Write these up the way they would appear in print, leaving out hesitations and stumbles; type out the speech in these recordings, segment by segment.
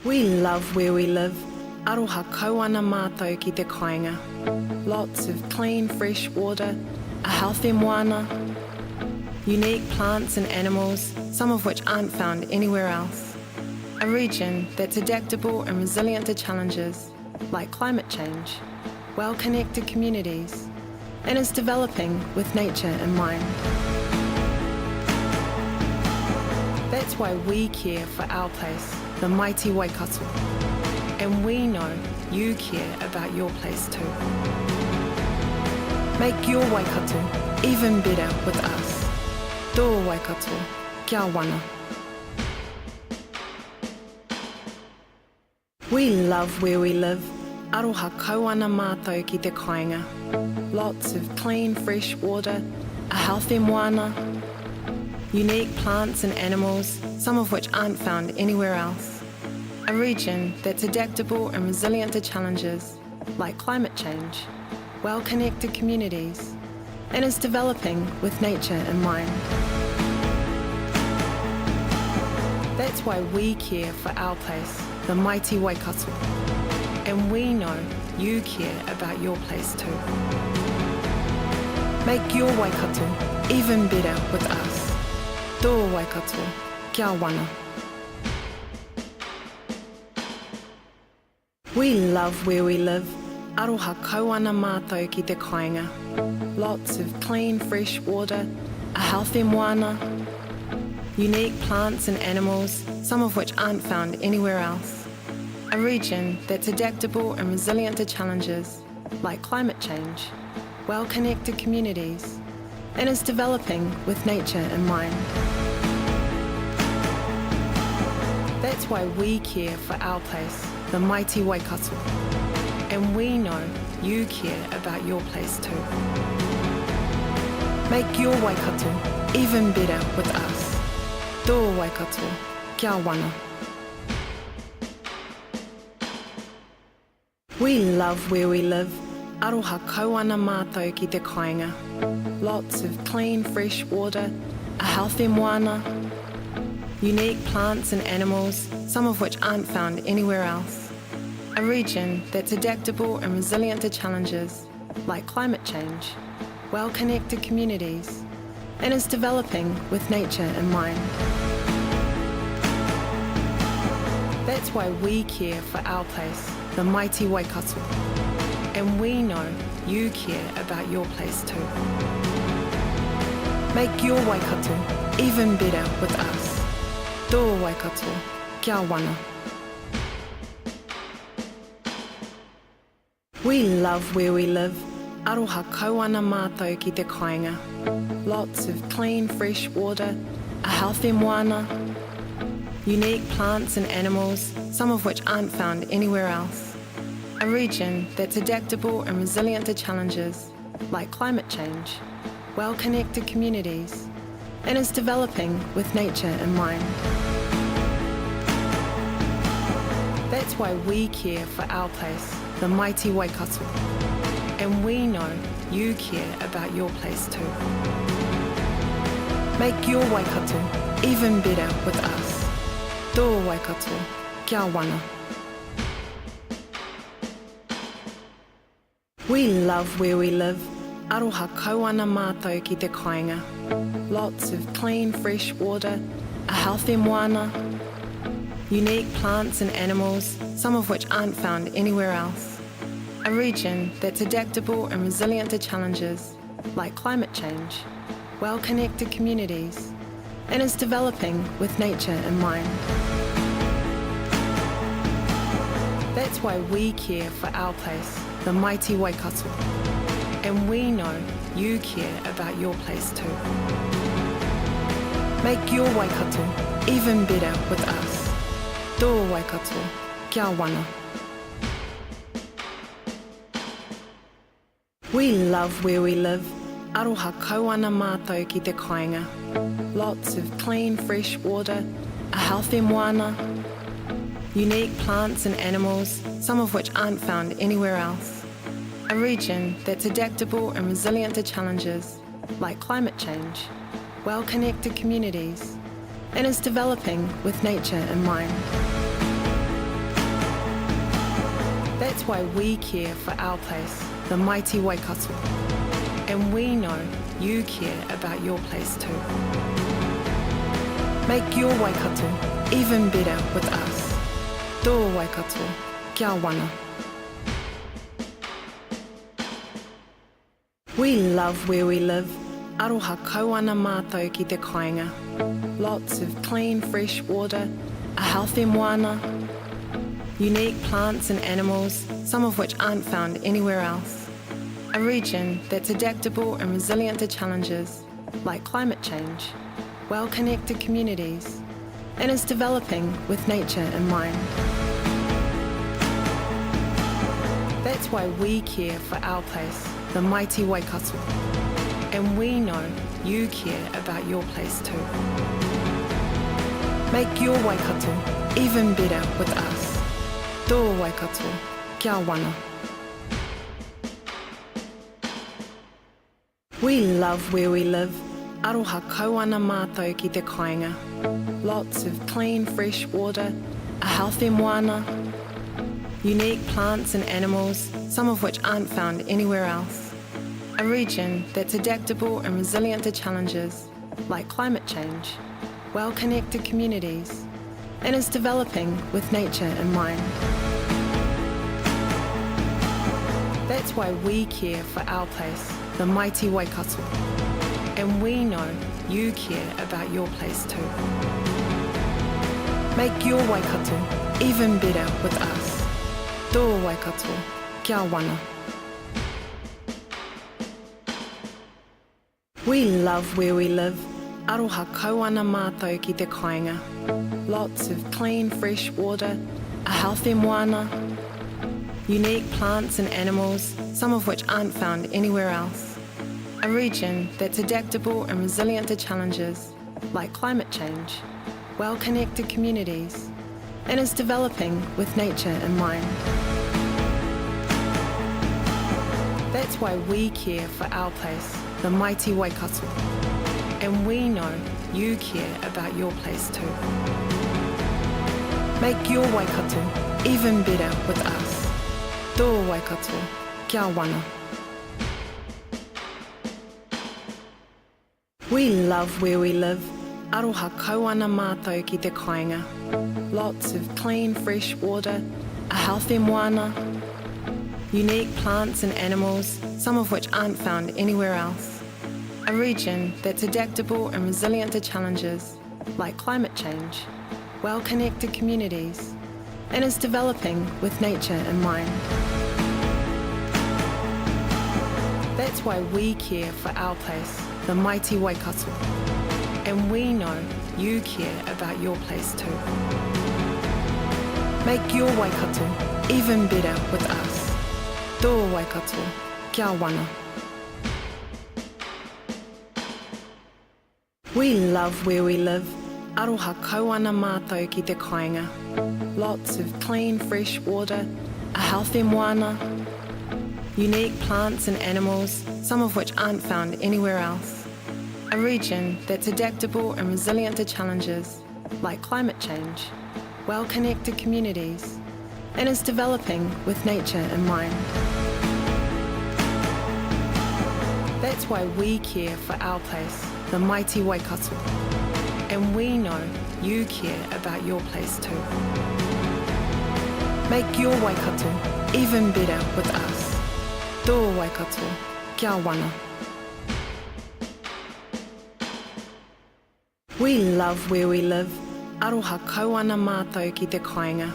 We love where we live. Aroha kauana mātou ki te kāinga. Lots of clean, fresh water, a healthy moana, unique plants and animals, some of which aren't found anywhere else. A region that's adaptable and resilient to challenges like climate change, well-connected communities, and is developing with nature in mind. That's why we care for our place, the mighty Waikato. And we know you care about your place too. Make your Waikato even better with us. Tō Waikato, kia wana. We love where we live. Aroha kauana mātou ki te kāinga. Lots of clean, fresh water, a healthy moana, unique plants and animals, some of which aren't found anywhere else. A region that's adaptable and resilient to challenges like climate change, well-connected communities, and is developing with nature in mind. That's why we care for our place, the mighty Waikato. And we know you care about your place too. Make your Waikato even better with us. Tō Waikato, kia wana. We love where we live. Aroha kauana mātou ki te kāinga. Lots of clean, fresh water, a healthy moana, unique plants and animals, some of which aren't found anywhere else. A region that's adaptable and resilient to challenges like climate change, well-connected communities, and is developing with nature in mind. That's why we care for our place, the mighty Waikato. And we know you care about your place too. Make your Waikato even better with us. Tō Waikato, kia wana. We love where we live. Aroha kauana mātou ki te kāinga. Lots of clean, fresh water, a healthy moana, unique plants and animals, some of which aren't found anywhere else. A region that's adaptable and resilient to challenges like climate change, well-connected communities, and is developing with nature in mind. That's why we care for our place, the mighty Waikato. And we know you care about your place too. Make your Waikato even better with us. Tō Waikato, kia wana. We love where we live. Aroha kauana mātou ki te kāinga. Lots of clean, fresh water, a healthy moana, unique plants and animals, some of which aren't found anywhere else. A region that's adaptable and resilient to challenges like climate change, well-connected communities, and is developing with nature in mind. That's why we care for our place, the mighty Waikato. And we know you care about your place too. Make your Waikato even better with us. Tō Waikato, kia wana. We love where we live. Aroha kauana mātou ki te kāinga. Lots of clean, fresh water, a healthy moana, unique plants and animals, some of which aren't found anywhere else. A region that's adaptable and resilient to challenges like climate change, well-connected communities, and is developing with nature in mind. That's why we care for our place, the mighty Waikato. And we know you care about your place too. Make your Waikato even better with us. Tō Waikato, kia wana. We love where we live. Aroha kauana mātou ki te kāinga. Lots of clean, fresh water, a healthy moana, unique plants and animals, some of which aren't found anywhere else. A region that's adaptable and resilient to challenges like climate change, well-connected communities, and is developing with nature in mind. That's why we care for our place, the mighty Waikato. And we know you care about your place too. Make your Waikato even better with us. Tō Waikato, kia wana. We love where we live. Aroha kauana mātou ki te kāinga. Lots of clean, fresh water, a healthy moana, unique plants and animals, some of which aren't found anywhere else. A region that's adaptable and resilient to challenges like climate change, well-connected communities, and is developing with nature in mind. That's why we care for our place, the mighty Waikato. And we know you care about your place too. Make your Waikato even better with us. Tō Waikato, kia wana. We love where we live. Aroha kauana mātou ki te kāinga. Lots of clean, fresh water, a healthy moana, unique plants and animals, some of which aren't found anywhere else. A region that's adaptable and resilient to challenges like climate change, well-connected communities, and is developing with nature in mind. That's why we care for our place, the mighty Waikato. And we know you care about your place too. Make your Waikato even better with us. Tō Waikato, kia wana. We love where we live. Aroha kauana mātou ki te kāinga. Lots of clean, fresh water, a healthy moana, unique plants and animals, some of which aren't found anywhere else. A region that's adaptable and resilient to challenges like climate change, well-connected communities, and is developing with nature in mind. That's why we care for our place, the mighty Waikato. And we know you care about your place too. Make your Waikato even better with us. Tō Waikato, kia wana. We love where we live. Aroha kauana mātou ki te kāinga. Lots of clean, fresh water, a healthy moana, unique plants and animals, some of which aren't found anywhere else. A region that's adaptable and resilient to challenges like climate change, well-connected communities, and is developing with nature in mind. That's why we care for our place, the mighty Waikato. And we know you care about your place too. Make your Waikato even better with us. Tō Waikato, kia wana. We love where we live. Aroha kauana mātou ki te kāinga. Lots of clean, fresh water, a healthy moana, unique plants and animals, some of which aren't found anywhere else. A region that's adaptable and resilient to challenges like climate change, well-connected communities, and is developing with nature in mind. That's why we care for our place, the mighty Waikato. And we know you care about your place too. Make your Waikato even better with us. Tō Waikato, kia wana. We love where we live. Aroha kauana mātou ki te kāinga.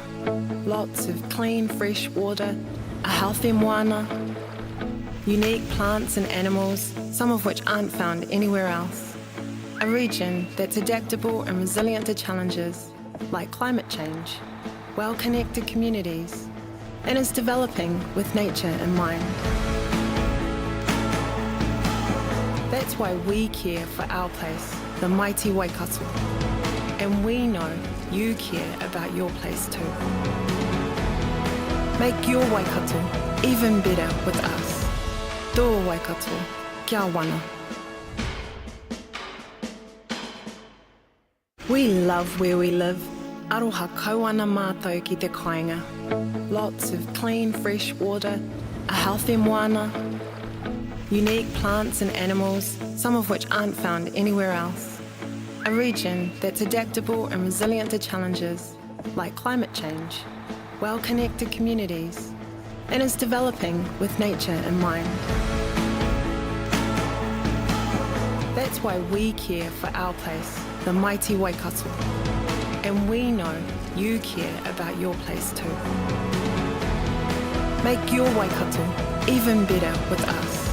Lots of clean, fresh water, a healthy moana, unique plants and animals, some of which aren't found anywhere else. A region that's adaptable and resilient to challenges like climate change, well-connected communities, and is developing with nature in mind. That's why we care for our place, the mighty Waikato. And we know you care about your place too. Make your Waikato even better with us. Tō Waikato, kia wana. We love where we live. Aroha kauana mātou ki te kāinga. Lots of clean, fresh water, a healthy moana, unique plants and animals, some of which aren't found anywhere else. A region that's adaptable and resilient to challenges like climate change, well-connected communities, and is developing with nature in mind. That's why we care for our place, the mighty Waikato. And we know you care about your place too. Make your Waikato even better with us.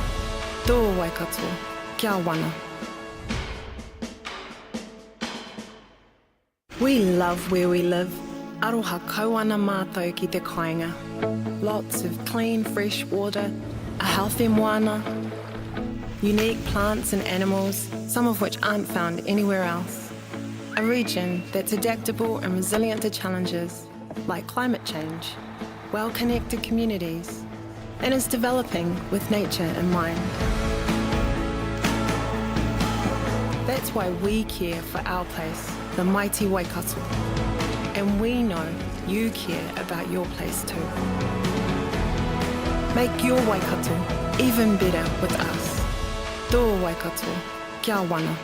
Tō Waikato, kia wana. We love where we live. Aroha kauana mātou ki te kāinga. Lots of clean, fresh water, a healthy moana, unique plants and animals, some of which aren't found anywhere else. A region that's adaptable and resilient to challenges like climate change, well-connected communities, and is developing with nature in mind. That's why we care for our place, the mighty Waikato. And we know you care about your place too. Make your Waikato even better with us. Tō Waikato, kia wana.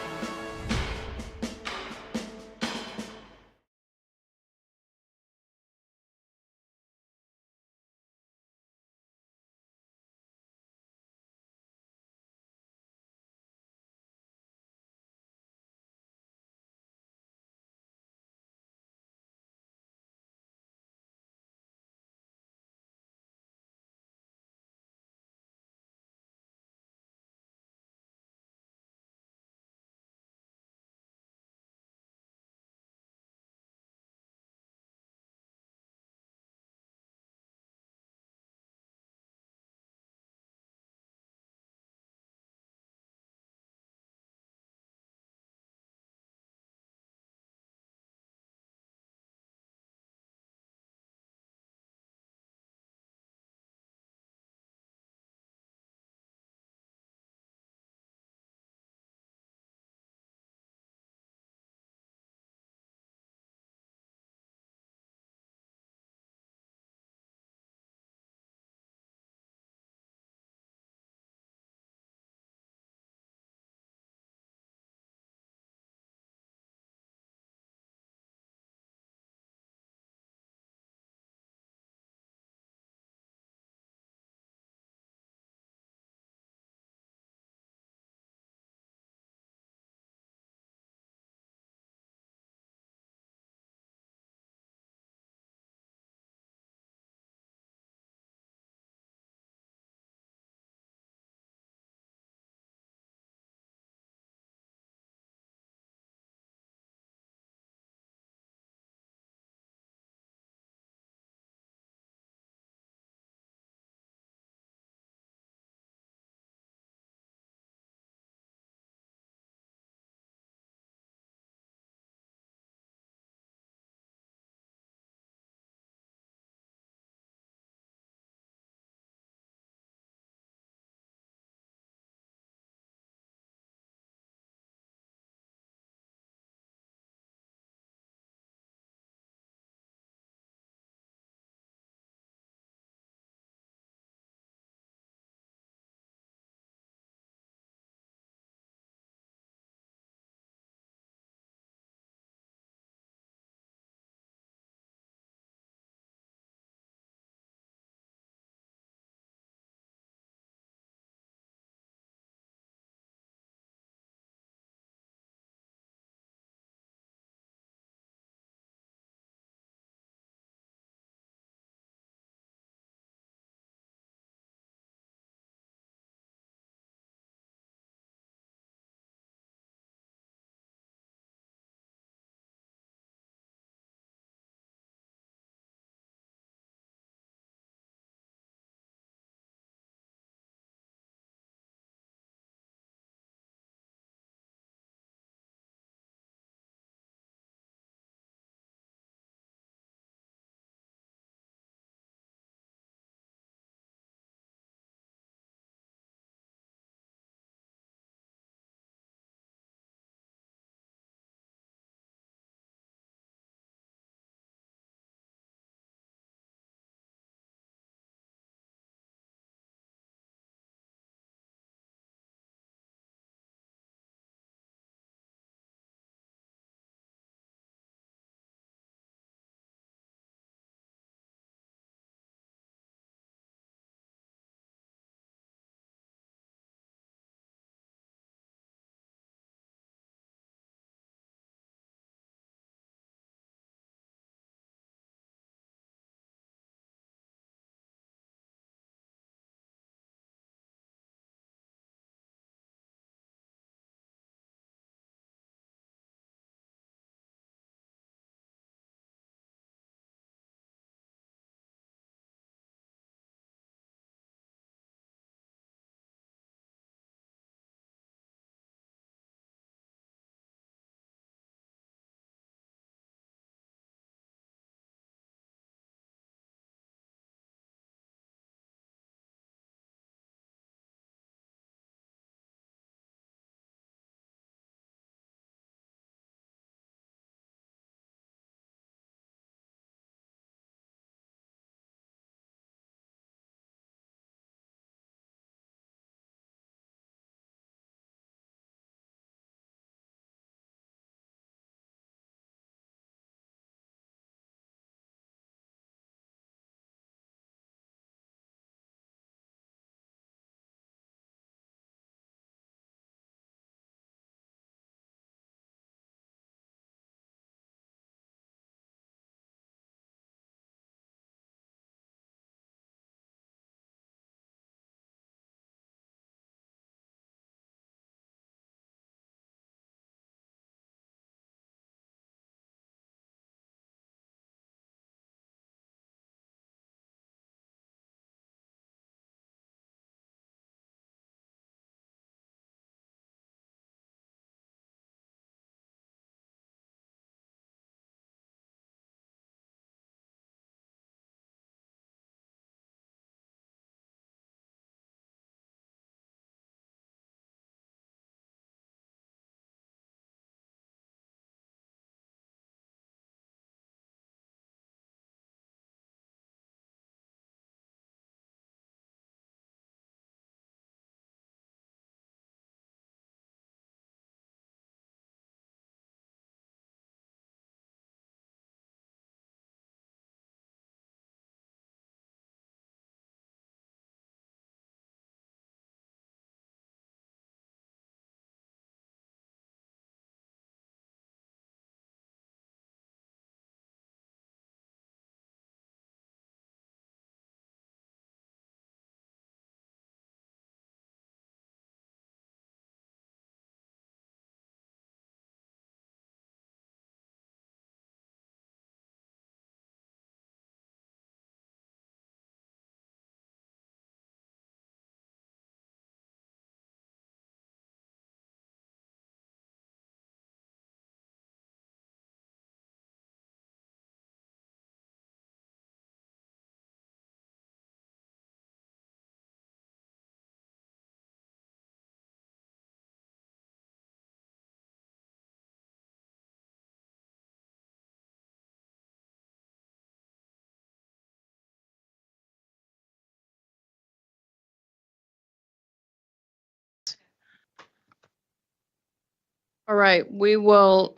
All right, we will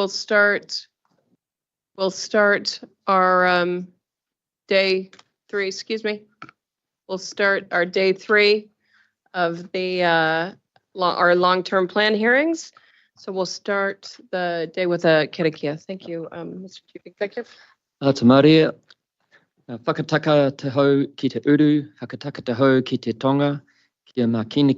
start. We'll start our day 3. Excuse me. We'll start our day 3 of the our long-term plan hearings. So we'll start the day with a karakia. Thank you, Mr. Chief Executive. Te Maria, whakataka te hau ki te uru, hakataka te hau ki te tonga, kia mā kina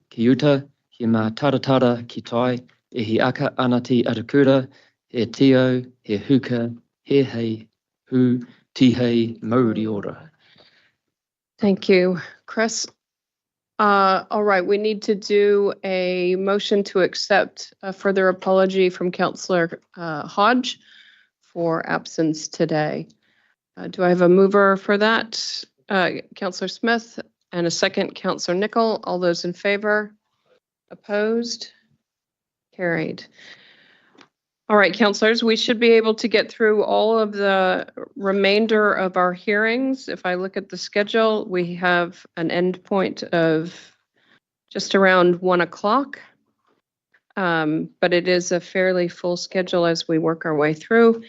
ki uta, kia mā taratara ki tai, e hi aka anati arakura, he tio, he huka, he hei, hu, tihei, mauri ora. Thank you, Chris. All right, we need to do a motion to accept a further apology from Councillor Hodge for absence today. Do I have a mover for that? Councillor Smith, and a second, Councillor Nicol. All those in favor? Opposed? Carried. All right, councillors, we should be able to get through all of the remainder of our hearings. If I look at the schedule, we have an end point of just around 1 o'clock. But it is a fairly full schedule as we work our way through.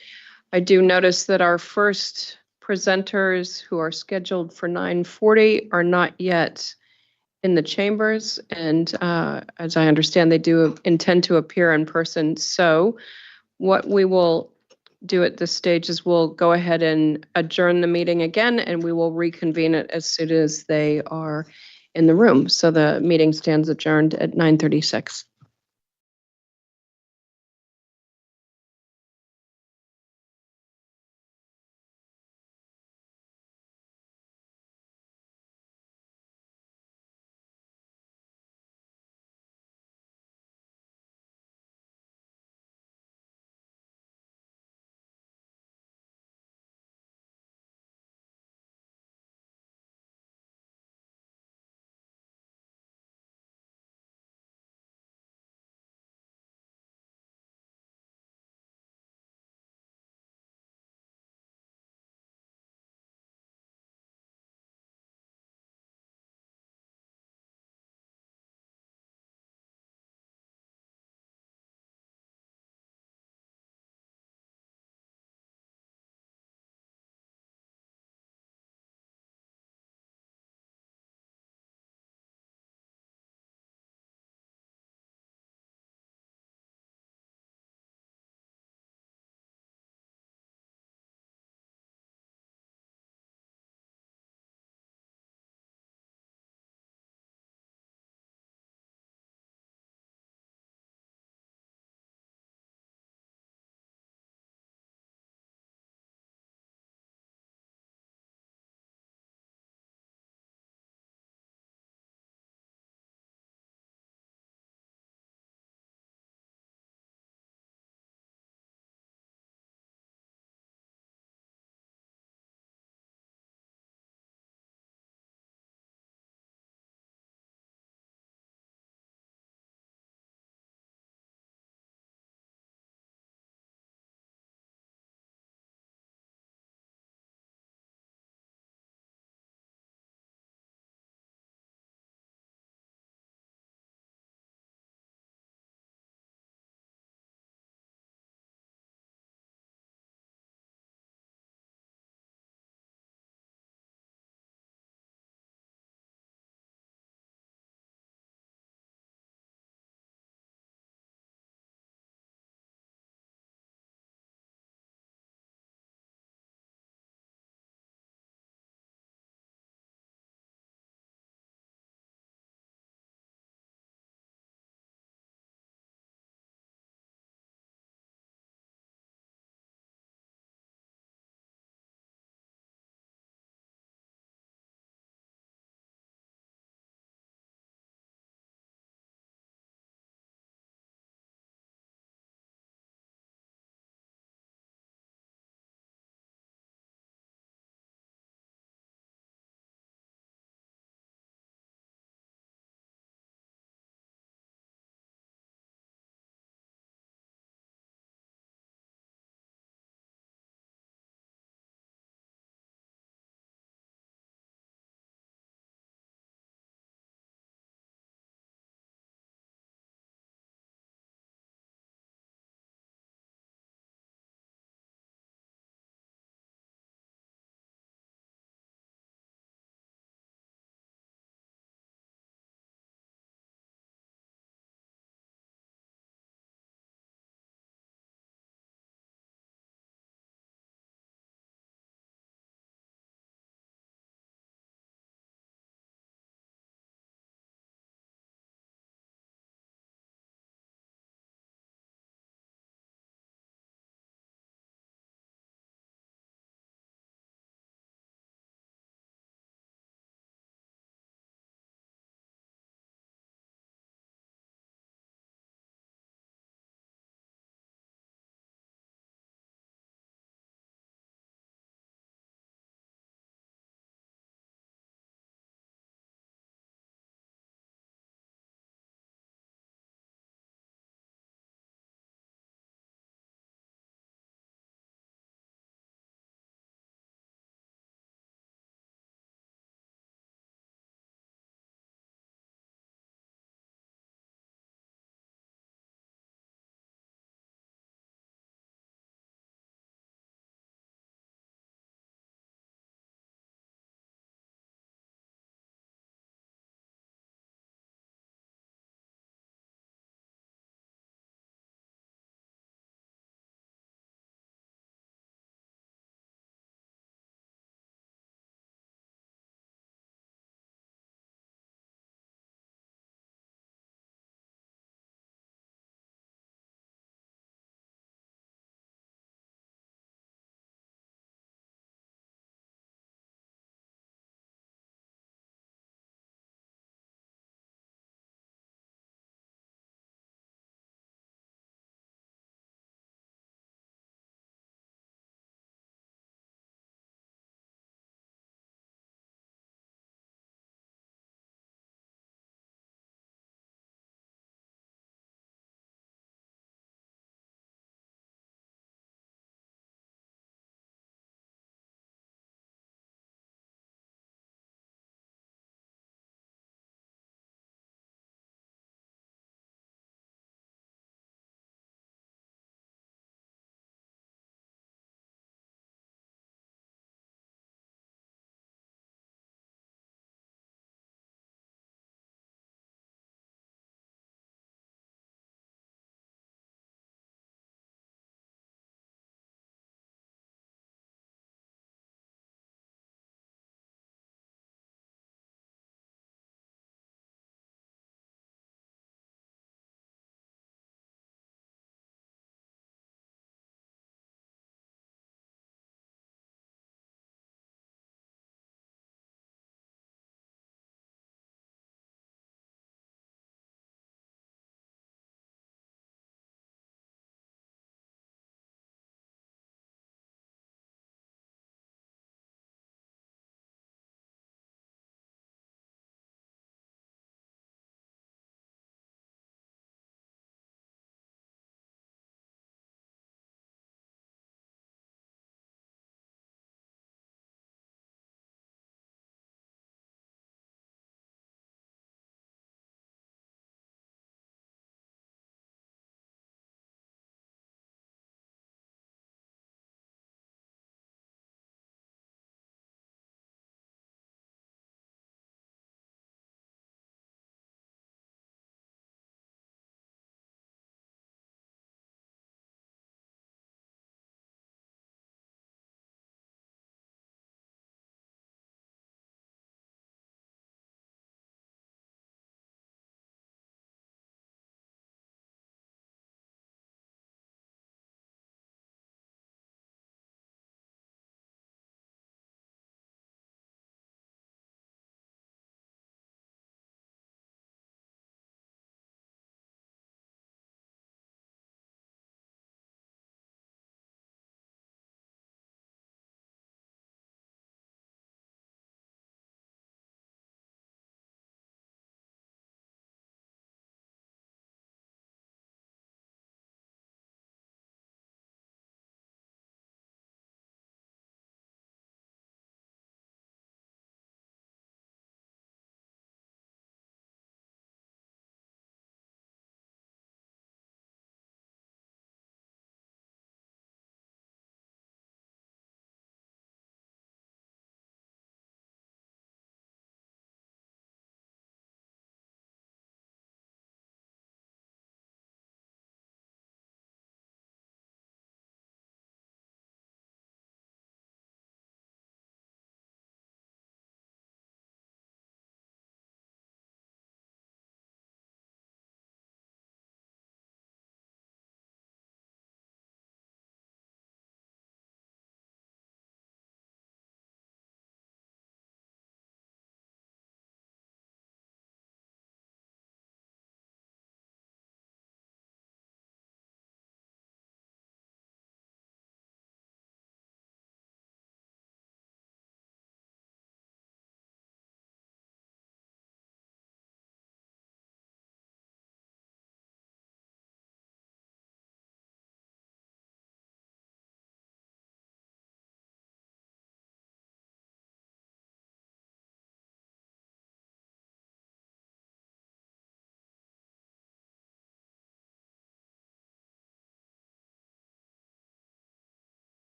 I do notice that our first presenters who are scheduled for 9:40 are not yet in the chambers. And as I understand, they do intend to appear in person. So what we will do at this stage is we'll go ahead and adjourn the meeting again, and we will reconvene it as soon as they are in the room. So the meeting stands adjourned at 9:36.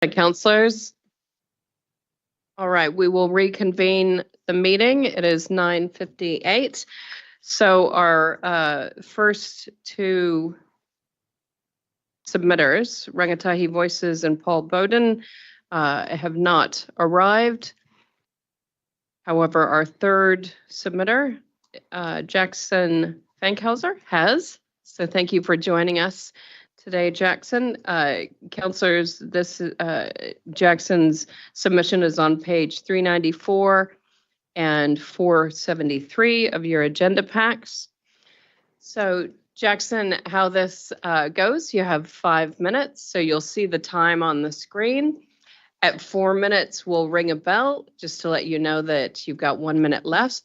Councillors. All right, we will reconvene the meeting. It is 9:58. So our first two submitters, Rangatahi Voices and Paul Bowden, have not arrived. However, our third submitter, Jackson Fankhauser, has. So thank you for joining us today, Jackson. Councillors, this Jackson's submission is on page 394 and 473 of your agenda packs. So Jackson, how this goes, you have 5 minutes, so you'll see the time on the screen. At 4 minutes, we'll ring a bell just to let you know that you've got 1 minute left.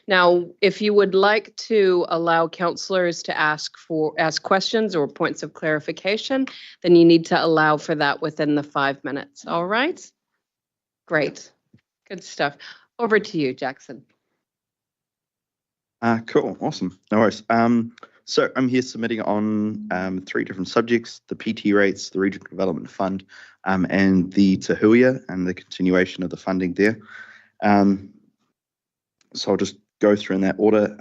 Now, if you would like to allow councillors to ask questions or points of clarification, then you need to allow for that within the 5 minutes. All right? Great. Good stuff. Over to you, Jackson. Cool, awesome. No worries. So I'm here submitting on 3 different subjects: the PT rates, the Regional Development Fund, and the Tahuia and the continuation of the funding there. So I'll just go through in that order.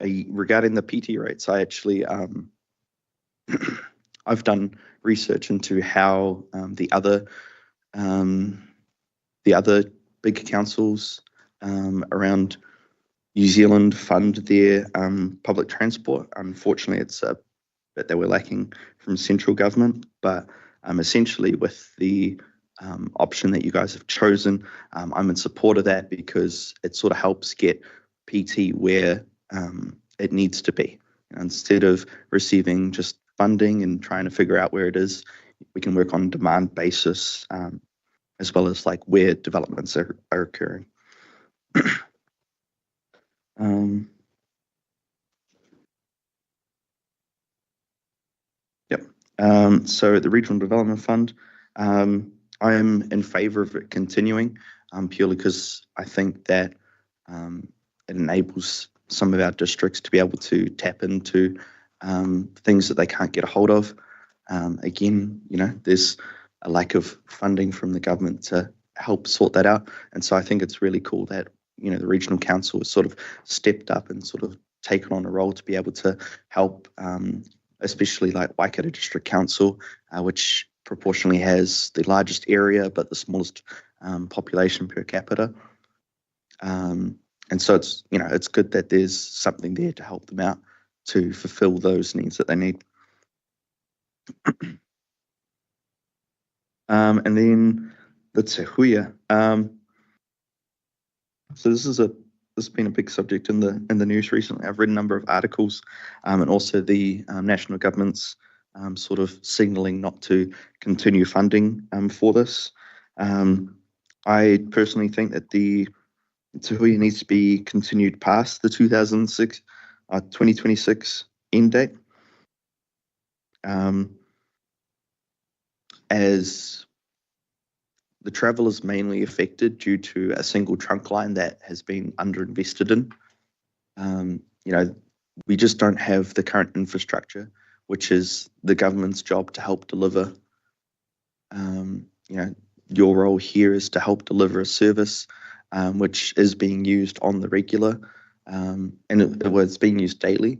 Regarding the PT rates, I actually I've done research into how the other big councils around New Zealand fund their public transport. Unfortunately, it's a bit that we're lacking from central government, but essentially with the option that you guys have chosen, I'm in support of that because it sort of helps get PT where it needs to be. Instead of receiving just funding and trying to figure out where it is, we can work on demand basis as well as like where developments are occurring. So the Regional Development Fund, I am in favour of it continuing purely because I think that it enables some of our districts to be able to tap into things that they can't get a hold of. Again, there's a lack of funding from the government to help sort that out. And so I think it's really cool that, the Regional Council has sort of stepped up and sort of taken on a role to be able to help, especially like Waikato District Council, which proportionally has the largest area but the smallest population per capita. And so it's good that there's something there to help them out to fulfill those needs that they need. And then the Tahuia. So this has been a big subject in the news recently. I've read a number of articles, and also the national government's sort of signalling not to continue funding for this. I personally think that the Tahuia needs to be continued past the 2026 end date, as the travel is mainly affected due to a single trunk line that has been underinvested in. We just don't have the current infrastructure, which is the government's job to help deliver. Your role here is to help deliver a service which is being used on the regular, and it's being used daily.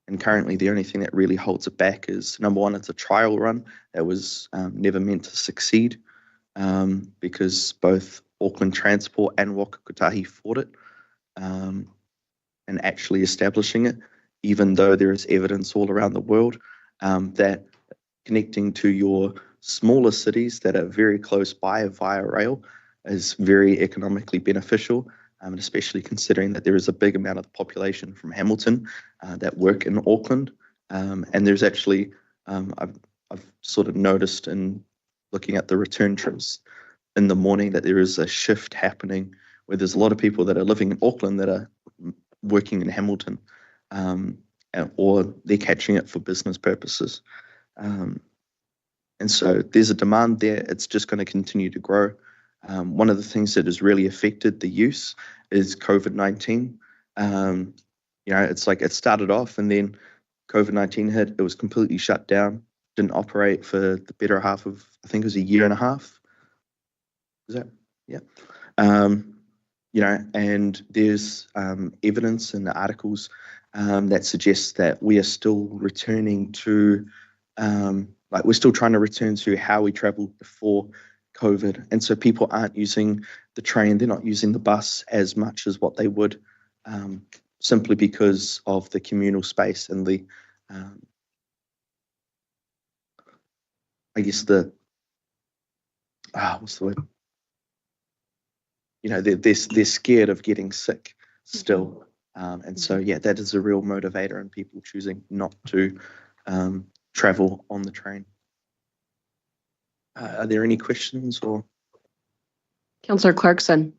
And currently, the only thing that really holds it back is, number one, it's a trial run that was never meant to succeed, because both Auckland Transport and Waka Kotahi fought it and actually establishing it, even though there is evidence all around the world that connecting to your smaller cities that are very close by via rail is very economically beneficial, and especially considering that there is a big amount of the population from Hamilton that work in Auckland. And there's actually, I've sort of noticed in looking at the return trips in the morning that there is a shift happening where there's a lot of people that are living in Auckland that are working in Hamilton, or they're catching it for business purposes. And so there's a demand there. It's just going to continue to grow. One of the things that has really affected the use is COVID-19. It's like it started off and then COVID-19 hit, it was completely shut down. didn't operate for the better half of, I think it was a year and a half. Is that? Yeah. You know, and there's evidence in the articles that suggests that we are still returning to, like we're still trying to return to how we traveled before COVID. And so people aren't using the train, they're not using the bus as much as what they would, simply because of the communal space and the, I guess what's the word? You know, they're scared of getting sick still. And so, yeah, that is a real motivator in people choosing not to travel on the train. Are there any questions or? Councillor Clarkson.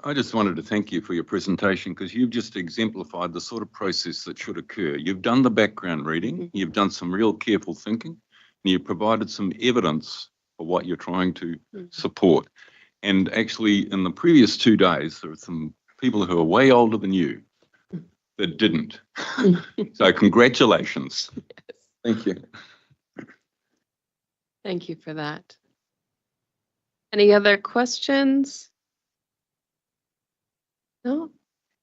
I just wanted to thank you for your presentation, because you've just exemplified the sort of process that should occur. You've done the background reading, you've done some real careful thinking, and you've provided some evidence for what you're trying to support. And actually, in the previous 2 days, there were some people who are way older than you that didn't. So congratulations. Thank you. Thank you for that. Any other questions? No?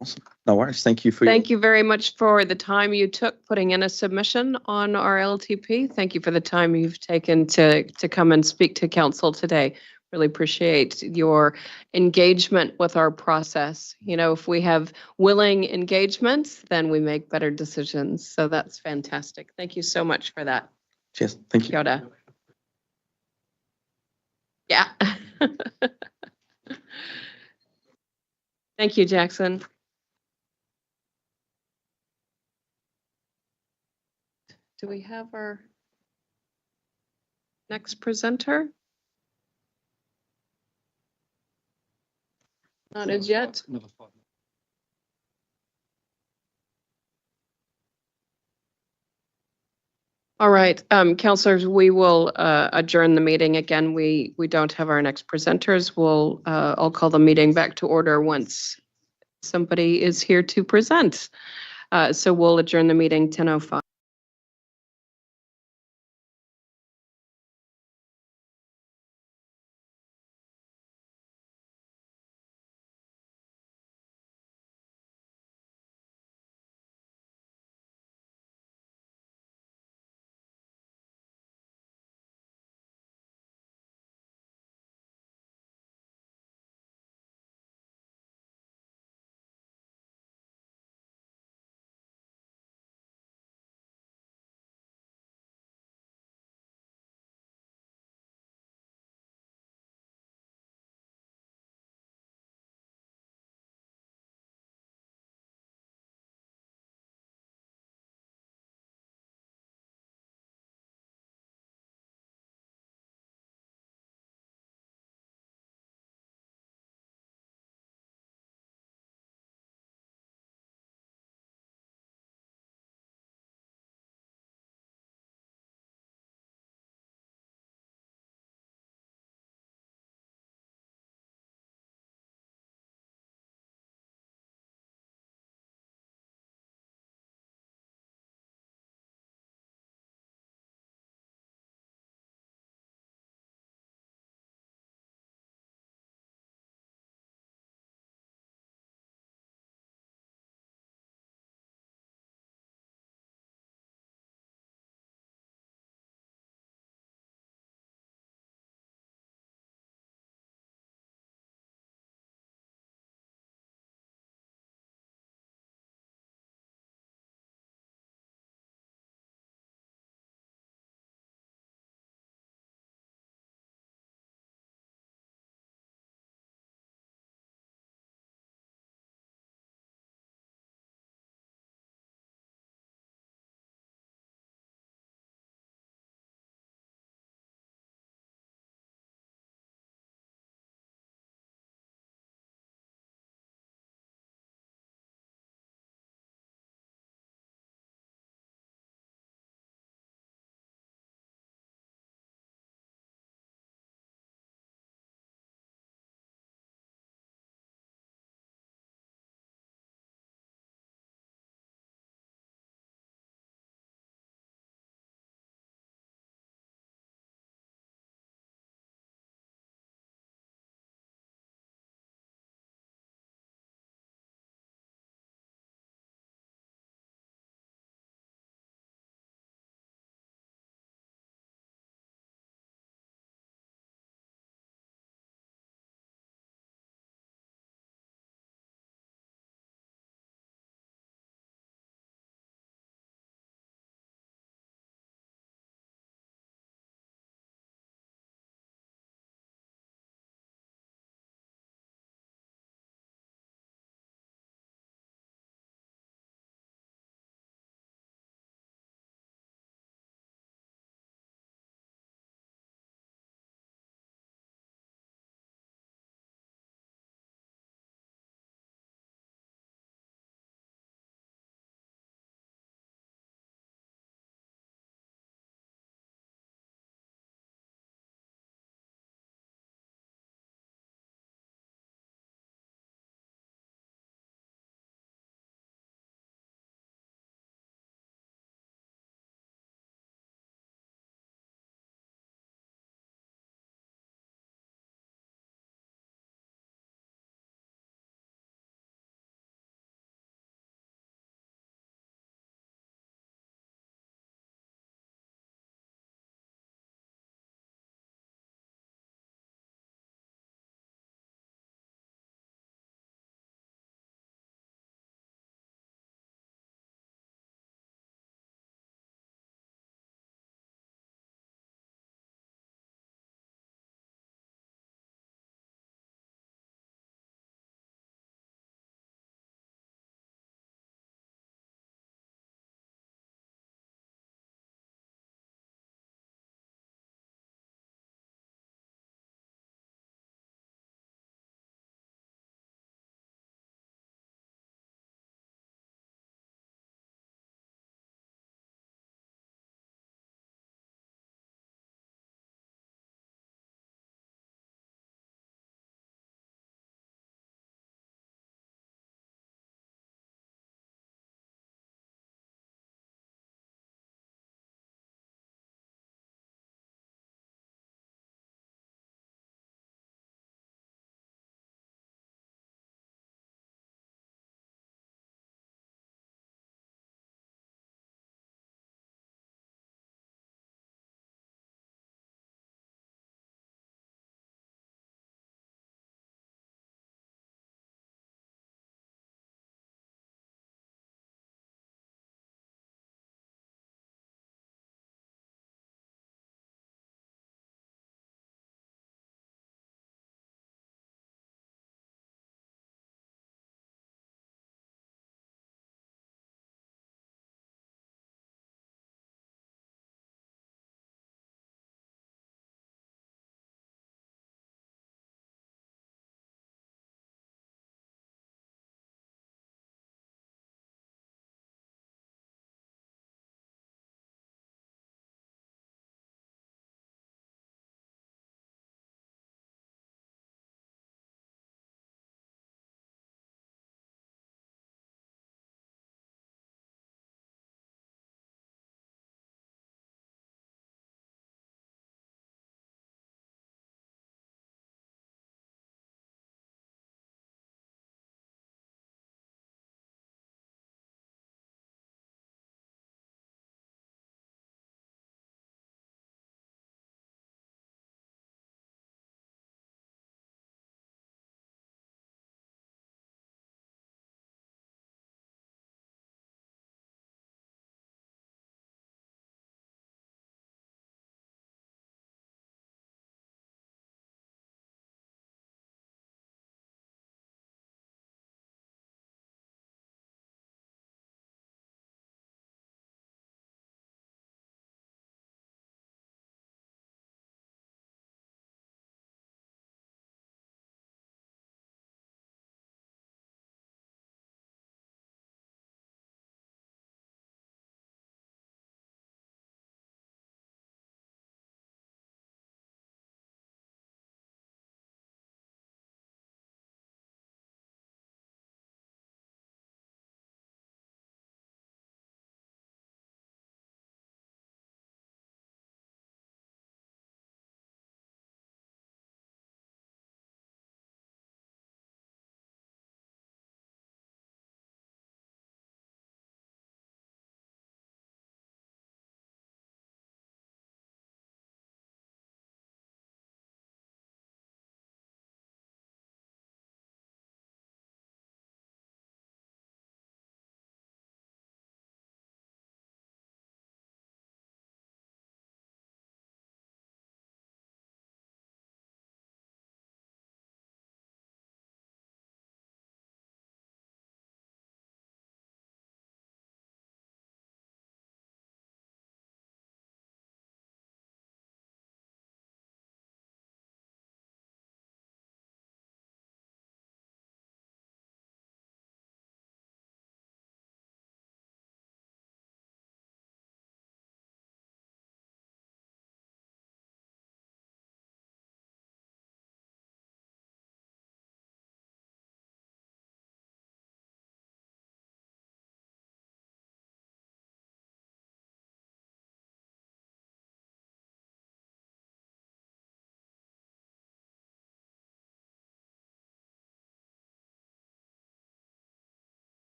Awesome. No worries. Thank you for Thank you very much for the time you took putting in a submission on our LTP. Thank you for the time you've taken to come and speak to council today. Really appreciate your engagement with our process. You know, if we have willing engagement, then we make better decisions. So that's fantastic. Thank you so much for that. Cheers. Thank you. Kia ora. Yeah. Thank you, Jackson. Do we have our next presenter? Not as yet. Another 5 minutes. All right, councillors, we will adjourn the meeting. Again, we don't have our next presenters. I'll call the meeting back to order once somebody is here to present. So we'll adjourn the meeting 10:05.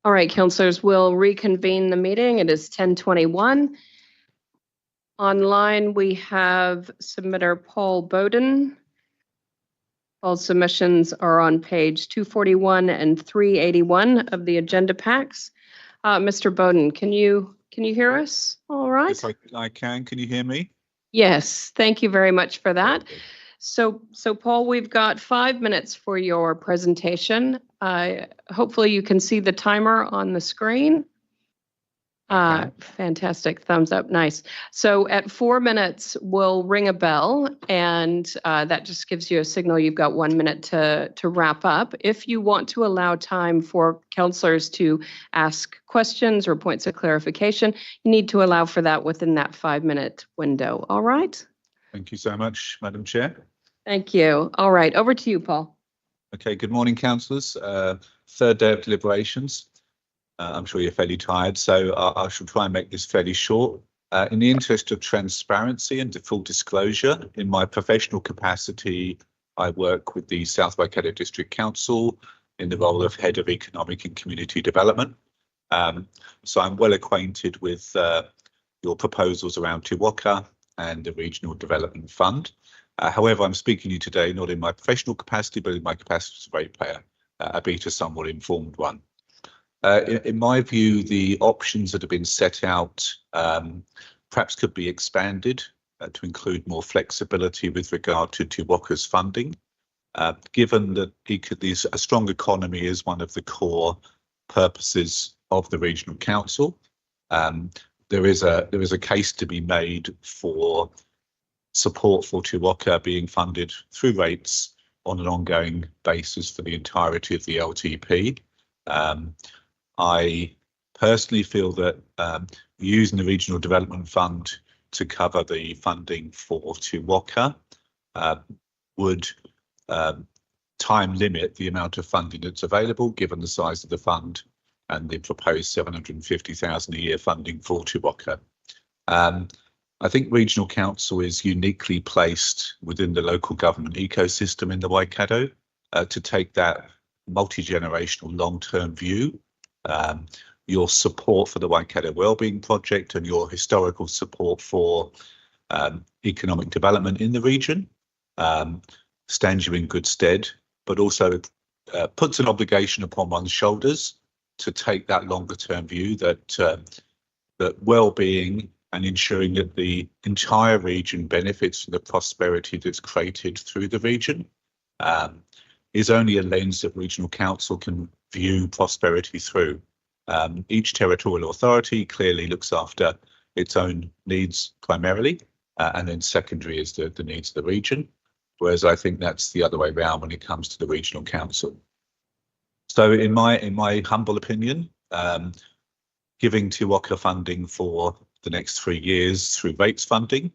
All right, councillors, we'll reconvene the meeting. It is 10:21. Online, we have submitter Paul Bowden. All submissions are on page 241 and 381 of the agenda packs. Mr. Bowden, can you hear us? All right. Yes, I can. Can you hear me? Yes, thank you very much for that. So Paul, we've got 5 minutes for your presentation. Hopefully you can see the timer on the screen. Fantastic, thumbs up, nice. So at 4 minutes, we'll ring a bell, and that just gives you a signal you've got 1 minute to wrap up. If you want to allow time for councillors to ask questions or points of clarification, you need to allow for that within that 5 minute window, all right? Thank you so much, Madam Chair. Thank you. All right, over to you, Paul. Okay, good morning, councillors. Third day of deliberations. I'm sure you're fairly tired, so I shall try and make this fairly short. In the interest of transparency and full disclosure, in my professional capacity, I work with the South Waikato District Council in the role of Head of Economic and Community Development. So I'm well acquainted with your proposals around Te Waka and the Regional Development Fund. However, I'm speaking to you today not in my professional capacity, but in my capacity as a ratepayer, albeit a somewhat informed one. In my view, the options that have been set out perhaps could be expanded to include more flexibility with regard to Te Waka's funding, given that a strong economy is one of the core purposes of the Regional Council. There is a case to be made for support for Te Waka being funded through rates on an ongoing basis for the entirety of the LTP. I personally feel that using the Regional Development Fund to cover the funding for Te Waka would time limit the amount of funding that's available, given the size of the fund and the proposed 750,000 a year funding for Te Waka. I think Regional Council is uniquely placed within the local government ecosystem in the Waikato to take that multi-generational long-term view. Your support for the Waikato Wellbeing Project and your historical support for economic development in the region stands you in good stead, but also puts an obligation upon one's shoulders to take that longer term view that well-being and ensuring that the entire region benefits from the prosperity that's created through the region is only a lens that Regional Council can view prosperity through. Each territorial authority clearly looks after its own needs primarily, and then secondary is the needs of the region, whereas I think that's the other way around when it comes to the Regional Council. So in my humble opinion, giving Te Waka funding for the next 3 years through rates funding,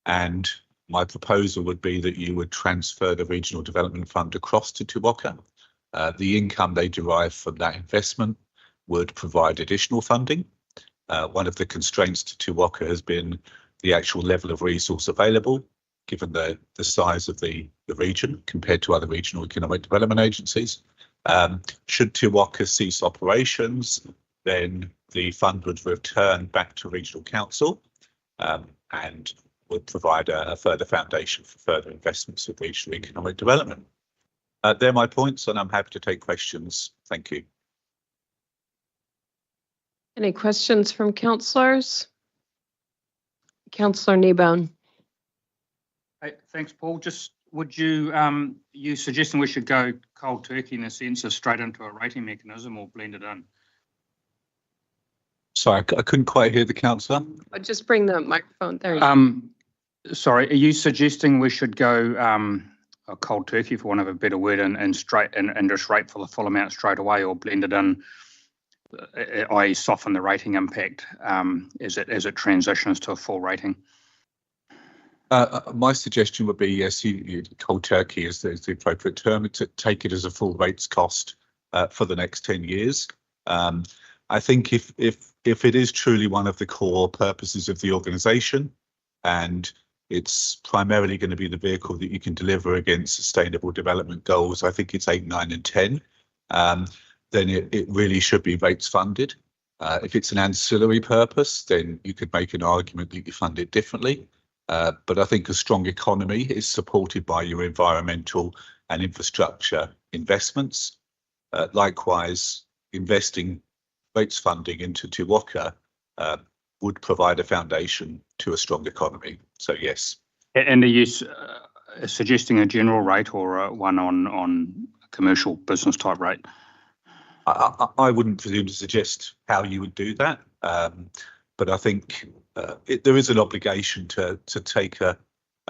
and my proposal would be that you would transfer the Regional Development Fund across to Te Waka. The income they derive from that investment would provide additional funding. One of the constraints to Te Waka has been the actual level of resource available, given the size of the region compared to other regional economic development agencies. Should Te Waka cease operations, then the fund would return back to Regional Council and would provide a further foundation for further investments in regional economic development. They're my points, and I'm happy to take questions. Thank you. Any questions from councillors? Councillor Kneebone. Hey, thanks, Paul. Just would you you suggesting we should go cold turkey in a sense of straight into a rating mechanism or blend it in? Sorry, I couldn't quite hear the councillor. Just bring the microphone there. You go. Sorry, are you suggesting we should go a cold turkey, for want of a better word, and just rate for the full amount straight away, or blend it in, i.e. soften the rating impact as it transitions to a full rating? My suggestion would be, yes, you cold turkey is the appropriate term, to take it as a full rates cost for the next 10 years. I think if it is truly one of the core purposes of the organisation, and it's primarily going to be the vehicle that you can deliver against sustainable development goals, I think it's 8, 9 and 10. then it really should be rates funded. If it's an ancillary purpose, then you could make an argument that you fund it differently. But I think a strong economy is supported by your environmental and infrastructure investments. Likewise, investing rates funding into Te Waka would provide a foundation to a strong economy. So yes. And are you suggesting a general rate or one on commercial business type rate? I wouldn't presume to suggest how you would do that, but I think there is an obligation to take a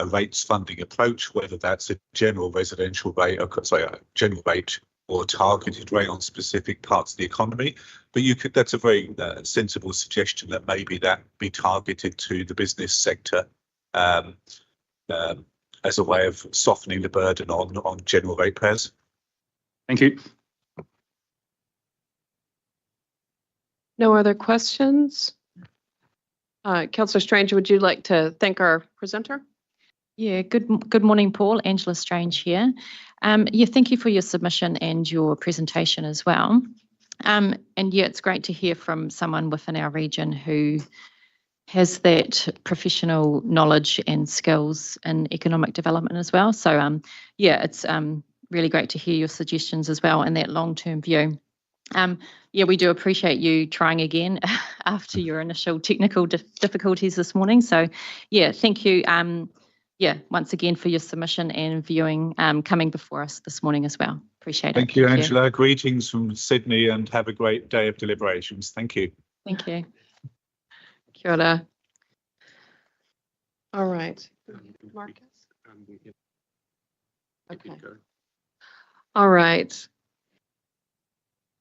rates funding approach, whether that's a general residential rate, a general rate or a targeted rate on specific parts of the economy. But that's a very sensible suggestion that maybe that be targeted to the business sector as a way of softening the burden on general ratepayers. Thank you. No other questions? Councillor Strange, would you like to thank our presenter? Yeah, good morning, Paul. Angela Strange here. Yeah, thank you for your submission and your presentation as well. And yeah, it's great to hear from someone within our region who has that professional knowledge and skills in economic development as well. So yeah, it's really great to hear your suggestions as well and that long-term view. Yeah, we do appreciate you trying again after your initial technical difficulties this morning. So yeah, thank you. Yeah, once again for your submission and viewing coming before us this morning as well. Appreciate it. Thank you, Angela. Greetings from Sydney and have a great day of deliberations. Thank you. Thank you. Kia ora. All right. Marcus? Okay. All right.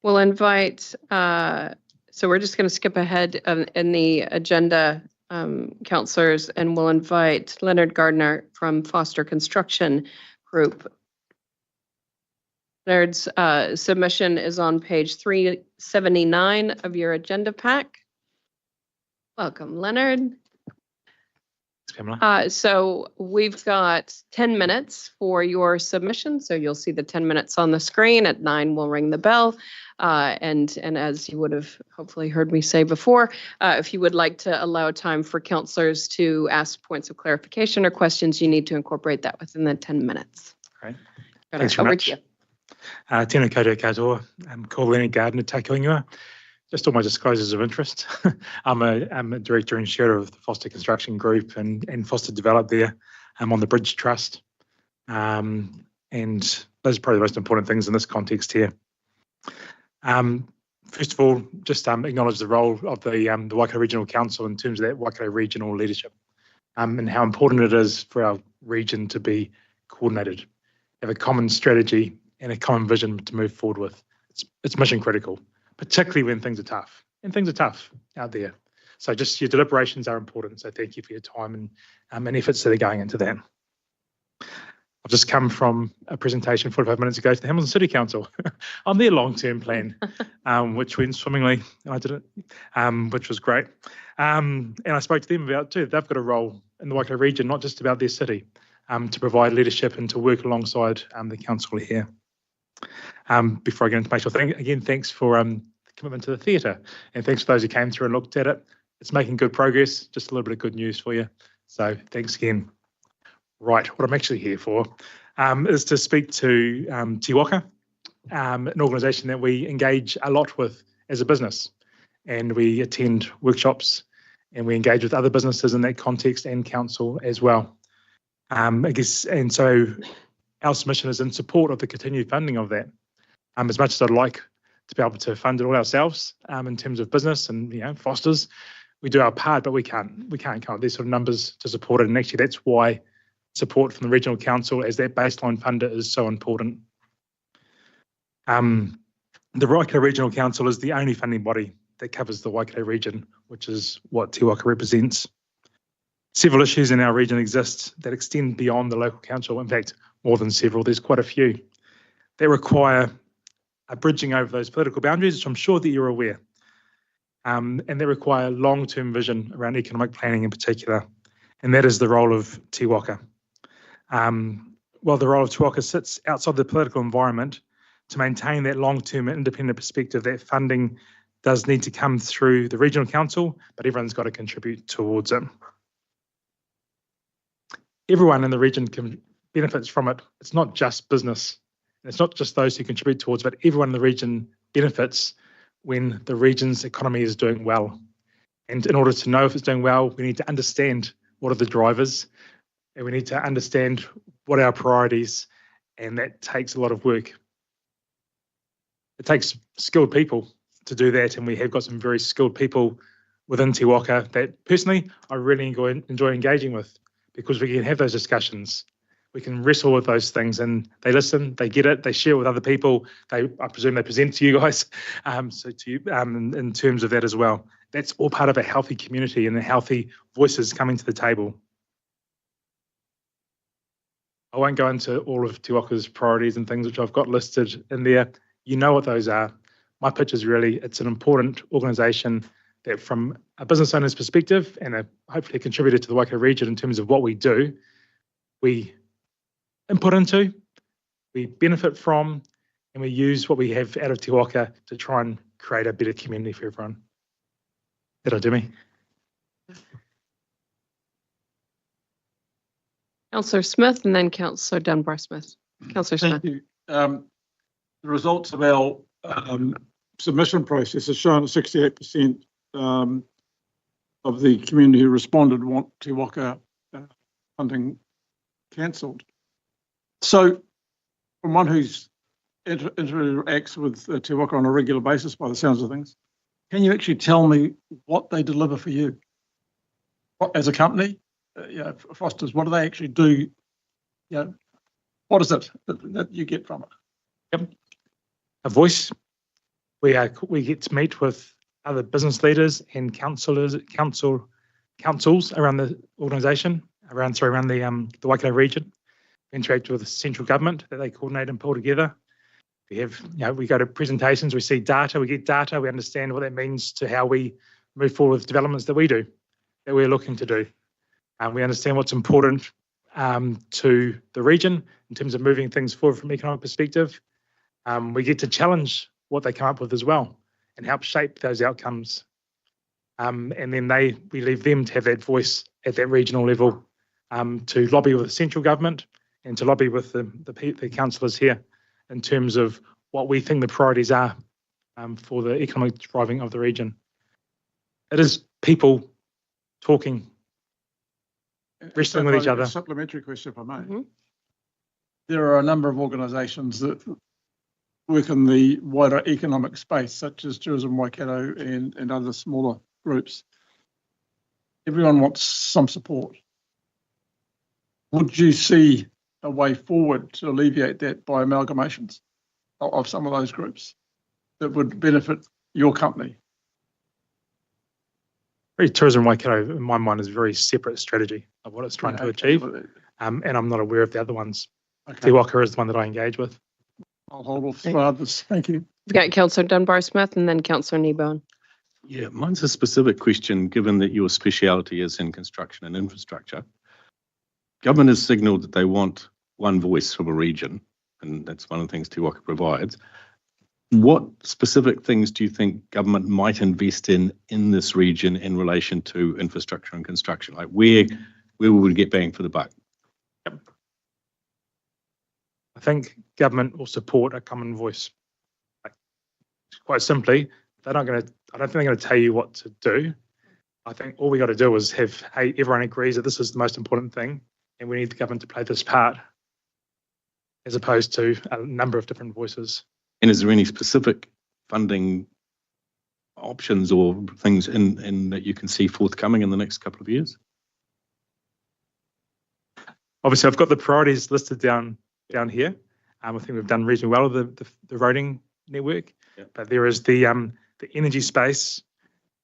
We'll invite, so we're just going to skip ahead in the agenda, councillors, and we'll invite Leonard Gardner from Foster Construction Group. Leonard's submission is on page 379 of your agenda pack. Welcome, Leonard. So we've got 10 minutes for your submission. So you'll see the 10 minutes on the screen. At 9, we'll ring the bell. And as you would have hopefully heard me say before, if you would like to allow time for councillors to ask points of clarification or questions, you need to incorporate that within the 10 minutes. Great. Thanks very much. Tēnā koutou katoa. I'm called Leonard Gardner, Take Ingoa. Just all my disclosures of interest. I'm a director and chair of the Foster Construction Group and Foster Develop there. I'm on the Bridge Trust. And those are probably the most important things in this context here. First of all, just acknowledge the role of the Waikato Regional Council in terms of that Waikato regional leadership and how important it is for our region to be coordinated, have a common strategy and a common vision to move forward with. It's mission critical, particularly when things are tough. And things are tough out there. So just your deliberations are important. So thank you for your time and efforts that are going into that. I've just come from a presentation 45 minutes ago to the Hamilton City Council on their long-term plan, which went swimmingly. I did it, which was great. And I spoke to them about too. They've got a role in the Waikato region, not just about their city, to provide leadership and to work alongside the council here. Before I get into my thing, again, thanks for the commitment to the theatre, and thanks for those who came through and looked at it. It's making good progress. Just a little bit of good news for you. So thanks again. Right, what I'm actually here for is to speak to Te Waka, an organisation that we engage a lot with as a business, and we attend workshops and we engage with other businesses in that context and council as well. I guess, and so our submission is in support of the continued funding of that. As much as I'd like to be able to fund it all ourselves in terms of business and Fosters, we do our part, but we can't come up with these sort of numbers to support it. And actually, that's why support from the regional council as that baseline funder is so important. The Waikato Regional Council is the only funding body that covers the Waikato region, which is what Te Waka represents. Several issues in our region exist that extend beyond the local council. In fact, more than several, there's quite a few. They require a bridging over those political boundaries, which I'm sure that you're aware. And they require long-term vision around economic planning in particular. And that is the role of Te Waka. While the role of Te Waka sits outside the political environment, to maintain that long-term independent perspective, that funding does need to come through the Regional Council, but everyone's got to contribute towards it. Everyone in the region can benefits from it. It's not just business. It's not just those who contribute towards it, but everyone in the region benefits when the region's economy is doing well. And in order to know if it's doing well, we need to understand what are the drivers, and we need to understand what are our priorities, and that takes a lot of work. It takes skilled people to do that, and we have got some very skilled people within Te Waka that personally I really enjoy engaging with, because we can have those discussions. We can wrestle with those things, and they listen, they get it, they share with other people. I presume they present to you guys, so to you in terms of that as well. That's all part of a healthy community and the healthy voices coming to the table. I won't go into all of Te Waka's priorities and things which I've got listed in there. You know what those are. My pitch is really, it's an important organisation that from a business owner's perspective and hopefully a contributor to the Waikato region in terms of what we do, we input into, we benefit from, and we use what we have out of Te Waka to try and create a better community for everyone. That'll do me. Councillor Smith and then Councillor Dunbar-Smith. Councillor Smith. Thank you. The results of our submission process has shown that 68% of the community who responded want Te Waka funding cancelled. So, from one who's interacts with Te Waka on a regular basis, by the sounds of things, can you actually tell me what they deliver for you? What, as a company, Foster's, what do they actually do? What is it that you get from it? Yep. A voice. We get to meet with other business leaders and councils around the organisation, around the Waikato region. We interact with the central government that they coordinate and pull together. We have, we go to presentations, we see data, we get data, we understand what that means to how we move forward with developments that we do, that we're looking to do. We understand what's important to the region in terms of moving things forward from an economic perspective. We get to challenge what they come up with as well and help shape those outcomes. And then we leave them to have that voice at that regional level to lobby with the central government and to lobby with the councillors here in terms of what we think the priorities are for the economic thriving of the region. It is people talking, wrestling with each other. A supplementary question, if I may. Mm-hmm. There are a number of organisations that work in the wider economic space, such as Tourism Waikato and other smaller groups. Everyone wants some support. Would you see a way forward to alleviate that by amalgamations of some of those groups that would benefit your company? Tourism Waikato, in my mind, is a very separate strategy of what it's trying to achieve, and I'm not aware of the other ones. Okay. Te Waka is the one that I engage with. I'll hold off for others. Thank you. We've got Councillor Dunbar-Smith and then Councillor Kneebone. Yeah, mine's a specific question, given that your speciality is in construction and infrastructure. Government has signalled that they want one voice from a region, and that's one of the things Te Waka provides. What specific things do you think government might invest in this region in relation to infrastructure and construction? Like where will we get bang for the buck? Yep. I think government will support a common voice. Quite simply, I don't think they're going to tell you what to do. I think all we got to do is have, hey, everyone agrees that this is the most important thing, and we need the government to play this part, as opposed to a number of different voices. And is there any specific funding options or things in that you can see forthcoming in the next couple of years? Obviously, I've got the priorities listed down here. I think we've done reasonably well with the roading network, but there is the energy space.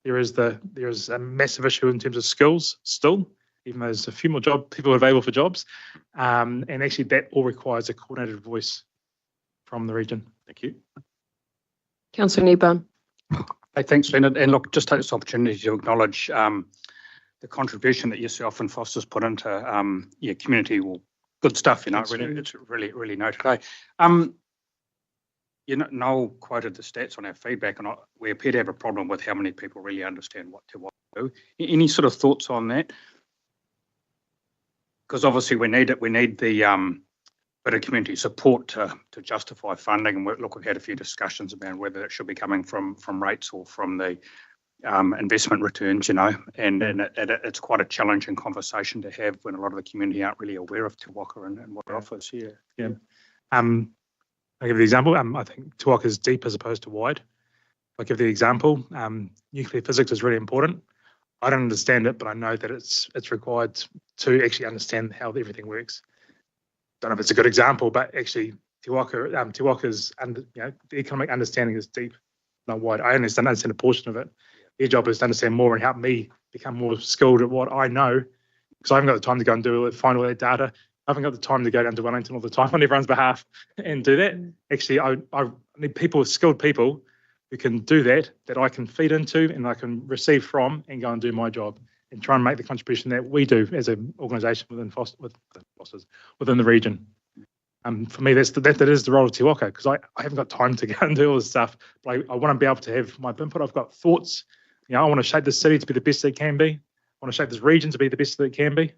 There is a massive issue in terms of skills still, even though there's a few more people available for jobs, and actually that all requires a coordinated voice from the region. Thank you. Councillor Kneebone. Hey, thanks, Leonard. And look, just take this opportunity to acknowledge the contribution that yourself and Foster's put into your community. Well, good stuff, it's really noted. Noel quoted the stats on our feedback, and we appear to have a problem with how many people really understand what Te Waka do. Any sort of thoughts on that? Because obviously we need it. We need the bit of community support to justify funding. And we've had a few discussions about whether it should be coming from rates or from the investment returns, and it's quite a challenging conversation to have when a lot of the community aren't really aware of Te Waka and what it offers. Yeah. I'll give the example. I think Te Waka is deep as opposed to wide. I'll give the example. Nuclear physics is really important. I don't understand it, but I know that it's required to actually understand how everything works. Don't know if it's a good example, but actually Te Waka's the economic understanding is deep, not wide. I understand a portion of it. Their job is to understand more and help me become more skilled at what I know, because I haven't got the time to go and find all that data. I haven't got the time to go down to Wellington all the time on everyone's behalf and do that. Actually, I need skilled people who can do that I can feed into and I can receive from and go and do my job and try and make the contribution that we do as an organisation within the region. For me, that is the role of Te Waka, because I haven't got time to go and do all this stuff, but I want to be able to have my input. I've got thoughts. I want to shape this city to be the best that it can be. I want to shape this region to be the best that it can be.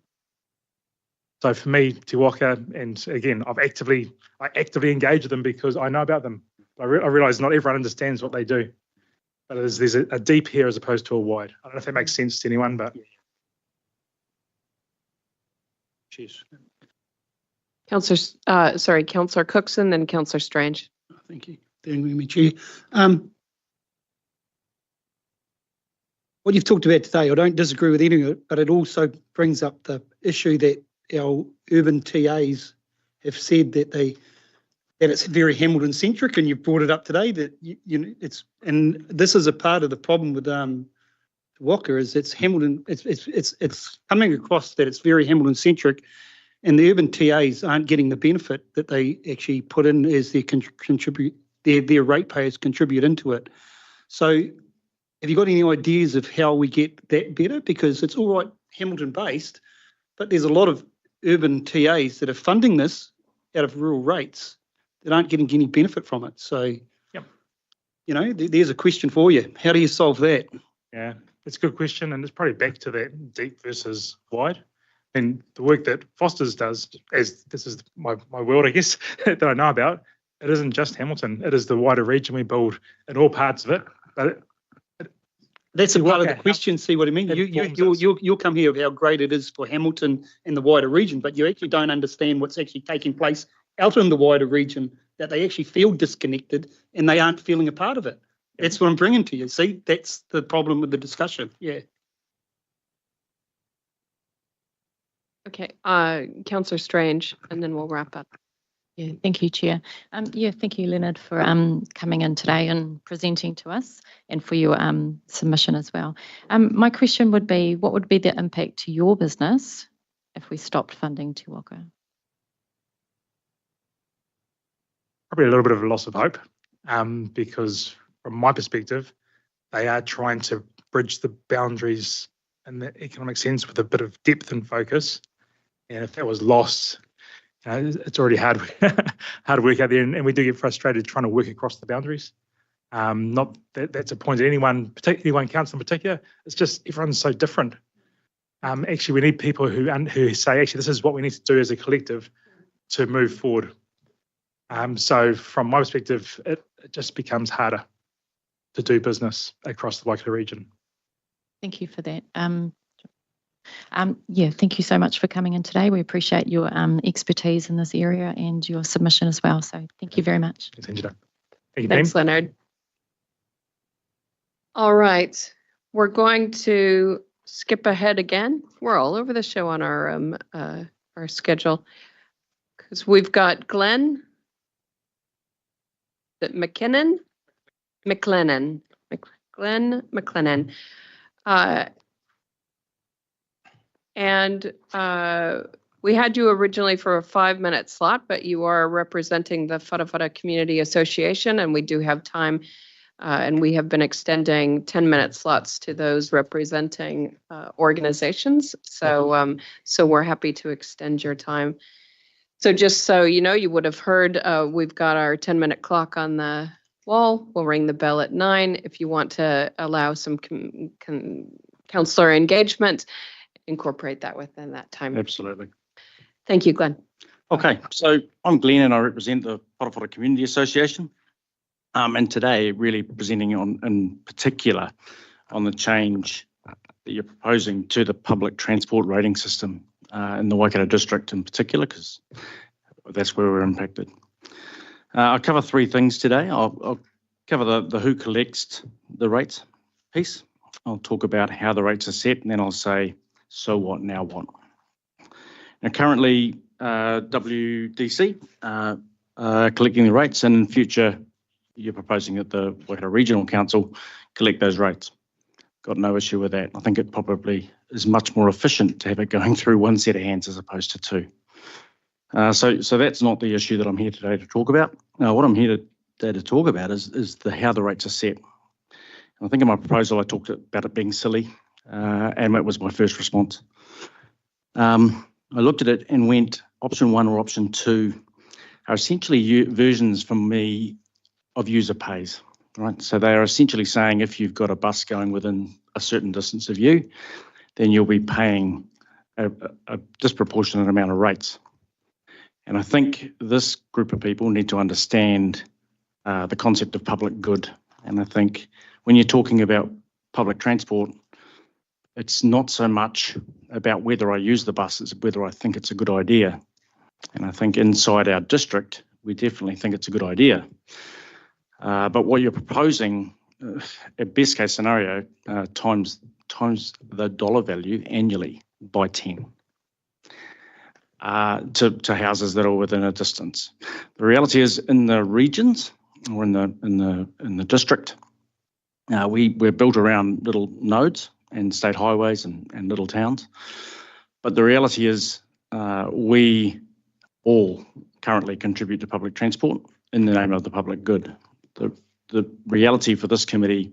So for me, Te Waka, and again, I actively engage with them because I know about them. I realise not everyone understands what they do, but there's a deep here as opposed to a wide. I don't know if that makes sense to anyone, but cheers. Councillor Cookson, then Councillor Strange. Thank you. Thank you, Chair. What you've talked about today, I don't disagree with any of it, but it also brings up the issue that our urban TAs have said that it's very Hamilton centric, and you've brought it up today that and this is a part of the problem with Te Waka is it's Hamilton. It's coming across that it's very Hamilton centric, and the urban TAs aren't getting the benefit that they actually put in as their ratepayers contribute into it. So, have you got any ideas of how we get that better? Because it's all right Hamilton based, but there's a lot of urban TAs that are funding this out of rural rates that aren't getting any benefit from it. So, there's a question for you. How do you solve that? Yeah, it's a good question, and it's probably back to that deep versus wide. And the work that Foster's does, as this is my world, I guess, that I know about, it isn't just Hamilton. It is the wider region we build in all parts of it. But that's a part of the question. See what I mean? You'll come here of how great it is for Hamilton and the wider region, but you actually don't understand what's actually taking place out in the wider region, that they actually feel disconnected and they aren't feeling a part of it. That's what I'm bringing to you. See, that's the problem with the discussion. Yeah. Okay, Councillor Strange, and then we'll wrap up. Yeah, thank you, Chair. Thank you, Leonard, for coming in today and presenting to us, and for your submission as well. My question would be, what would be the impact to your business if we stopped funding Te Waka? Probably a little bit of a loss of hope, because from my perspective, they are trying to bridge the boundaries in the economic sense with a bit of depth and focus. And if that was lost, it's already hard work out there, and we do get frustrated trying to work across the boundaries. Not that's a point at anyone council in particular. It's just everyone's so different. Actually, we need people who say, actually, this is what we need to do as a collective to move forward. So from my perspective, it just becomes harder to do business across the Waikato region. Thank you for that. Thank you so much for coming in today. We appreciate your expertise in this area and your submission as well. So thank you very much. Thanks, Angela. Thank you, Thanks, Leonard. All right, we're going to skip ahead again. We're all over the show on our schedule, because we've got Glenn McLennan. And we had you originally for a 5-minute slot, but you are representing the Whara Community Association, and we do have time, and we have been extending 10-minute slots to those representing organizations. So we're happy to extend your time. So just so you know, you would have heard, we've got our 10-minute clock on the wall. We'll ring the bell at 9. If you want to allow some councillor engagement, incorporate that within that time. Absolutely. Thank you, Glenn. Okay, so I'm Glenn and I represent the Whakapapa Community Association. And today really presenting in particular on the change that you're proposing to the public transport rating system in the Waikato district in particular, because that's where we're impacted. I'll cover 3 things today. I'll cover the who collects the rates piece. I'll talk about how the rates are set, and then I'll say, so what, now what? Now currently WDC collecting the rates, and in future you're proposing that the Waikato Regional Council collect those rates. Got no issue with that. I think it probably is much more efficient to have it going through one set of hands as opposed to 2. So that's not the issue that I'm here today to talk about. What I'm here today to talk about is how the rates are set. I think in my proposal I talked about it being silly, and that was my first response. I looked at it and went, option 1 or option 2 are essentially versions from me of user pays, right? So they are essentially saying if you've got a bus going within a certain distance of you, then you'll be paying a disproportionate amount of rates. And I think this group of people need to understand the concept of public good. And I think when you're talking about public transport, it's not so much about whether I use the bus, it's whether I think it's a good idea. And I think inside our district, we definitely think it's a good idea. But what you're proposing, at best case scenario, times the dollar value annually by 10 to houses that are within a distance. The reality is in the regions or in the district, we're built around little nodes and state highways and little towns. But the reality is we all currently contribute to public transport in the name of the public good. The reality for this committee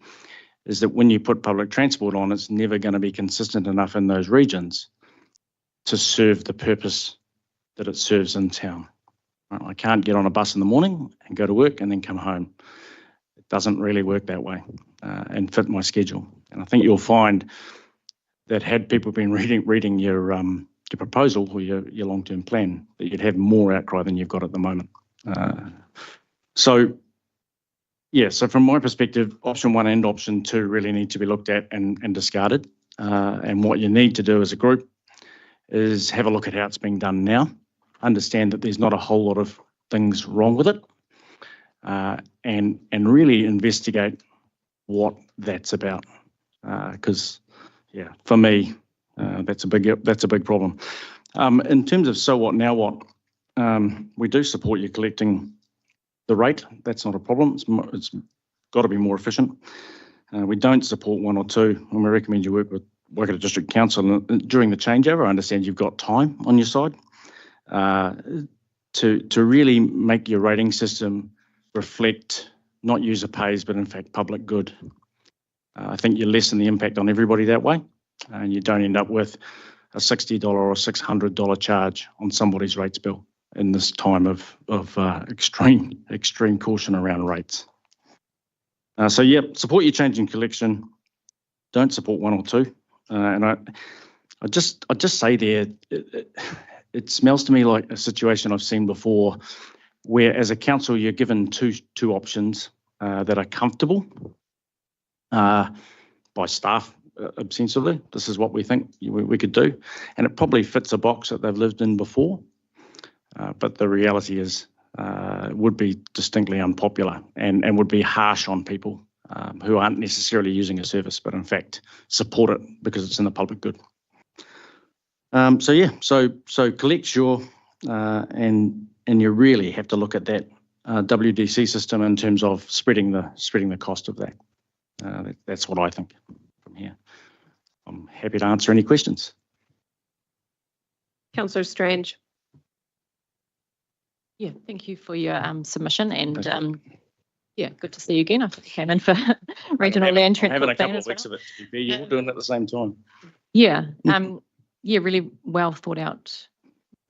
is that when you put public transport on, it's never going to be consistent enough in those regions to serve the purpose that it serves in town. I can't get on a bus in the morning and go to work and then come home. It doesn't really work that way and fit my schedule. And I think you'll find that had people been reading your proposal or your long-term plan, that you'd have more outcry than you've got at the moment. So from my perspective, option 1 and option 2 really need to be looked at and discarded. And what you need to do as a group is have a look at how it's being done now, understand that there's not a whole lot of things wrong with it, and really investigate what that's about. Because, for me, that's a big problem. In terms of so what, now what, we do support you collecting the rate. That's not a problem. It's got to be more efficient. We don't support 1 or 2, and we recommend you work with Waikato District Council. During the changeover, I understand you've got time on your side to really make your rating system reflect not user pays, but in fact public good. I think you lessen the impact on everybody that way, and you don't end up with a $60 or $600 charge on somebody's rates bill in this time of extreme caution around rates. Support your change in collection. Don't support 1 or 2. And I just say there, it smells to me like a situation I've seen before, where as a council you're given two options that are comfortable by staff ostensibly. This is what we think we could do, and it probably fits a box that they've lived in before. But the reality is, would be distinctly unpopular and would be harsh on people who aren't necessarily using a service, but in fact support it because it's in the public good. So collect your, and you really have to look at that WDC system in terms of spreading the cost of that. That's what I think from here. I'm happy to answer any questions. Councillor Strange. Yeah, thank you for your submission, and good to see you again. I think you came in for regional land transport. Having a couple of weeks of it, to be fair, you're all doing it at the same time. Yeah, really well thought out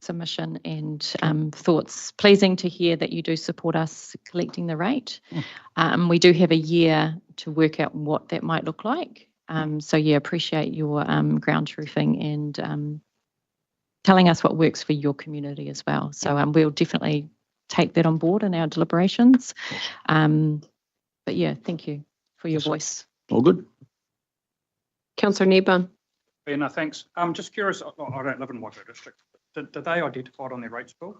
submission and thoughts. Pleasing to hear that you do support us collecting the rate. We do have a year to work out what that might look like. So yeah, appreciate your ground truthing and telling us what works for your community as well. So we'll definitely take that on board in our deliberations. But yeah, thank you for your voice. All good. Councillor Kneebone. Yeah, no, thanks. I'm just curious, I don't live in Waikato District. Did they identify it on their rates bill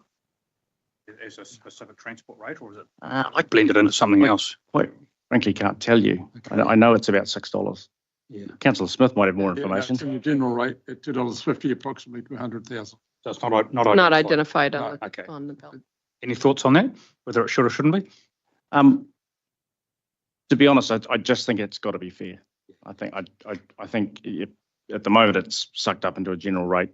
as a specific transport rate, or is it like blended into something else? Quite frankly, can't tell you. I know it's about $6. Yeah. Councillor Smith might have more Yeah, information. it's in the general rate at $2.50 approximately to 100,000. So it's not Identified No, okay. on the bill. Any thoughts on that? Whether it should or shouldn't be? To be honest, I just think it's got to be fair. I think at the moment it's sucked up into a general rate.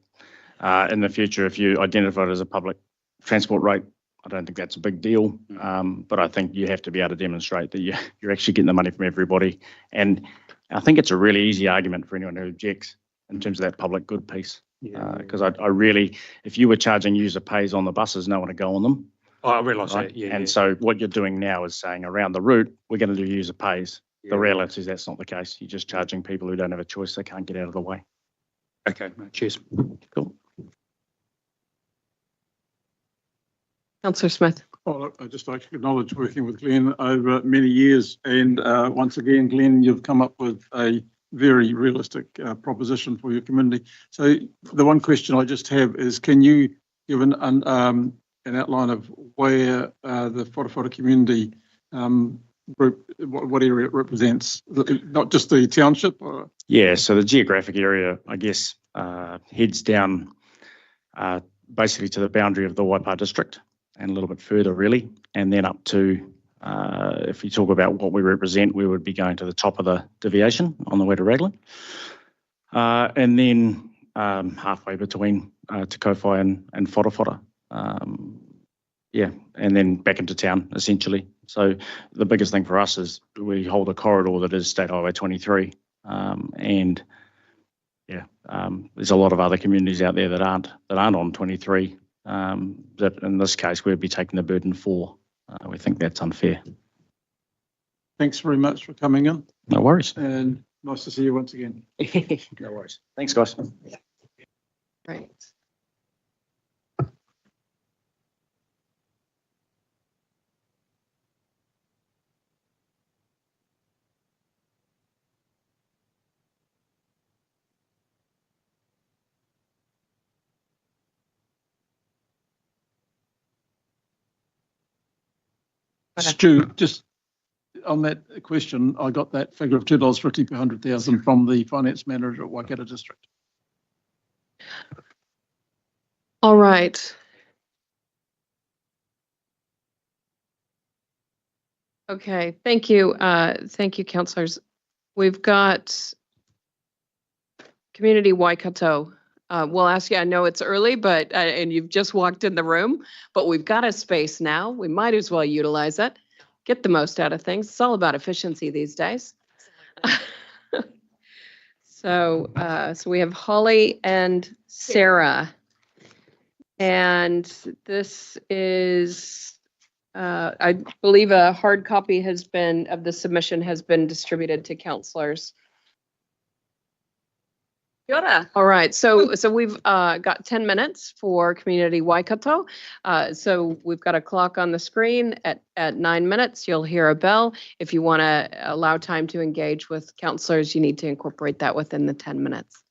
In the future, if you identify it as a public transport rate, I don't think that's a big deal. But I think you have to be able to demonstrate that you're actually getting the money from everybody. And I think it's a really easy argument for anyone who objects in terms of that public good piece. Because I really, if you were charging user pays on the buses, no one would go on them. Oh, I realise Right? that, yeah. And so what you're doing now is saying around the route, we're going to do user pays. The reality is that's not the case. You're just charging people who don't have a choice. They can't get out of the way. Okay, cheers. Cool. Councillor Smith. Oh, look, I'd just like to acknowledge working with Glenn over many years. And once again, Glenn, you've come up with a very realistic proposition for your community. So the one question I just have is, can you give an outline of where the Whara community group, what area it represents, not just the township? Or? Yeah, so the geographic area, I guess, heads down basically to the boundary of the Waipā district and a little bit further really, and then up to, if you talk about what we represent, we would be going to the top of the deviation on the way to Raglan. And then halfway between Te Kowhai and Whara. Yeah, and then back into town, essentially. So the biggest thing for us is we hold a corridor that is State Highway 23. And yeah, there's a lot of other communities out there that aren't on 23. That in this case, we'd be taking the burden for. We think that's unfair. Thanks very much for coming in. No worries. And nice to see you once again. No worries. Thanks, guys. Right. Stu, just on that question, I got that figure of $2.50 per 100,000 from the finance manager at Waikato District. All right. Okay, thank you. Thank you, councillors. We've got Community Waikato. We'll ask you, I know it's early, but, and you've just walked in the room, but we've got a space now. We might as well utilize it, get the most out of things. It's all about efficiency these days. So we have Holly and Sarah. And this is, I believe a hard copy of the submission has been distributed to councillors. Kia ora. All right, so we've got 10 minutes for Community Waikato. So we've got a clock on the screen at 9 minutes. You'll hear a bell. If you want to allow time to engage with councillors, you need to incorporate that within the 10 minutes.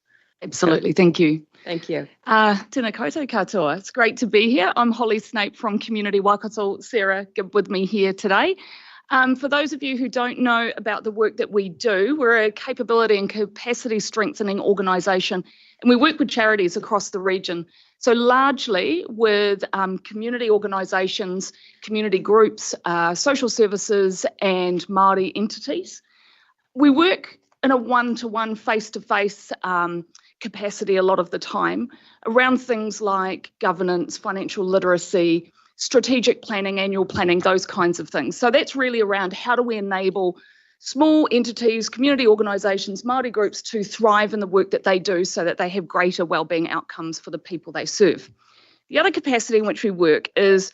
Absolutely, thank you. Thank you. Tēnā koutou katoa. It's great to be here. I'm Holly Snape from Community Waikato. Sarah with me here today. For those of you who don't know about the work that we do, we're a capability and capacity strengthening organisation, and we work with charities across the region. So largely with community organisations, community groups, social services and Māori entities. We work in a one-to-one, face-to-face capacity a lot of the time around things like governance, financial literacy, strategic planning, annual planning, those kinds of things. So that's really around how do we enable small entities, community organisations, Māori groups to thrive in the work that they do so that they have greater wellbeing outcomes for the people they serve. The other capacity in which we work is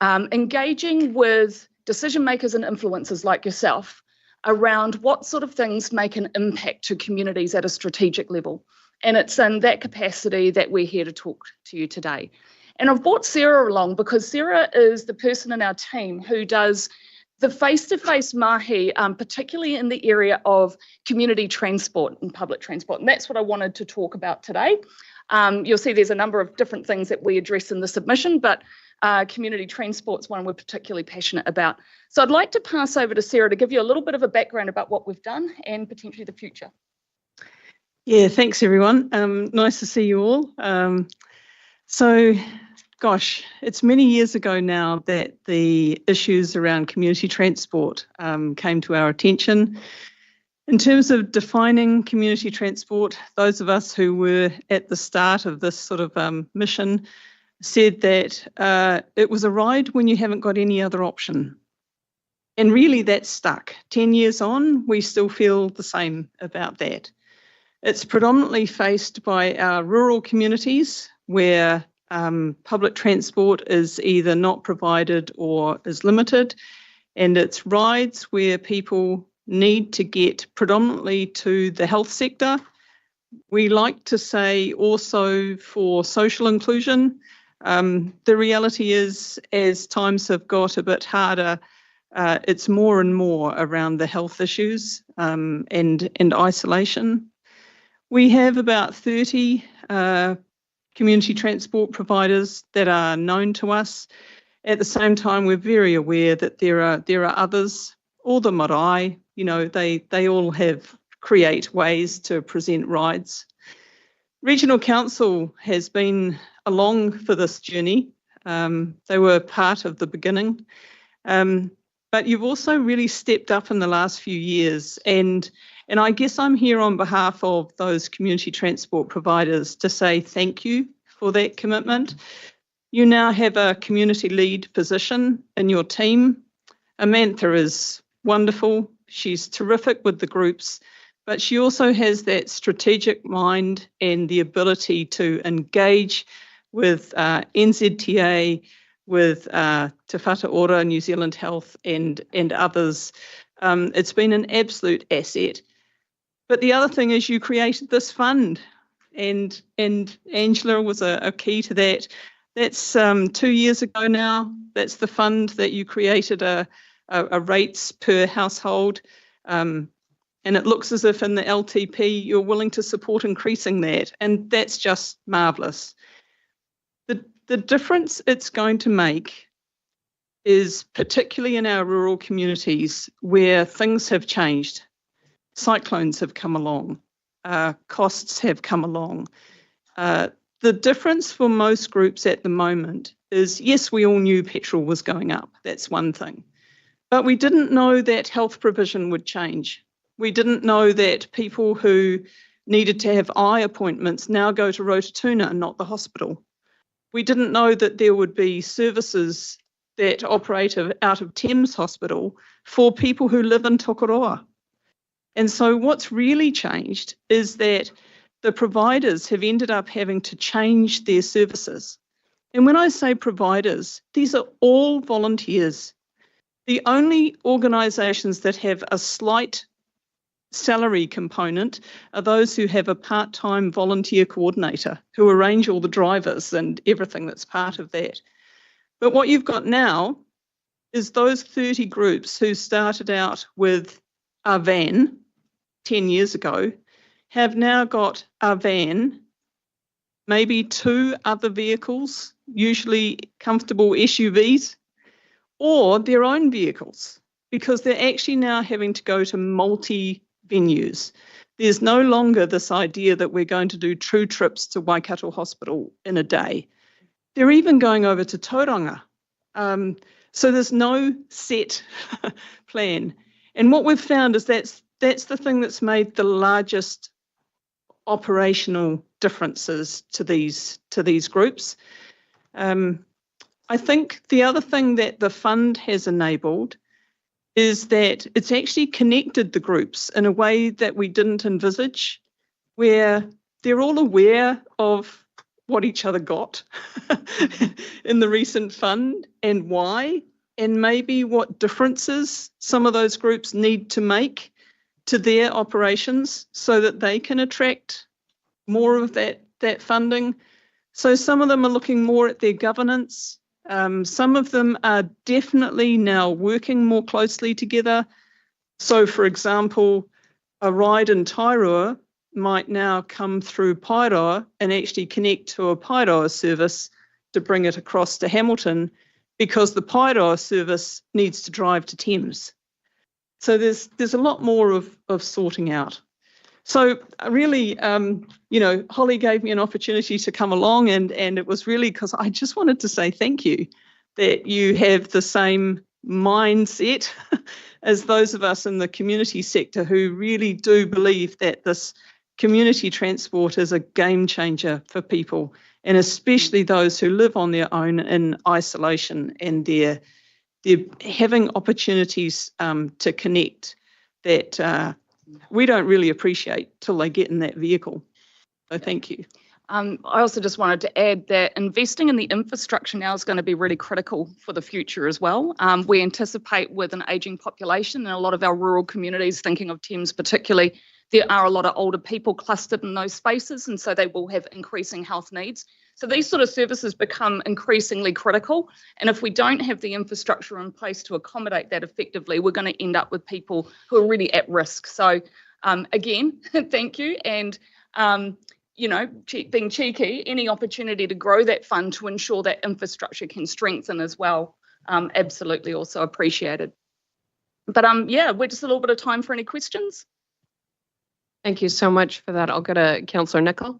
engaging with decision makers and influencers like yourself around what sort of things make an impact to communities at a strategic level. And it's in that capacity that we're here to talk to you today. And I've brought Sarah along because Sarah is the person in our team who does the face-to-face mahi, particularly in the area of community transport and public transport. And that's what I wanted to talk about today. You'll see there's a number of different things that we address in the submission, but community transport's one we're particularly passionate about. So I'd like to pass over to Sarah to give you a little bit of a background about what we've done and potentially the future. Yeah, thanks everyone. Nice to see you all. So, gosh, it's many years ago now that the issues around community transport came to our attention. In terms of defining community transport, those of us who were at the start of this sort of mission said that it was a ride when you haven't got any other option. And really that's stuck. 10 years on, we still feel the same about that. It's predominantly faced by our rural communities where public transport is either not provided or is limited, and it's rides where people need to get predominantly to the health sector. We like to say also for social inclusion. The reality is, as times have got a bit harder, it's more and more around the health issues and isolation. We have about 30 community transport providers that are known to us. At the same time, we're very aware that there are others, all the marae, you know, they all create ways to present rides. Regional Council has been along for this journey. They were part of the beginning. But you've also really stepped up in the last few years, and I guess I'm here on behalf of those community transport providers to say thank you for that commitment. You now have a community lead position in your team. Amantha is wonderful. She's terrific with the groups, but she also has that strategic mind and the ability to engage with NZTA, with Te Whatu Ora, New Zealand Health and others. It's been an absolute asset. But the other thing is you created this fund, and Angela was a key to that. That's 2 years ago now. That's the fund that you created a rates per household. And it looks as if in the LTP you're willing to support increasing that, and that's just marvellous. The difference it's going to make is particularly in our rural communities where things have changed. Cyclones have come along, costs have come along. The difference for most groups at the moment is, yes, we all knew petrol was going up, that's one thing. But we didn't know that health provision would change. We didn't know that people who needed to have eye appointments now go to Rotorua and not the hospital. We didn't know that there would be services that operate out of Thames Hospital for people who live in Tokoroa. And so what's really changed is that the providers have ended up having to change their services. And when I say providers, these are all volunteers. The only organisations that have a slight salary component are those who have a part-time volunteer coordinator who arrange all the drivers and everything that's part of that. But what you've got now is those 30 groups who started out with a van 10 years ago have now got a van, maybe 2 other vehicles, usually comfortable SUVs, or their own vehicles, because they're actually now having to go to multi-venues. There's no longer this idea that we're going to do 2 trips to Waikato Hospital in a day. They're even going over to Tauranga. So there's no set plan. And what we've found is that's the thing that's made the largest operational differences to these groups. I think the other thing that the fund has enabled is that it's actually connected the groups in a way that we didn't envisage, where they're all aware of what each other got in the recent fund and why, and maybe what differences some of those groups need to make to their operations so that they can attract more of that funding. So some of them are looking more at their governance. Some of them are definitely now working more closely together. So, for example, a ride in Tairua might now come through Pairoa and actually connect to a Pairoa service to bring it across to Hamilton, because the Pairoa service needs to drive to Thames. So there's a lot more of sorting out. So really, Holly gave me an opportunity to come along, and it was really because I just wanted to say thank you that you have the same mindset as those of us in the community sector who really do believe that this community transport is a game changer for people, and especially those who live on their own in isolation, and they're having opportunities to connect that we don't really appreciate till they get in that vehicle. So thank you. I also just wanted to add that investing in the infrastructure now is going to be really critical for the future as well. We anticipate with an ageing population in a lot of our rural communities, thinking of Thames particularly, there are a lot of older people clustered in those spaces, and so they will have increasing health needs. So these sort of services become increasingly critical, and if we don't have the infrastructure in place to accommodate that effectively, we're going to end up with people who are really at risk. So again, thank you, and being cheeky, any opportunity to grow that fund to ensure that infrastructure can strengthen as well, absolutely also appreciated. But we're just a little bit of time for any questions. Thank you so much for that. I'll go to Councillor Nicol.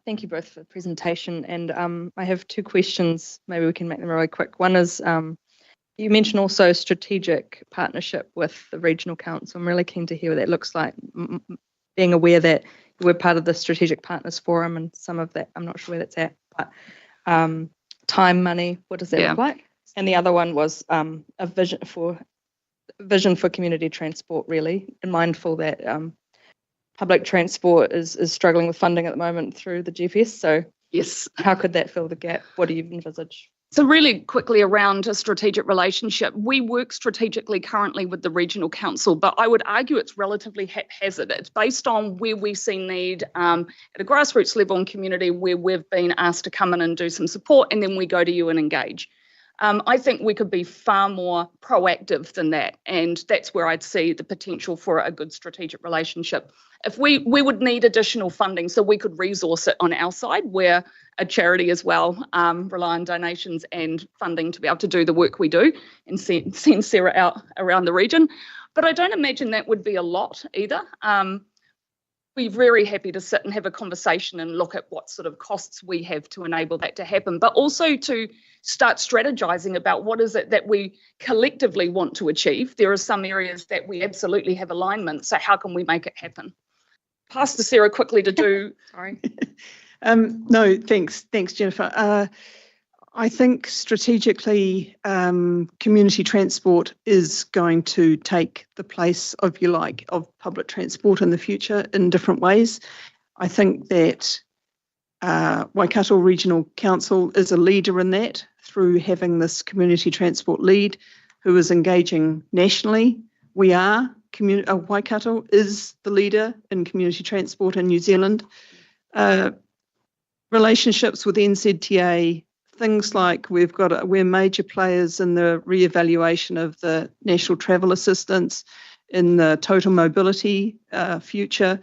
Thank you both for the presentation, and I have two questions. Maybe we can make them really quick. One is, you mentioned also strategic partnership with the Regional Council. I'm really keen to hear what that looks like, being aware that we're part of the Strategic Partners Forum, and some of that, I'm not sure where that's at, but time, money, what does that look like? And the other one was a vision for community transport, really, and mindful that public transport is struggling with funding at the moment through the GFS. So yes, how could that fill the gap? What do you envisage? So really quickly around a strategic relationship, we work strategically currently with the Regional Council, but I would argue it's relatively haphazard. It's based on where we see need at a grassroots level in community, where we've been asked to come in and do some support, and then we go to you and engage. I think we could be far more proactive than that, and that's where I'd see the potential for a good strategic relationship. If we would need additional funding, so we could resource it on our side. We're a charity as well, rely on donations and funding to be able to do the work we do and send Sarah out around the region. But I don't imagine that would be a lot either. We're very happy to sit and have a conversation and look at what sort of costs we have to enable that to happen, but also to start strategizing about what is it that we collectively want to achieve. There are some areas that we absolutely have alignment, so how can we make it happen? Pass to Sarah quickly to do, sorry. No, thanks, Jennifer. I think strategically, community transport is going to take the place of public transport in the future in different ways. I think that Waikato Regional Council is a leader in that through having this community transport lead who is engaging nationally. We are, Waikato is the leader in community transport in New Zealand. Relationships with NZTA, things like we're major players in the re-evaluation of the National Travel Assistance, in the total mobility future.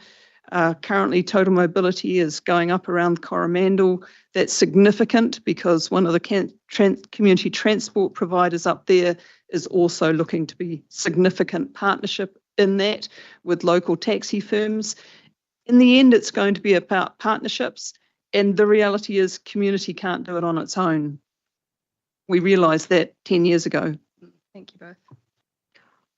Currently, total mobility is going up around Coromandel. That's significant because one of the community transport providers up there is also looking to be significant partnership in that with local taxi firms. In the end, it's going to be about partnerships. And the reality is community can't do it on its own. We realised that 10 years ago. Thank you both.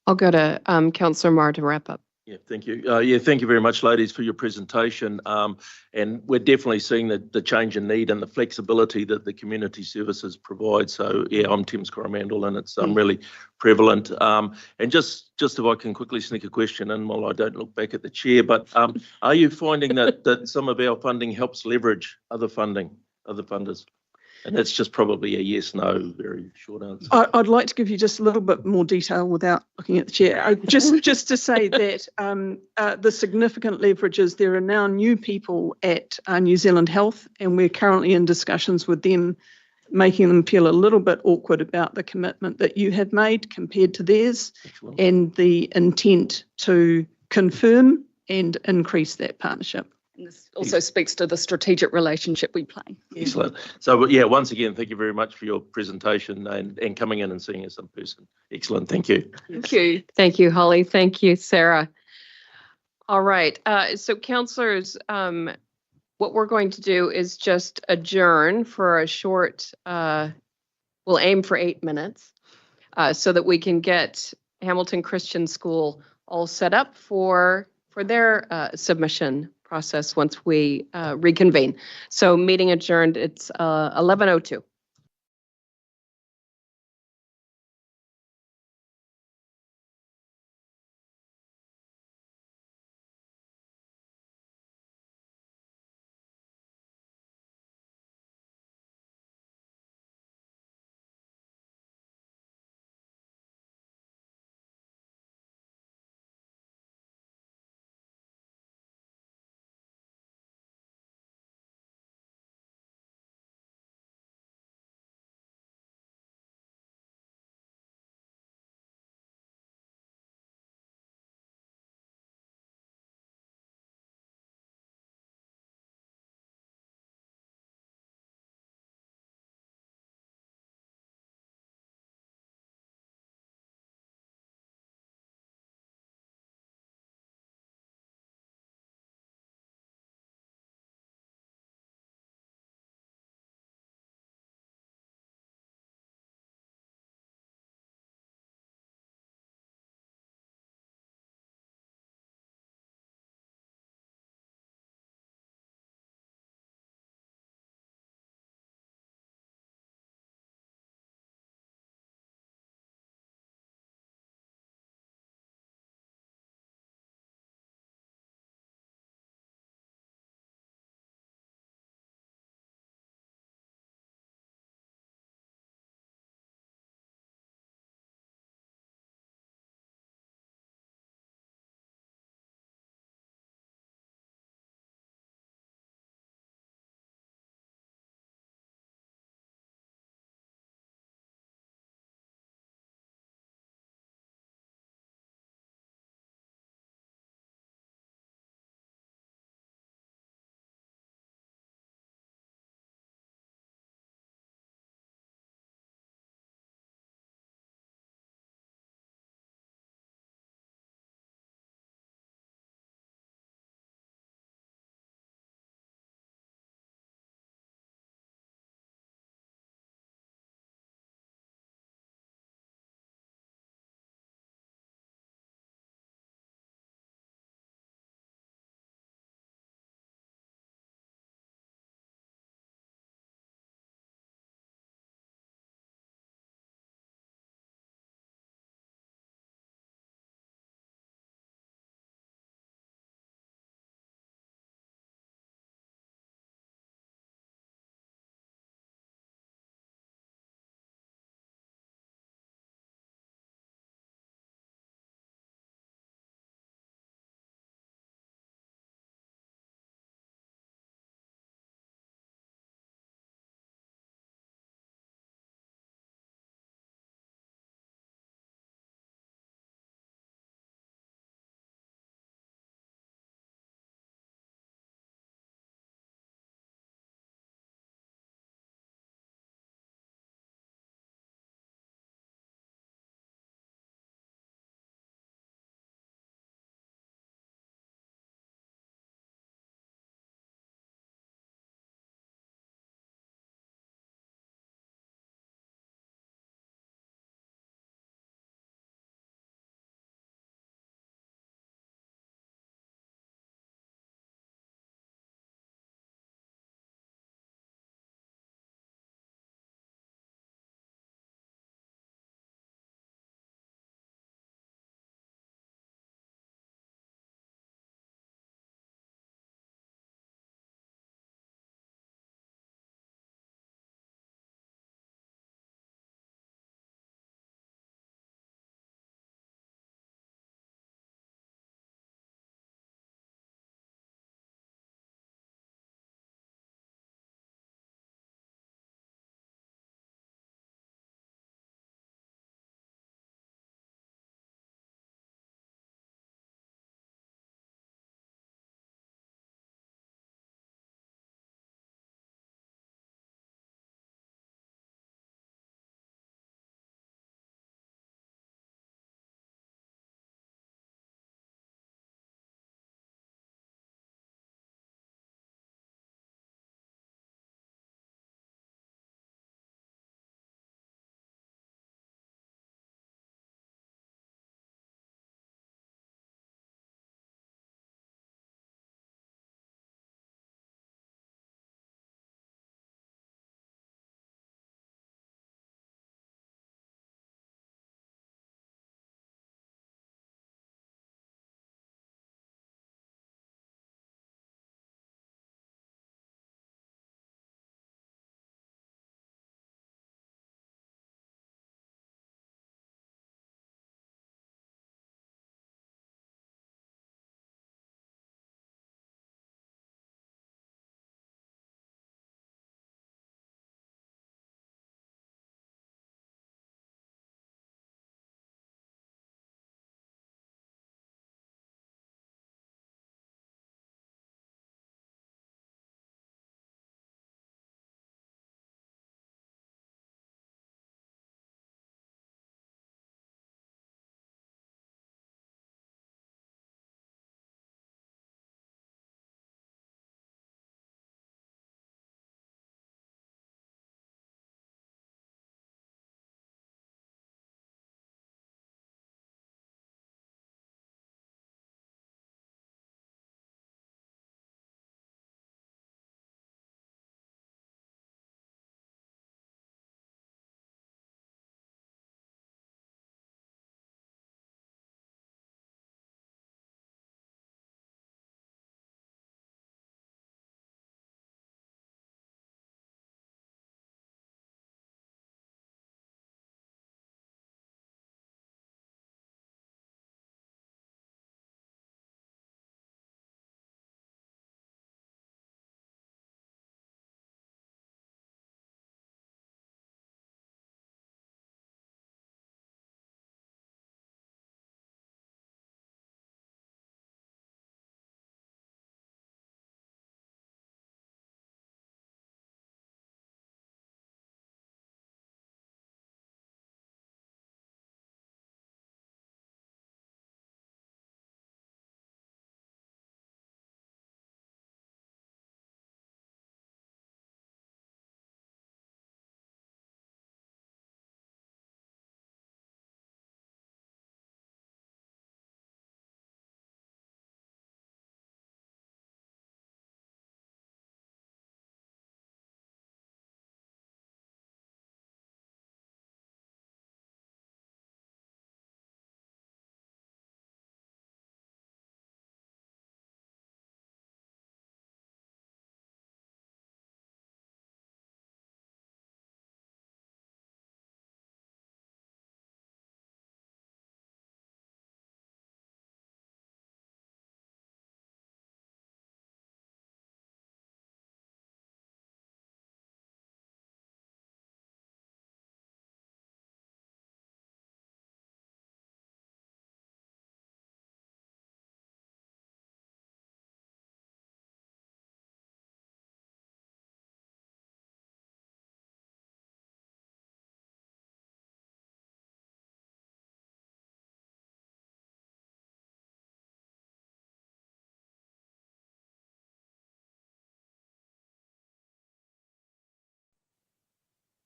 I'll go to Councillor Marr to wrap up. Yeah, thank you. Thank you very much, ladies, for your presentation. And we're definitely seeing the change in need and the flexibility that the community services provide. So, yeah, I'm Tim's Coromandel, and it's really prevalent. And just if I can quickly sneak a question in while I don't look back at the chair, but are you finding that some of our funding helps leverage other funders? And that's just probably a yes, no, very short answer. I'd like to give you just a little bit more detail without looking at the chair. Just to say that the significant leverage is there are now new people at New Zealand Health, and we're currently in discussions with them, making them feel a little bit awkward about the commitment that you have made compared to theirs. Excellent. And the intent to confirm and increase that partnership. And this also speaks to the strategic relationship we play. Excellent. So, yeah, once again, thank you very much for your presentation and coming in and seeing us in person. Excellent. Thank you. Thank you. Thank you, Holly. Thank you, Sarah. All right. So, councillors, what we're going to do is just adjourn for a short, we'll aim for 8 minutes so that we can get Hamilton Christian School all set up for their submission process once we reconvene. So meeting adjourned, it's 11:02.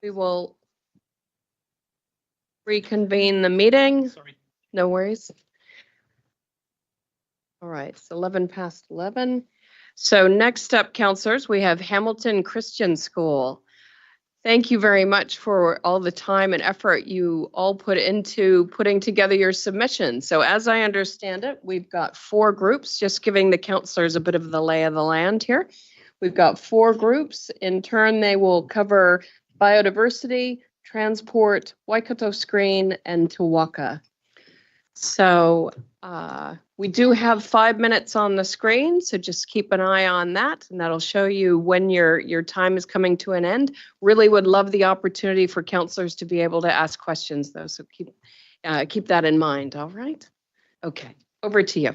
We will reconvene the meeting. Sorry. No worries. All right, it's 11 past 11. So next up, counselors, we have Hamilton Christian School. Thank you very much for all the time and effort you all put into putting together your submission. So as I understand it, we've got 4 groups, just giving the counselors a bit of the lay of the land here. We've got 4 groups. In turn, they will cover biodiversity, transport, Waikato Screen, and Te Waka. So we do have 5 minutes on the screen, so just keep an eye on that, and that'll show you when your time is coming to an end. Really would love the opportunity for counselors to be able to ask questions, though, so keep that in mind, all right? Okay, over to you.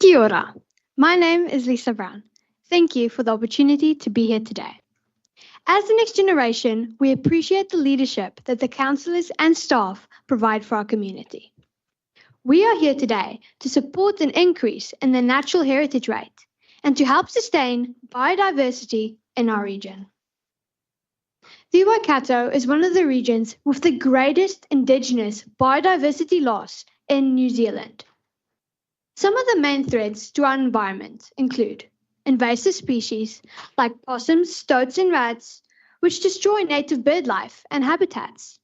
Kia ora. My name is Lisa Brown. Thank you for the opportunity to be here today. As the next generation, we appreciate the leadership that the councillors and staff provide for our community. We are here today to support an increase in the natural heritage rate and to help sustain biodiversity in our region. The Waikato is one of the regions with the greatest Indigenous biodiversity loss in New Zealand. Some of the main threats to our environment include invasive species like possums, stoats, and rats, which destroy native bird life and habitats.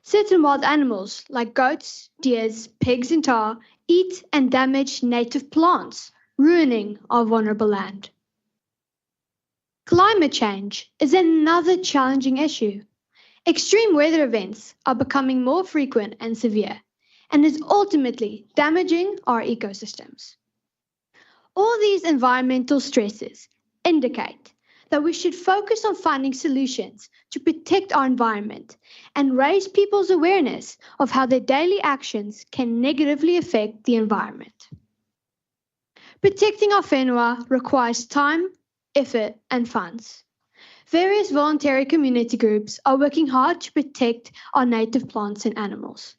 Certain wild animals like goats, deers, pigs, and tahr eat and damage native plants, ruining our vulnerable land. Climate change is another challenging issue. Extreme weather events are becoming more frequent and severe, and is ultimately damaging our ecosystems. All these environmental stresses indicate that we should focus on finding solutions to protect our environment and raise people's awareness of how their daily actions can negatively affect the environment. Protecting our whenua requires time, effort, and funds. Various voluntary community groups are working hard to protect our native plants and animals.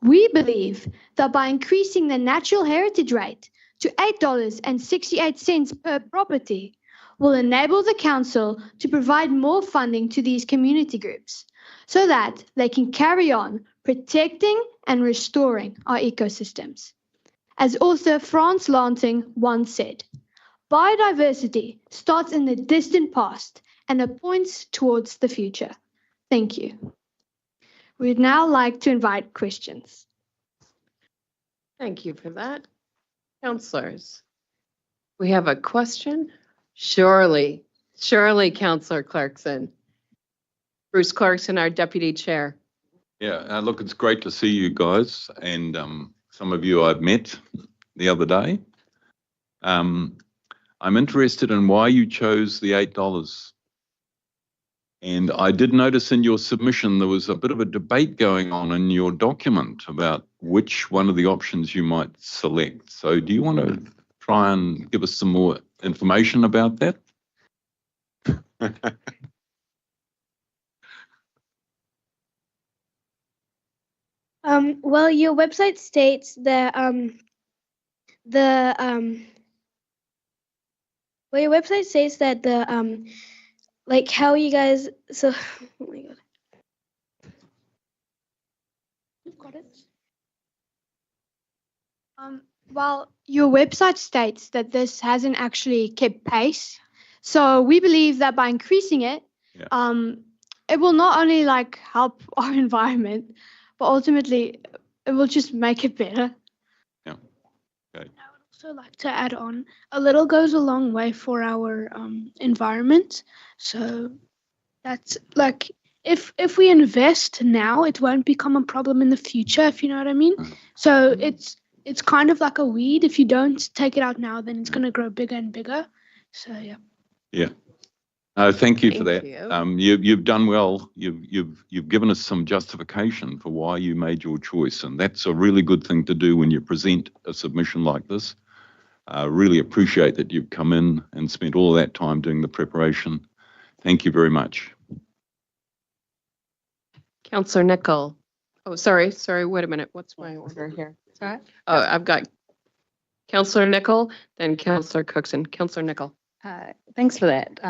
We believe that by increasing the natural heritage rate to $8.68 per property, will enable the council to provide more funding to these community groups so that they can carry on protecting and restoring our ecosystems. As author Frans Lansing once said, biodiversity starts in the distant past and it points towards the future. Thank you. We'd now like to invite questions. Thank you for that. Councillors, we have a question? Surely, Councillor Clarkson. Bruce Clarkson, our Deputy Chair. Yeah, look, it's great to see you guys, and some of you I've met the other day. I'm interested in why you chose the $8. And I did notice in your submission there was a bit of a debate going on in your document about which one of the options you might select. So do you want to try and give us some more information about that? Well, your website states that like how you guys, so oh my god. You've got it. Well, your website states that this hasn't actually kept pace. So we believe that by increasing it, it will not only like help our environment, but ultimately it will just make it better. Yeah. Okay. I would also like to add on, a little goes a long way for our environment. So that's like, if we invest now, it won't become a problem in the future, if you know what I mean. So it's kind of like a weed. If you don't take it out now, then it's going to grow bigger and bigger. So yeah. Yeah. Thank you for that. You've done well. You've given us some justification for why you made your choice, and that's a really good thing to do when you present a submission like this. I really appreciate that you've come in and spent all that time doing the preparation. Thank you very much. Councillor Nicol. Oh, sorry, wait a minute. What's my order here? Sorry? Oh, I've got Councillor Nicol, then Councillor Cookson. Councillor Nicol. Thanks for that.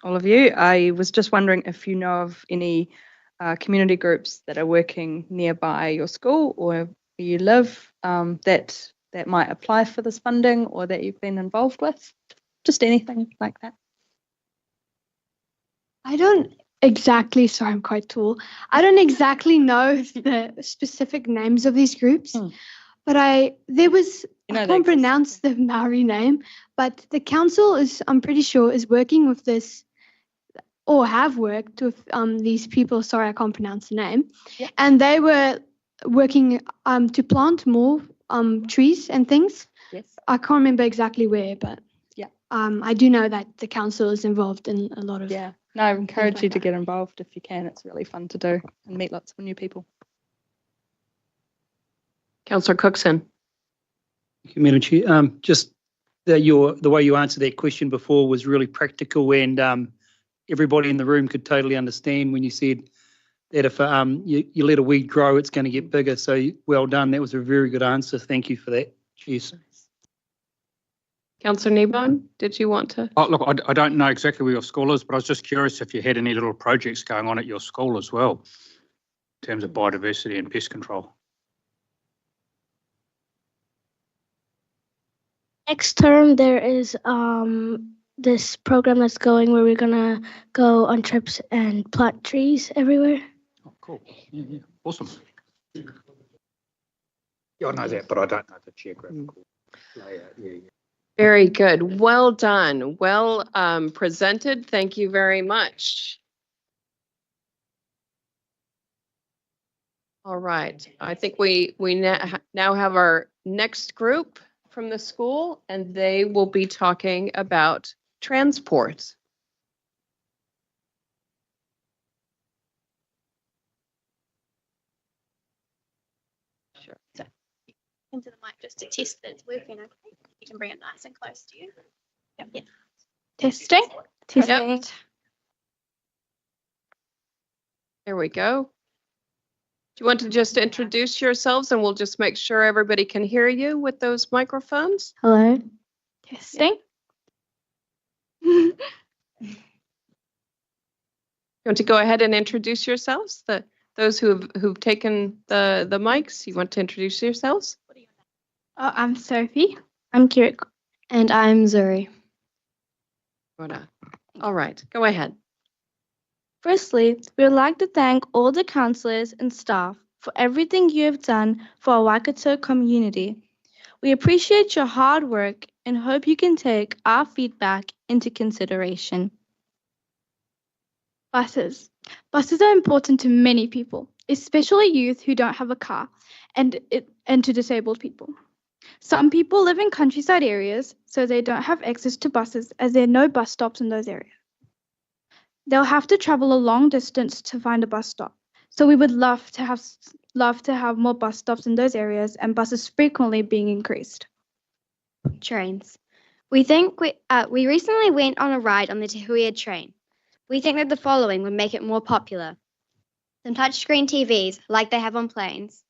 all of you. I was just wondering if you know of any community groups that are working nearby your school or where you live that might apply for this funding or that you've been involved with. Just anything like that. I don't exactly, sorry, I'm quite tall. I don't exactly know the specific names of these groups, but I can't pronounce the Maori name, but the council is, I'm pretty sure, is working with this or have worked with these people. Sorry, I can't pronounce the name. Yeah. And they were working to plant more trees and things. Yes. I can't remember exactly where, but yeah, I do know that the council is involved in a lot of. Yeah. No, I encourage you to get involved if you can. It's really fun to do and meet lots of new people. Councillor Cookson. Thank you, Madam Chair. Just the way you answered that question before was really practical, and everybody in the room could totally understand when you said that if you let a weed grow, it's going to get bigger. So well done. That was a very good answer. Thank you for that. Cheers. Councillor Kneebone, did you want to? Oh, look, I don't know exactly where your school is, but I was just curious if you had any little projects going on at your school as well in terms of biodiversity and pest control. Next term, there is this program that's going where we're gonna go on trips and plant trees everywhere. Oh, cool. Yeah. Awesome. Yeah, I know that, but I don't know the geographical layout. Yeah. Very good. Well done. Well presented. Thank you very much. All right. I think we now have our next group from the school, and they will be talking about transport. Sure. So into the mic just to test that it's working. Okay. You can bring it nice and close to you. Yep. Testing. Yep. There we go. Do you want to just introduce yourselves and we'll just make sure everybody can hear you with those microphones? Hello. Testing. You want to go ahead and introduce yourselves? Those who've taken the mics, you want to introduce yourselves? Oh, I'm Sophie. I'm Kirik. And I'm Zuri. All right, go ahead. Firstly, we would like to thank all the councillors and staff for everything you have done for our Waikato community. We appreciate your hard work and hope you can take our feedback into consideration. Buses. Buses are important to many people, especially youth who don't have a car, and to disabled people. Some people live in countryside areas, so they don't have access to buses as there are no bus stops in those areas. They'll have to travel a long distance to find a bus stop. So we would love to have more bus stops in those areas and buses frequently being increased. Trains. We recently went on a ride on the Te Huia train. We think that the following would make it more popular. Some touchscreen TVs like they have on planes,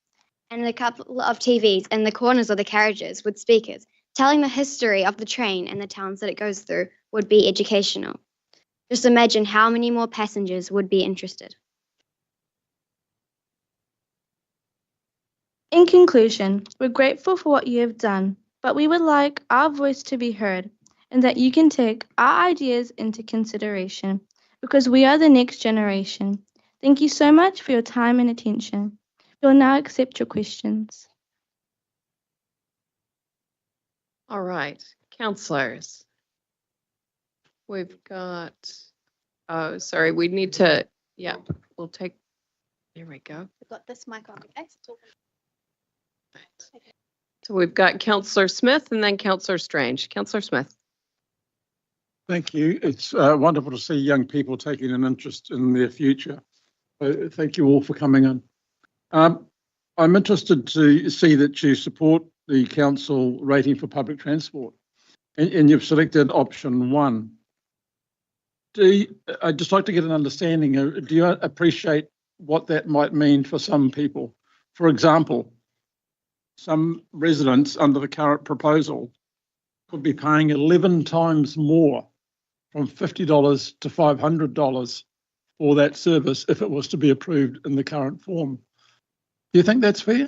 and a couple of TVs in the corners of the carriages with speakers telling the history of the train and the towns that it goes through would be educational. Just imagine how many more passengers would be interested. In conclusion, we're grateful for what you have done, but we would like our voice to be heard and that you can take our ideas into consideration because we are the next generation. Thank you so much for your time and attention. We will now accept your questions. All right, councillors. We've got, oh, sorry, we need to, yeah, we'll take, there we go. We've got this mic on, okay? Right. So we've got Councillor Smith and then Councillor Strange. Councillor Smith. Thank you. It's wonderful to see young people taking an interest in their future. Thank you all for coming in. I'm interested to see that you support the council rating for public transport and you've selected option 1. I'd just like to get an understanding. Do you appreciate what that might mean for some people? For example, some residents under the current proposal could be paying 11 times more from $50 to $500 for that service if it was to be approved in the current form. Do you think that's fair?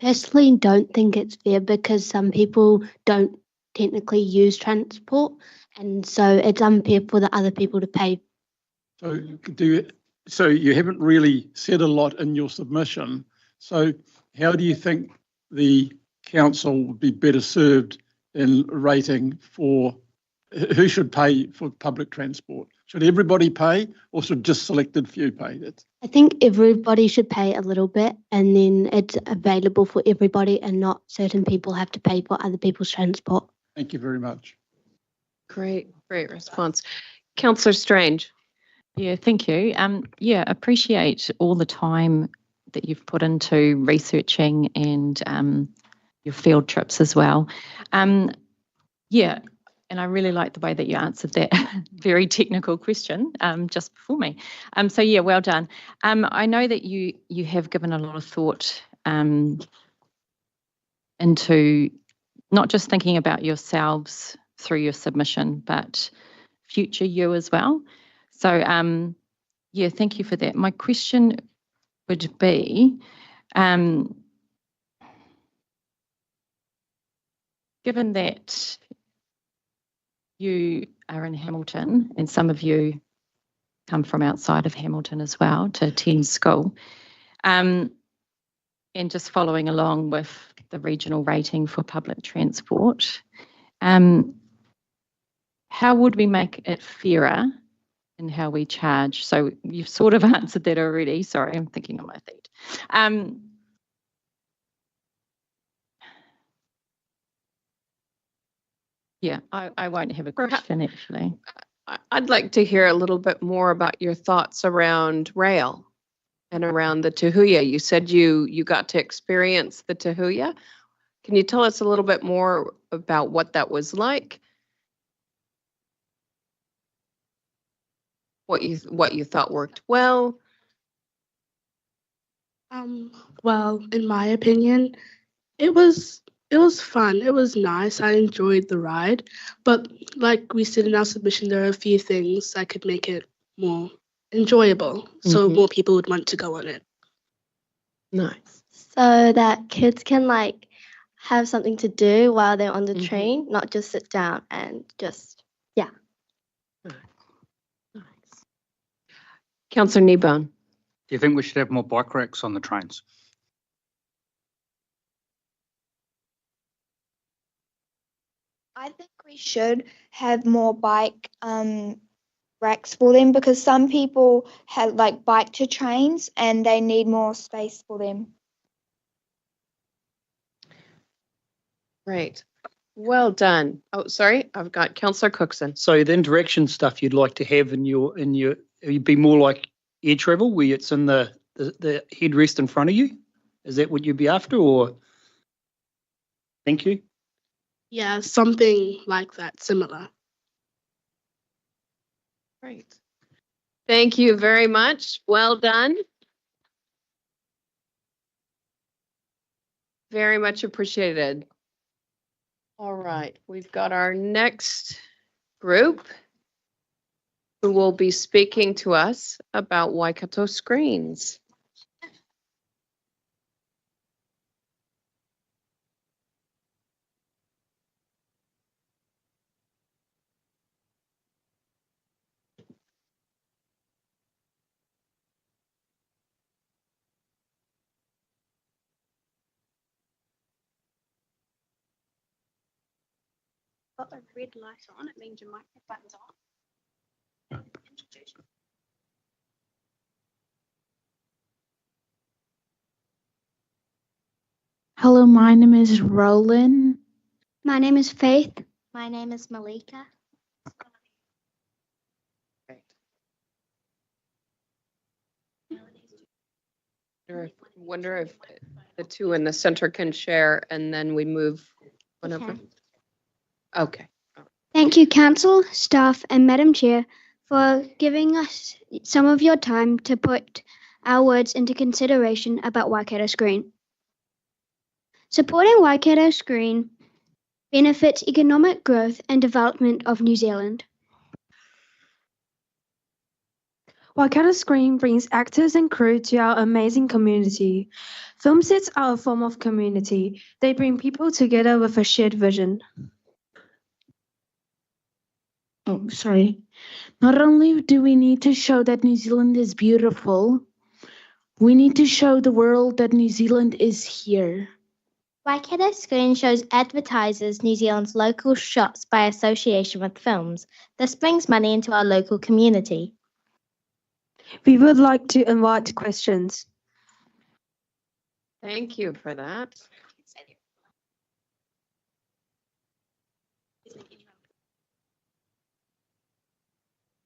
Personally, don't think it's fair because some people don't technically use transport, and so it's unfair for the other people to pay. So you haven't really said a lot in your submission. So how do you think the council would be better served in rating for who should pay for public transport? Should everybody pay, or should just selected few pay? I think everybody should pay a little bit, and then it's available for everybody, and not certain people have to pay for other people's transport. Thank you very much. Great response. Councillor Strange. Yeah, thank you. Yeah, appreciate all the time that you've put into researching and your field trips as well. Yeah, and I really like the way that you answered that very technical question just before me. So yeah, well done. I know that you have given a lot of thought into not just thinking about yourselves through your submission, but future you as well. So yeah, thank you for that. My question would be, given that you are in Hamilton and some of you come from outside of Hamilton as well to attend school, and just following along with the regional rating for public transport, how would we make it fairer in how we charge? So you've sort of answered that already. Sorry, I'm thinking on my feet. Yeah, I won't have a question actually. I'd like to hear a little bit more about your thoughts around rail and around the Tahuya. You said you got to experience the Tahuya. Can you tell us a little bit more about what that was like? What you thought worked well? Well, in my opinion, it was fun. It was nice. I enjoyed the ride, but like we said in our submission, there are a few things that could make it more enjoyable, so more people would want to go on it. Nice. So that kids can like have something to do while they're on the train, not just sit down and just, yeah. Nice. Councillor Kneebone. Do you think we should have more bike racks on the trains? I think we should have more bike racks for them because some people have like bike to trains and they need more space for them. Great. Well done. Oh, sorry, I've got Councillor Cookson. So the interaction stuff you'd like to have in your you'd be more like air travel where it's in the headrest in front of you? Is that what you'd be after, or? Thank you. Yeah, something like that, similar. Great. Thank you very much. Well done. Very much appreciated. All right, we've got our next group who will be speaking to us about Waikato screens. Got a red light on, it means your microphone's on. Hello, my name is Roland. My name is Faith. My name is Malika. Wonder if the two in the center can share and then we move one over. Okay. Thank you, Council, staff, and Madam Chair for giving us some of your time to put our words into consideration about Waikato Screen. Supporting Waikato Screen benefits economic growth and development of New Zealand. Waikato Screen brings actors and crew to our amazing community. Film sets are a form of community. They bring people together with a shared vision. Oh, sorry. Not only do we need to show that New Zealand is beautiful, we need to show the world that New Zealand is here. Waikato Screen shows advertises New Zealand's local shops by association with films. This brings money into our local community. We would like to invite questions. Thank you for that.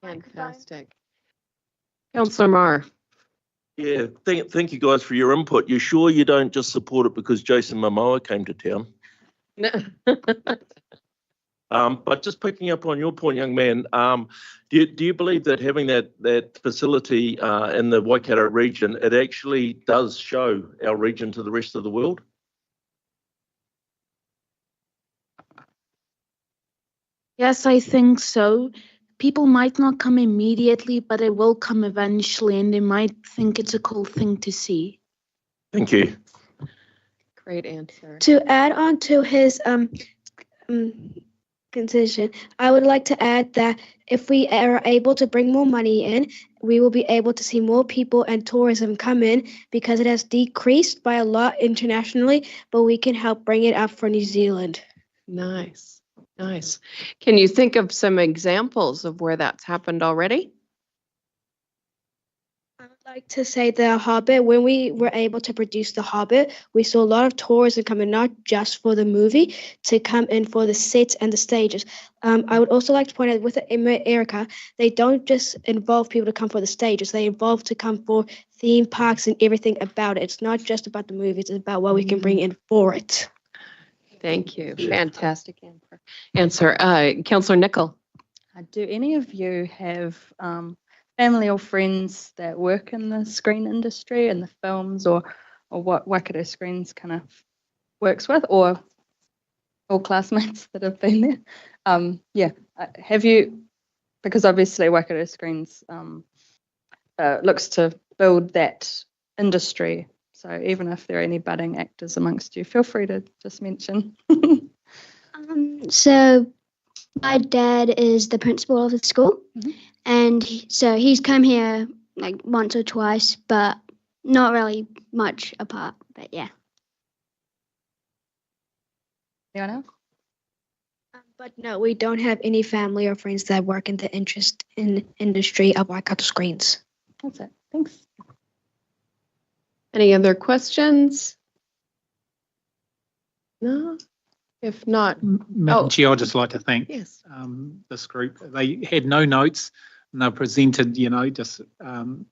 Fantastic. Councillor Marr. Yeah, thank you guys for your input. You sure you don't just support it because Jason Momoa came to town? No. But just picking up on your point, young man, do you believe that having that facility in the Waikato region, it actually does show our region to the rest of the world? Yes, I think so. People might not come immediately, but it will come eventually, and they might think it's a cool thing to see. Thank you. Great answer. To add on to his concession, I would like to add that if we are able to bring more money in, we will be able to see more people and tourism come in because it has decreased by a lot internationally, but we can help bring it up for New Zealand. Nice. Nice. Can you think of some examples of where that's happened already? I would like to say the Hobbit, when we were able to produce the Hobbit, we saw a lot of tourism coming, not just for the movie, to come in for the sets and the stages. I would also like to point out with America, they don't just involve people to come for the stages, they involve to come for theme parks and everything about it. It's not just about the movies, it's about what we can bring in for it. Thank you. Fantastic answer. Councillor Nicol. Do any of you have family or friends that work in the screen industry and the films or what Waikato Screens kind of works with, or classmates that have been there? Have you, because obviously Waikato Screens looks to build that industry. So even if there are any budding actors amongst you, feel free to just mention. So my dad is the principal of the school, and so he's come here like once or twice, but not really much apart. But yeah. Anyone else? But no, we don't have any family or friends that work in the industry of Waikato Screens. That's it. Thanks. Any other questions? No? If not, Madam Chair, I'd just like to thank yes. This group. They had no notes and they presented, just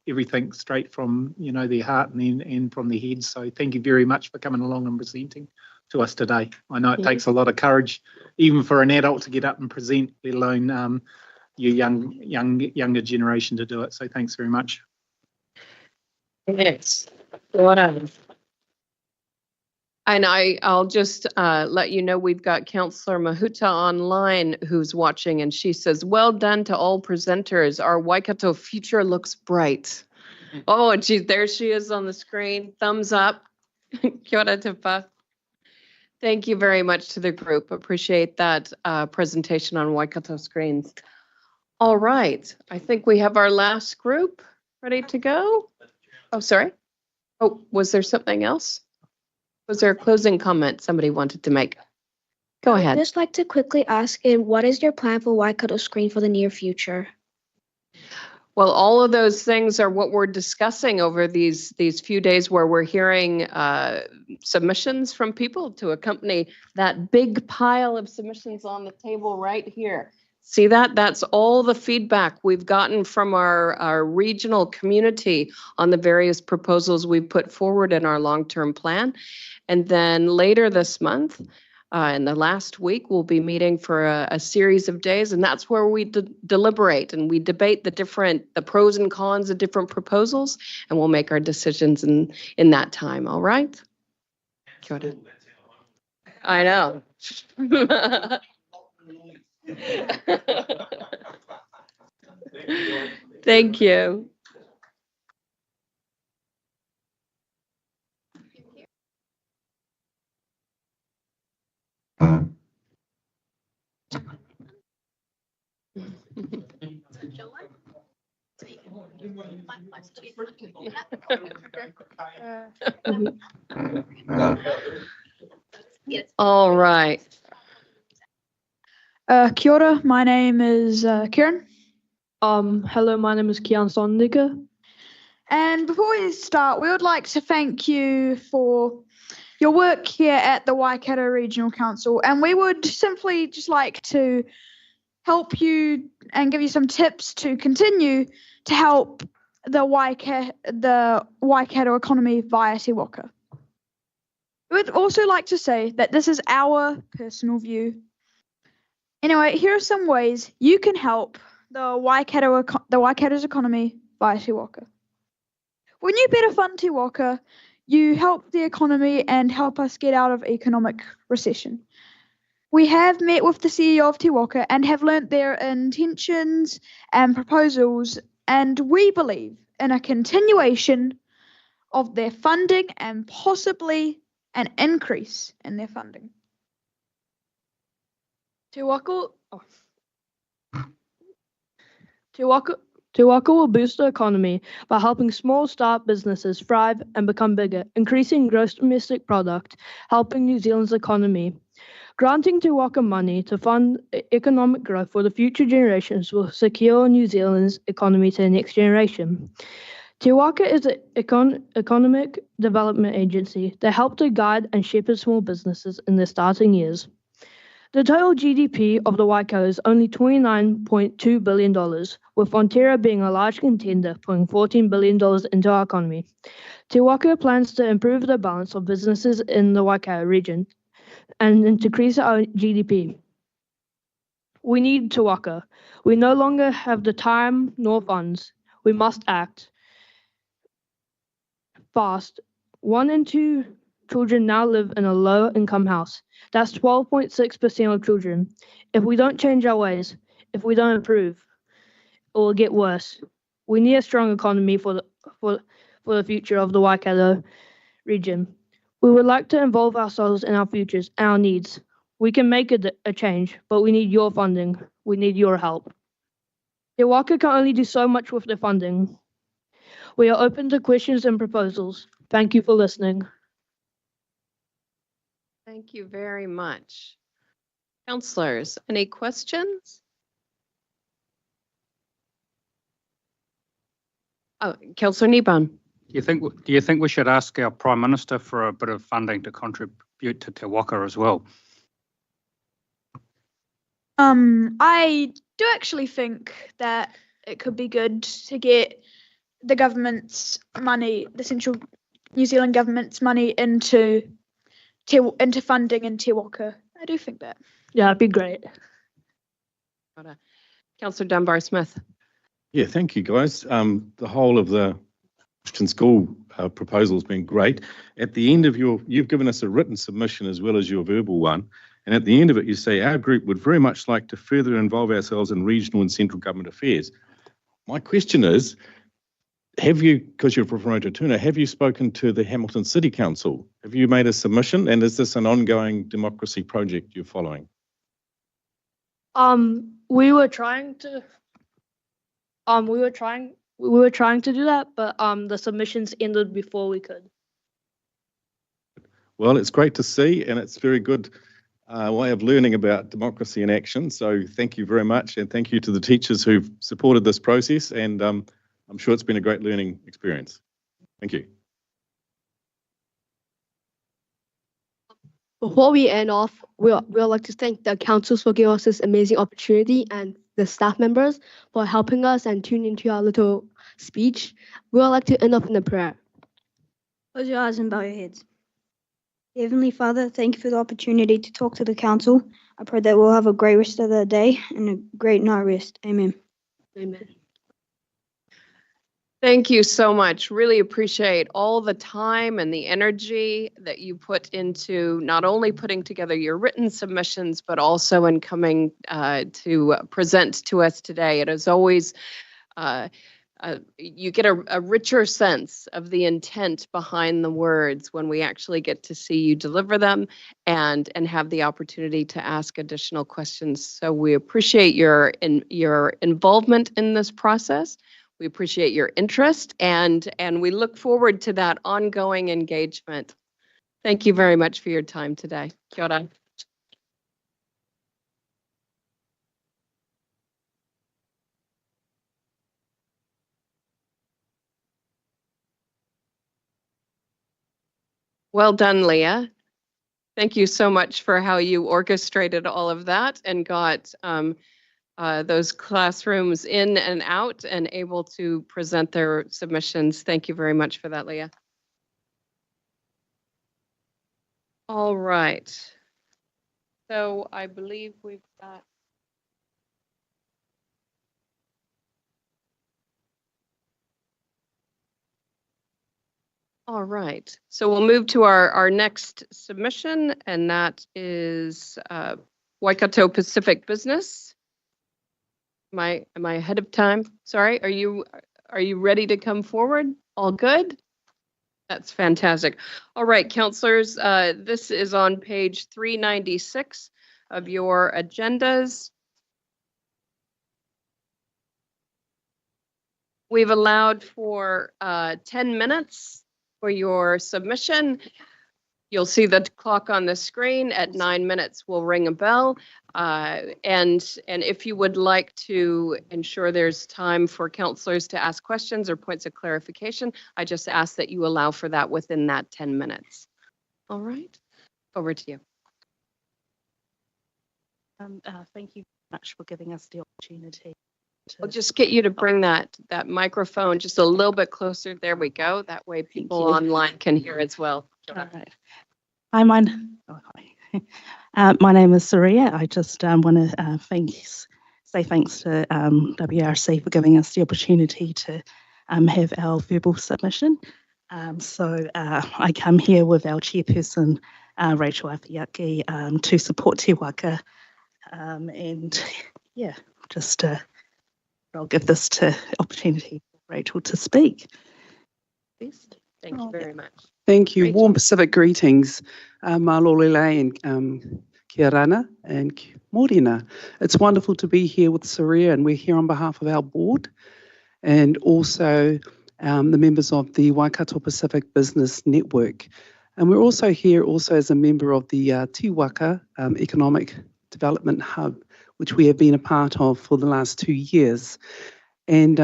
everything straight from, their heart and from their heads. So thank you very much for coming along and presenting to us today. I know it takes a lot of courage, even for an adult, to get up and present, let alone your younger generation to do it. So thanks very much. Yes. What else? And I'll just let you know we've got Councillor Mahuta online who's watching, and she says, well done to all presenters. Our Waikato future looks bright. Oh, and there she is on the screen. Thumbs up. Kia ora te wha. Thank you very much to the group. Appreciate that presentation on Waikato Screens. All right. I think we have our last group ready to go. Oh, sorry. Oh, was there something else? Was there a closing comment somebody wanted to make? Go ahead. I'd just like to quickly ask, what is your plan for Waikato Screen for the near future? Well, all of those things are what we're discussing over these few days where we're hearing submissions from people to accompany that big pile of submissions on the table right here. See that? That's all the feedback we've gotten from our regional community on the various proposals we've put forward in our long-term plan. And then later this month, in the last week, we'll be meeting for a series of days, and that's where we deliberate and we debate the pros and cons of different proposals, and we'll make our decisions in that time. All right? Kia ora. I know. Thank you. All right. Kia ora, my name is Kieran. Hello, my name is Kian Sondika. And before we start, we would like to thank you for your work here at the Waikato Regional Council. And we would simply just like to help you and give you some tips to continue to help the Waikato economy via Te Waka. We would also like to say that this is our personal view. Anyway, here are some ways you can help the Waikato's economy via Te Waka. When you better fund Te Waka, you help the economy and help us get out of economic recession. We have met with the CEO of Te Waka and have learnt their intentions and proposals, and we believe in a continuation of their funding and possibly an increase in their funding. Te Waka will boost the economy by helping small start businesses thrive and become bigger, increasing gross domestic product, helping New Zealand's economy. Granting Te Waka money to fund economic growth for the future generations will secure New Zealand's economy to the next generation. Te Waka is an economic development agency that helps to guide and shepherd small businesses in their starting years. The total GDP of the Waikato is only $29.2 billion, with Ontario being a large contender, putting $14 billion into our economy. Te Waka plans to improve the balance of businesses in the Waikato region and increase our GDP. We need Te Waka. We no longer have the time nor funds. We must act fast. 1 in 2 children now live in a low-income house. That's 12.6% of children. If we don't change our ways, if we don't improve, it will get worse. We need a strong economy for the future of the Waikato region. We would like to involve ourselves in our futures and our needs. We can make a change, but we need your funding. We need your help. Te Waka can only do so much with the funding. We are open to questions and proposals. Thank you for listening. Thank you very much. Councillors, any questions? Oh, Councillor Niban. Do you think we should ask our Prime Minister for a bit of funding to contribute to Te Waka as well? I do actually think that it could be good to get the government's money, the central New Zealand government's money into funding in Te Waka. I do think that. Yeah, it'd be great. Councillor Dunbar-Smith. Yeah, thank you, guys. The whole of the Christian School proposal has been great. At the end of you've given us a written submission as well as your verbal one. And at the end of it, you say, our group would very much like to further involve ourselves in regional and central government affairs. My question is, have you, because you're a pro tuner, have you spoken to the Hamilton City Council? Have you made a submission? And is this an ongoing democracy project you're following? We were trying to do that, but the submissions ended before we could. Well, it's great to see, and it's very good way of learning about democracy in action. So thank you very much, and thank you to the teachers who've supported this process, and I'm sure it's been a great learning experience. Thank you. Before we end off, we'd like to thank the councils for giving us this amazing opportunity and the staff members for helping us and tuning into our little speech. We would like to end off in a prayer. Close your eyes and bow your heads. Heavenly Father, thank you for the opportunity to talk to the council. I pray that we'll have a great rest of the day and a great night rest. Amen. Amen. Thank you so much. Really appreciate all the time and the energy that you put into not only putting together your written submissions, but also in coming to present to us today. It is always, you get a richer sense of the intent behind the words when we actually get to see you deliver them and have the opportunity to ask additional questions. So we appreciate your involvement in this process. We appreciate your interest and we look forward to that ongoing engagement. Thank you very much for your time today. Kia ora. Well done, Leah. Thank you so much for how you orchestrated all of that and got those classrooms in and out and able to present their submissions. Thank you very much for that, Leah. All right. So I believe we've got. All right. So we'll move to our next submission, and that is Waikato Pacific Business. Am I ahead of time? Sorry, are you ready to come forward? All good? That's fantastic. All right, councillors, this is on page 396 of your agendas. We've allowed for 10 minutes for your submission. You'll see the clock on the screen. At 9 minutes, we'll ring a bell. And if you would like to ensure there's time for councillors to ask questions or points of clarification, I just ask that you allow for that within that 10 minutes. All right, over to you. Thank you very much for giving us the opportunity. I'll just get you to bring that microphone just a little bit closer. There we go. That way people online can hear as well. All right. Hi, my name is Saria. I just want to say thanks to WRC for giving us the opportunity to have our verbal submission. So I come here with our chairperson, Rachel Afiaki, to support Te Waka. And yeah, just I'll give this opportunity for Rachel to speak. Thank you very much. Thank you. Rachel. Warm Pacific greetings. Malolele and kia rana and morena. It's wonderful to be here with Saria, and we're here on behalf of our board and also the members of the Waikato Pacific Business Network. And we're also here as a member of the Te Waka Economic Development Hub, which we have been a part of for the last 2 years. And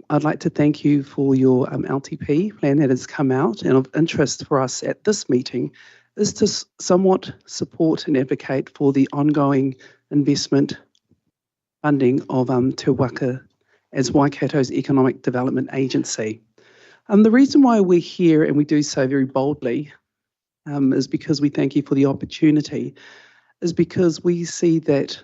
I'd like to thank you for your LTP plan that has come out, and of interest for us at this meeting is to somewhat support and advocate for the ongoing investment funding of Te Waka as Waikato's Economic Development Agency. The reason why we're here, and we do so very boldly, is because we thank you for the opportunity, is because we see that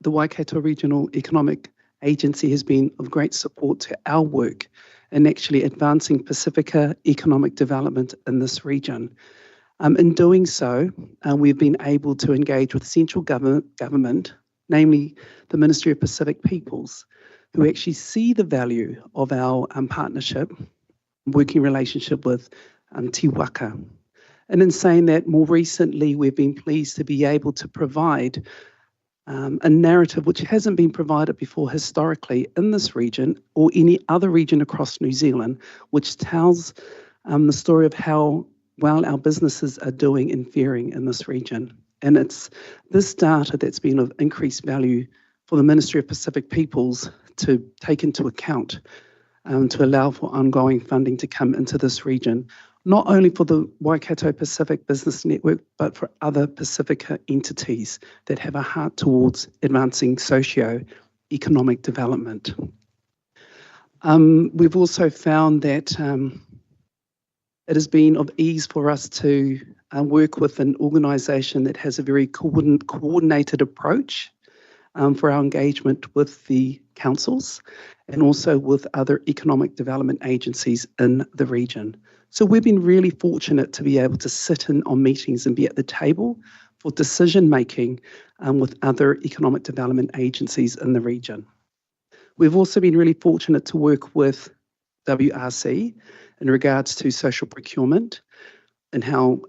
the Waikato Regional Economic Agency has been of great support to our work in actually advancing Pacifica economic development in this region. In doing so, we've been able to engage with central government, namely the Ministry of Pacific Peoples, who actually see the value of our partnership, working relationship with Te Waka. And in saying that, more recently, we've been pleased to be able to provide a narrative which hasn't been provided before historically in this region or any other region across New Zealand, which tells the story of how well our businesses are doing and faring in this region. And it's this data that's been of increased value for the Ministry of Pacific Peoples to take into account to allow for ongoing funding to come into this region, not only for the Waikato Pacific Business Network, but for other Pacifica entities that have a heart towards advancing socio-economic development. We've also found that it has been of ease for us to work with an organisation that has a very coordinated approach for our engagement with the councils and also with other economic development agencies in the region. So we've been really fortunate to be able to sit in on meetings and be at the table for decision making with other economic development agencies in the region. We've also been really fortunate to work with WRC in regards to social procurement and how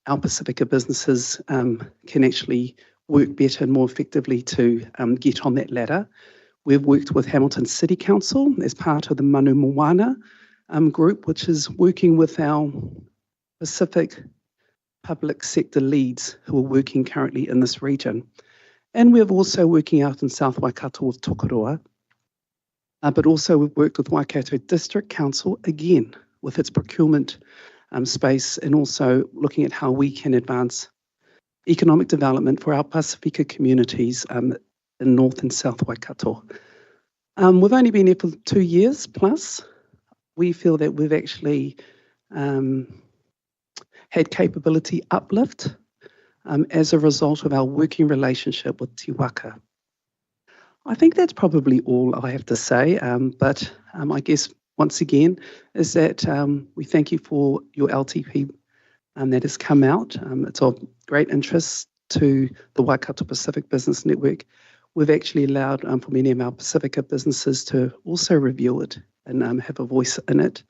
our Pacifica businesses can actually work better and more effectively to get on that ladder. We've worked with Hamilton City Council as part of the Manu Moana group, which is working with our Pacific public sector leads who are working currently in this region. And we're also working out in South Waikato with Tokoroa, but also we've worked with Waikato District Council, again, with its procurement space, and also looking at how we can advance economic development for our Pacifica communities in North and South Waikato. We've only been here for 2 years plus. We feel that we've actually had capability uplift as a result of our working relationship with Te Waka. I think that's probably all I have to say, but I guess once again is that we thank you for your LTP that has come out. It's of great interest to the Waikato Pacific Business Network. We've actually allowed for many of our Pacifica businesses to also review it and have a voice in it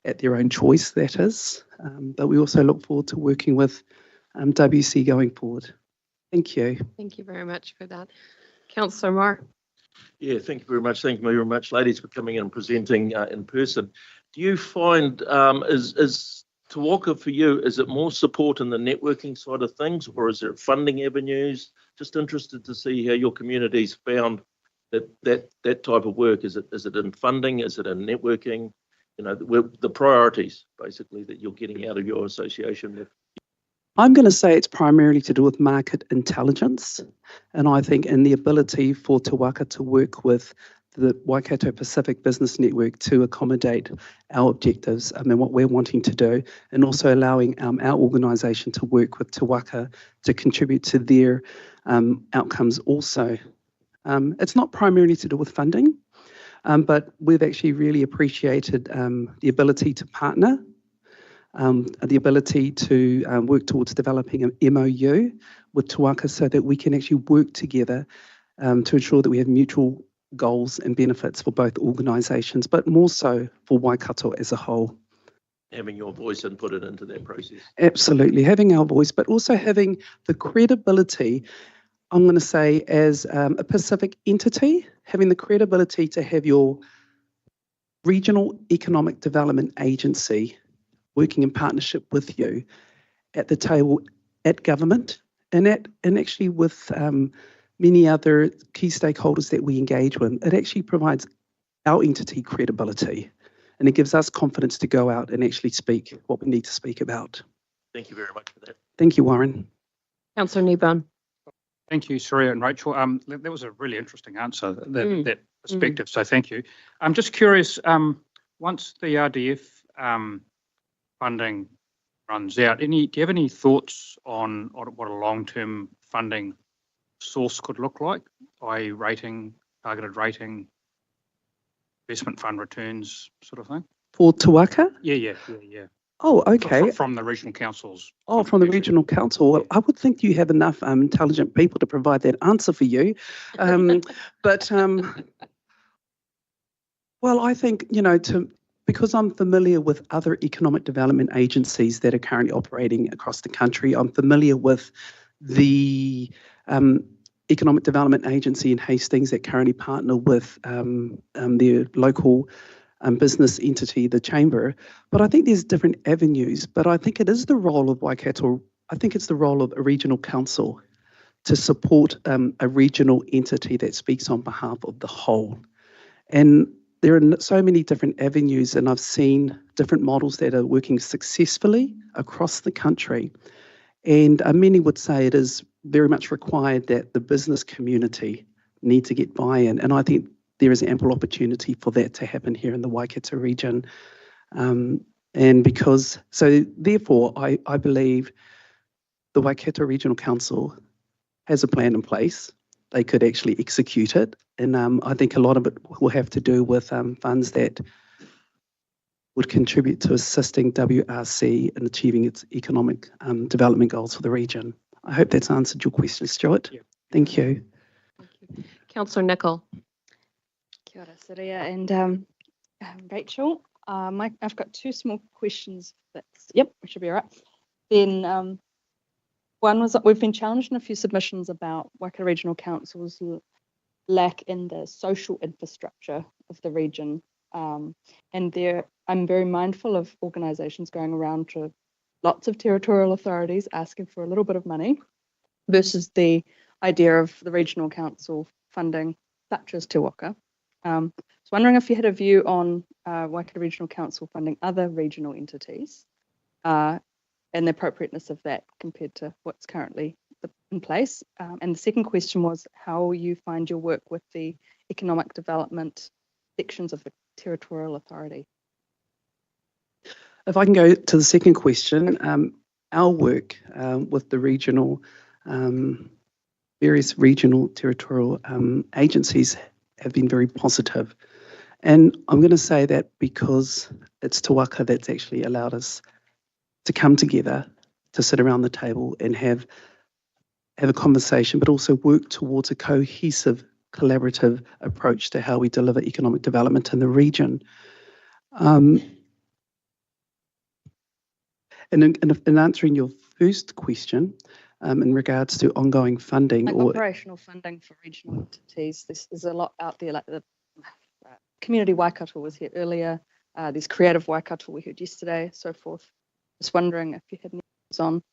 at their own choice, that is. But we also look forward to working with WC going forward. Thank you. Thank you very much for that. Councillor Marr. Yeah, thank you very much. Thank you very much, ladies, for coming in and presenting in person. Do you find, is Te Waka for you, is it more support in the networking side of things, or is there funding avenues? Just interested to see how your community's found that type of work. Is it in funding? Is it in networking? You know, the priorities basically that you're getting out of your association with. I'm going to say it's primarily to do with market intelligence, and I think in the ability for Te Waka to work with the Waikato Pacific Business Network to accommodate our objectives and what we're wanting to do, and also allowing our organisation to work with Te Waka to contribute to their outcomes also. It's not primarily to do with funding, but we've actually really appreciated the ability to partner, the ability to work towards developing an MOU with Te Waka so that we can actually work together to ensure that we have mutual goals and benefits for both organisations, but more so for Waikato as a whole. Having your voice and put it into that process. Absolutely, having our voice, but also having the credibility, I'm going to say, as a Pacific entity, having the credibility to have your regional economic development agency working in partnership with you at the table at government and actually with many other key stakeholders that we engage with. It actually provides our entity credibility, and it gives us confidence to go out and actually speak what we need to speak about. Thank you very much for that. Thank you, Warren. Councillor Kneebone. Thank you, Saria and Rachel. That was a really interesting answer, that perspective, so thank you. I'm just curious, once the RDF funding runs out, do you have any thoughts on what a long-term funding source could look like, i.e. rating, targeted rating, investment fund returns, sort of thing? For Te Waka? Yeah. Oh, okay. From the regional councils. Oh, from the regional council. Well, I would think you have enough intelligent people to provide that answer for you. Well, I think, because I'm familiar with other economic development agencies that are currently operating across the country, I'm familiar with the economic development agency in Hastings that currently partner with their local business entity, the Chamber. But I think there's different avenues. But I think it is the role of Waikato, I think it's the role of a regional council to support a regional entity that speaks on behalf of the whole. And there are so many different avenues, and I've seen different models that are working successfully across the country. And many would say it is very much required that the business community need to get buy-in. And I think there is ample opportunity for that to happen here in the Waikato region. Therefore, I believe the Waikato Regional Council has a plan in place they could actually execute it. And I think a lot of it will have to do with funds that would contribute to assisting WRC in achieving its economic development goals for the region. I hope that's answered your question, Stuart. Yeah. Thank you. Councillor Nicol. Kia ora, Saria and Rachel. I've got two small questions. Yep, we should be all right. Then one was we've been challenged in a few submissions about Waikato Regional Council's lack in the social infrastructure of the region. And I'm very mindful of organisations going around to lots of territorial authorities asking for a little bit of money versus the idea of the regional council funding such as Te Waka. I was wondering if you had a view on Waikato Regional Council funding other regional entities and the appropriateness of that compared to what's currently in place. And the second question was how you find your work with the economic development sections of the territorial authority. If I can go to the second question, our work with the regional, various regional territorial agencies have been very positive. And I'm going to say that because it's Te Waka that's actually allowed us to come together, to sit around the table and have a conversation, but also work towards a cohesive, collaborative approach to how we deliver economic development in the region. And in answering your first question, in regards to ongoing funding like or operational funding for regional entities, there's a lot out there, like the Community Waikato was here earlier, there's Creative Waikato we heard yesterday, so forth. Just wondering if you had any views on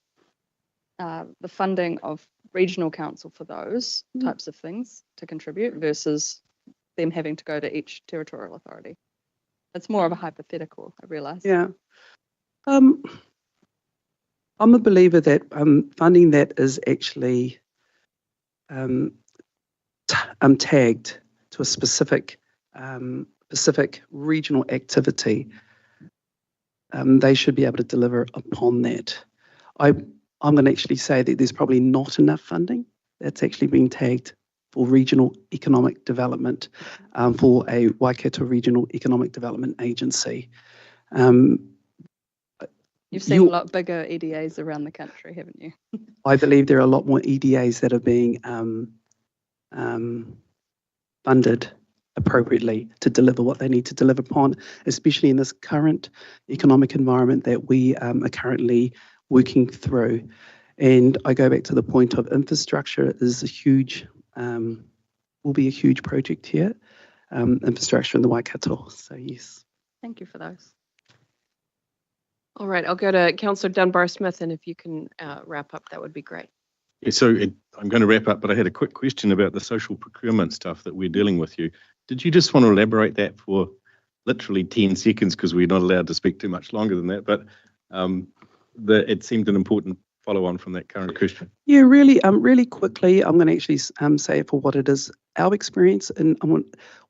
the funding of regional council for those types of things to contribute versus them having to go to each territorial authority. It's more of a hypothetical, I realise. Yeah. I'm a believer that funding that is actually tagged to a specific regional activity, they should be able to deliver upon that. I'm going to actually say that there's probably not enough funding that's actually being tagged for regional economic development for a Waikato Regional Economic Development Agency. You've seen a lot bigger EDAs around the country, haven't you? I believe there are a lot more EDAs that are being funded appropriately to deliver what they need to deliver upon, especially in this current economic environment that we are currently working through. And I go back to the point of infrastructure is a huge, will be a huge project here, infrastructure in the Waikato, so yes. Thank you for those. All right, I'll go to Councillor Dunbar-Smith, and if you can wrap up, that would be great. Yeah, so I'm going to wrap up, but I had a quick question about the social procurement stuff that we're dealing with you. Did you just want to elaborate that for literally 10 seconds, because we're not allowed to speak too much longer than that, but it seemed an important follow-on from that current question. Yeah, really quickly, I'm going to actually say it for what it is. Our experience, and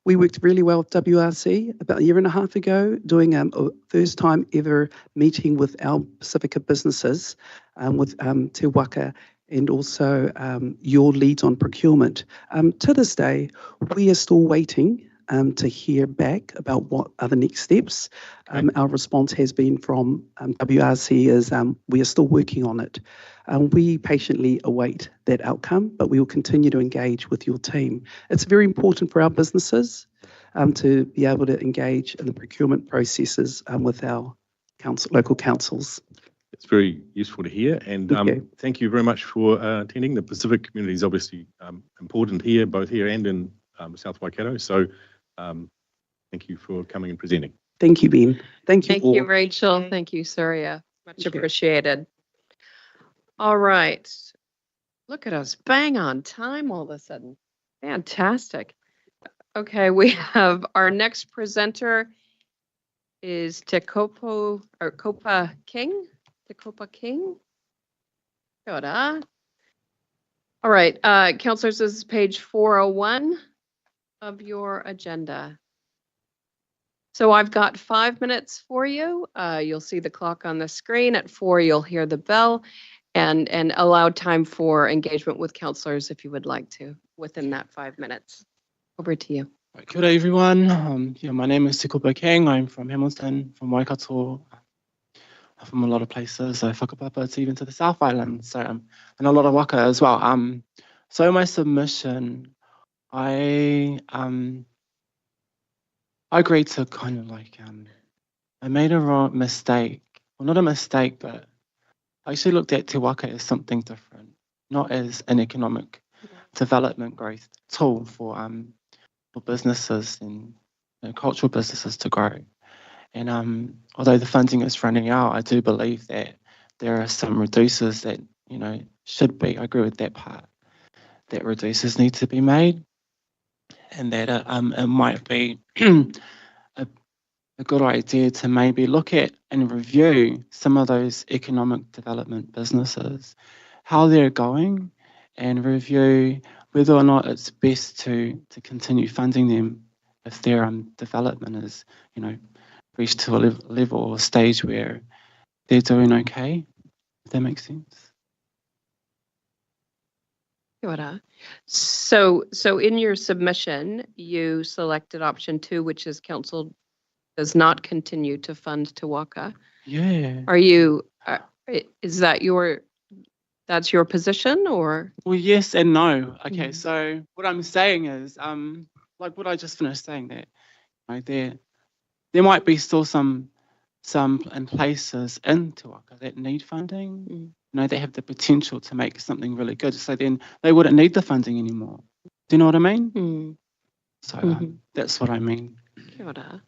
we worked really well with WRC about a year and a half ago, doing a first time ever meeting with our Pacifica businesses, with Te Waka, and also your leads on procurement. To this day, we are still waiting to hear back about what are the next steps. Our response has been from WRC is we are still working on it. We patiently await that outcome, but we will continue to engage with your team. It's very important for our businesses to be able to engage in the procurement processes with our local councils. It's very useful to hear, and thank you very much for attending. The Pacific community is obviously important here, both here and in South Waikato, so thank you for coming and presenting. Thank you, Ben. Thank you all. Thank you, Rachel. Thank you, Surya. Much appreciated. All right. Look at us, bang on time all of a sudden. Fantastic. Okay, we have our next presenter is Te Kopa King. Te Kopa King. Kia ora. All right, councillors, this is page 401 of your agenda. So I've got 5 minutes for you. You'll see the clock on the screen. At 4, you'll hear the bell, and allow time for engagement with councillors if you would like to. within that 5 minutes. Over to you. Kia ora everyone. My name is Tikupa Kang. I'm from Hamilton, from Waikato, from a lot of places. So whakapapa to even to the South Island. So and a lot of waka as well. So my submission, I agreed to kind of like I made a wrong mistake. Well, not a mistake, but I actually looked at Te Waka as something different, not as an economic development growth tool for businesses and cultural businesses to grow. And although the funding is running out, I do believe that there are some reducers that should be. I agree with that part. That reducers need to be made, and that it might be a good idea to maybe look at and review some of those economic development businesses, how they're going, and review whether or not it's best to continue funding them if their development is, reached to a level or stage where they're doing okay. If that makes sense. Kia ora. So in your submission, you selected option 2, which is council does not continue to fund Te Waka. Yeah. Are you? Is that that's your position, or? Well, yes and no. Okay, so what I'm saying is, like what I just finished saying, that there might be still some places in Te Waka that need funding. They have the potential to make something really good. So then they wouldn't need the funding anymore. Do you know what I mean? So that's what I mean. Kia ora.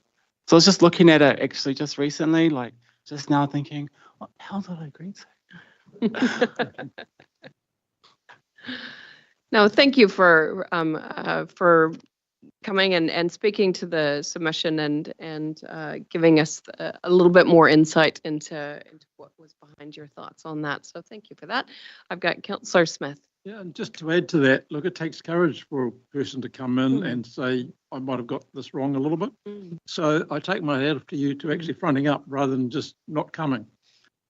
So I was just looking at it actually just recently, like just now thinking, what the hell did I agree to? No, thank you for coming and speaking to the submission and giving us a little bit more insight into what was behind your thoughts on that. So thank you for that. I've got Councillor Smith. Yeah, and just to add to that, look, it takes courage for a person to come in and say, I might have got this wrong a little bit. So I take my hat off to you to actually fronting up rather than just not coming